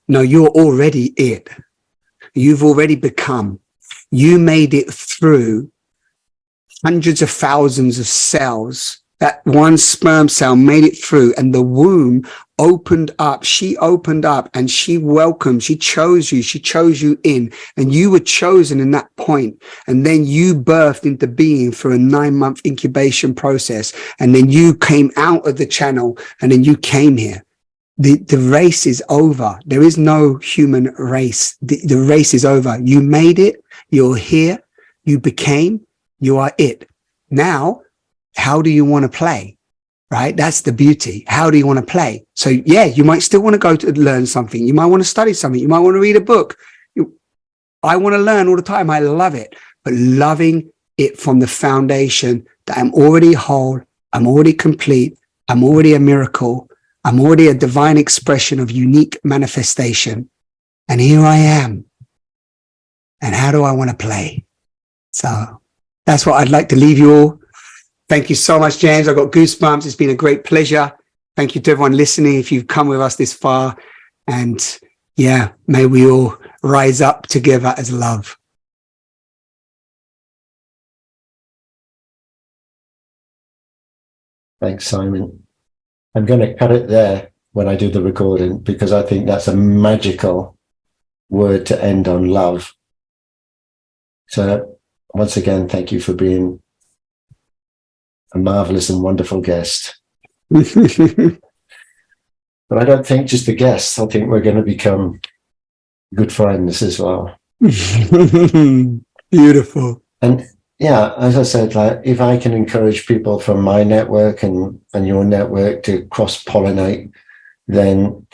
no, you're already it. You've already become. You made it through hundreds of thousands of cells. That one sperm cell made it through, and the womb opened up. She opened up, and she welcomed, she chose you in, and you were chosen in that point. And then you birthed into being through a 9-month incubation process. And then you came out of the channel, and then you came here. The race is over. There is no human race. The race is over. You made it. You're here. You became. You are it. Now, how do you want to play? Right? That's the beauty. How do you want to play? So yeah, you might still want to go to learn something. You might want to study something. You might want to read a book. I want to learn all the time. I love it. But loving it from the foundation that I'm already whole. I'm already complete. I'm already a miracle. I'm already a divine expression of unique manifestation. And here I am. And how do I want to play? So that's what I'd like to leave you all. Thank you so much, James. I've got goosebumps. It's been a great pleasure. Thank you to everyone listening, if you've come with us this far. And yeah, may we all rise up together as love. Thanks, Simon. I'm going to cut it there when I do the recording, because I think that's a magical word to end on, love. So once again, thank you for being a marvelous and wonderful guest. But I don't think just a guest. I think we're going to become good friends as well. Beautiful. And yeah, as I said, like, if I can encourage people from my network and your network to cross-pollinate, then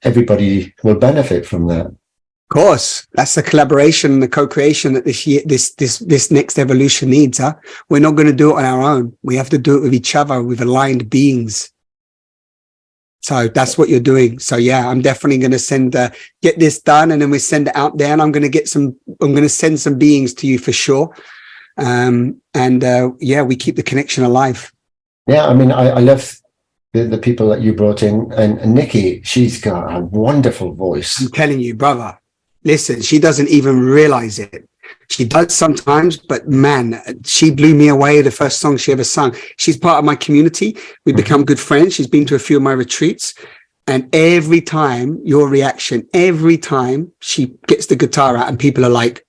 everybody will benefit from that. Of course, that's the collaboration, the co-creation that this next evolution needs. Huh? We're not going to do it on our own. We have to do it with each other, with aligned beings. So that's what you're doing. So yeah, I'm definitely going to get this done, and then we send it out there. And I'm going to send some beings to you for sure. Yeah, we keep the connection alive. Yeah, I mean, I love the people that you brought in, and Nikki, she's got a wonderful voice. I'm telling you, brother. Listen, she doesn't even realize it. She does sometimes, but man, she blew me away. The first song she ever sung. She's part of my community. We've become good friends. She's been to a few of my retreats. And every time, your reaction, every time she gets the guitar out and people are like,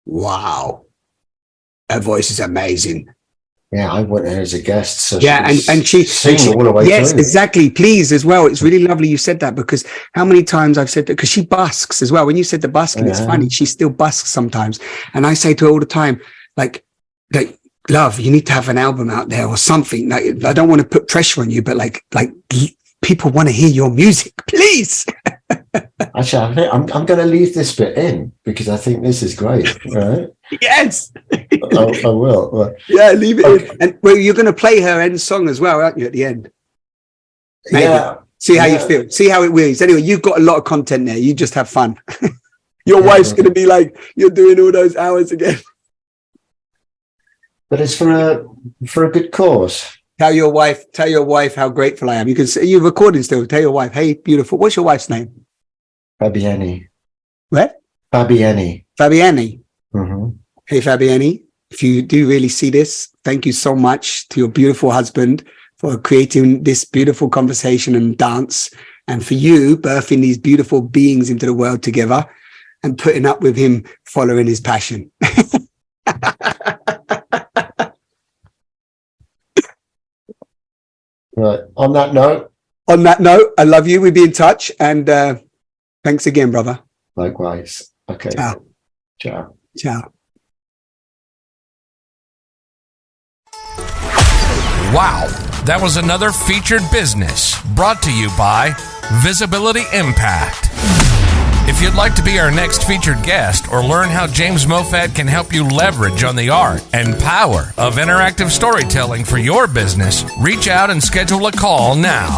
wow, her voice is amazing. Yeah, I went there as a guest. So yeah, and she all the way yes, through. exactly. Please as well. It's really lovely you said that, because how many times I've said that, because she busks as well. When you said the busking, it's funny. She still busks sometimes. And I say to her all the time, like, love, you need to have an album out there or something. Like, I don't want to put pressure on you, but like people want to hear your music, please. Actually, I'm going to leave this bit in because I think this is great. Right? Yes. I will. Well, yeah, leave it in. And well, you're going to play her end song as well, aren't you, at the end? Maybe. Yeah. See how you feel. See how it wheels. Anyway, you've got a lot of content there. You just have fun. Your wife's going to be like, you're doing all those hours again. But it's for a good cause. Tell your wife how grateful I am. You can say, you're recording still. Tell your wife, hey, beautiful. What's your wife's name? Fabiani. What? Fabiani. Fabiani. Mm-hmm. Hey, Fabiani, if you do really see this, thank you so much to your beautiful husband for creating this beautiful conversation and dance, and for you birthing these beautiful beings into the world together and putting up with him following his passion. Right. On that note, I love you. We'll be in touch. And thanks again, brother. Likewise. Okay. Ciao. Ciao. Ciao. Wow, that was another featured business brought to you by Visibility Impact. If you'd like to be our next featured guest or learn how James Mofat can help you leverage on the art and power of interactive storytelling for your business, reach out and schedule a call now.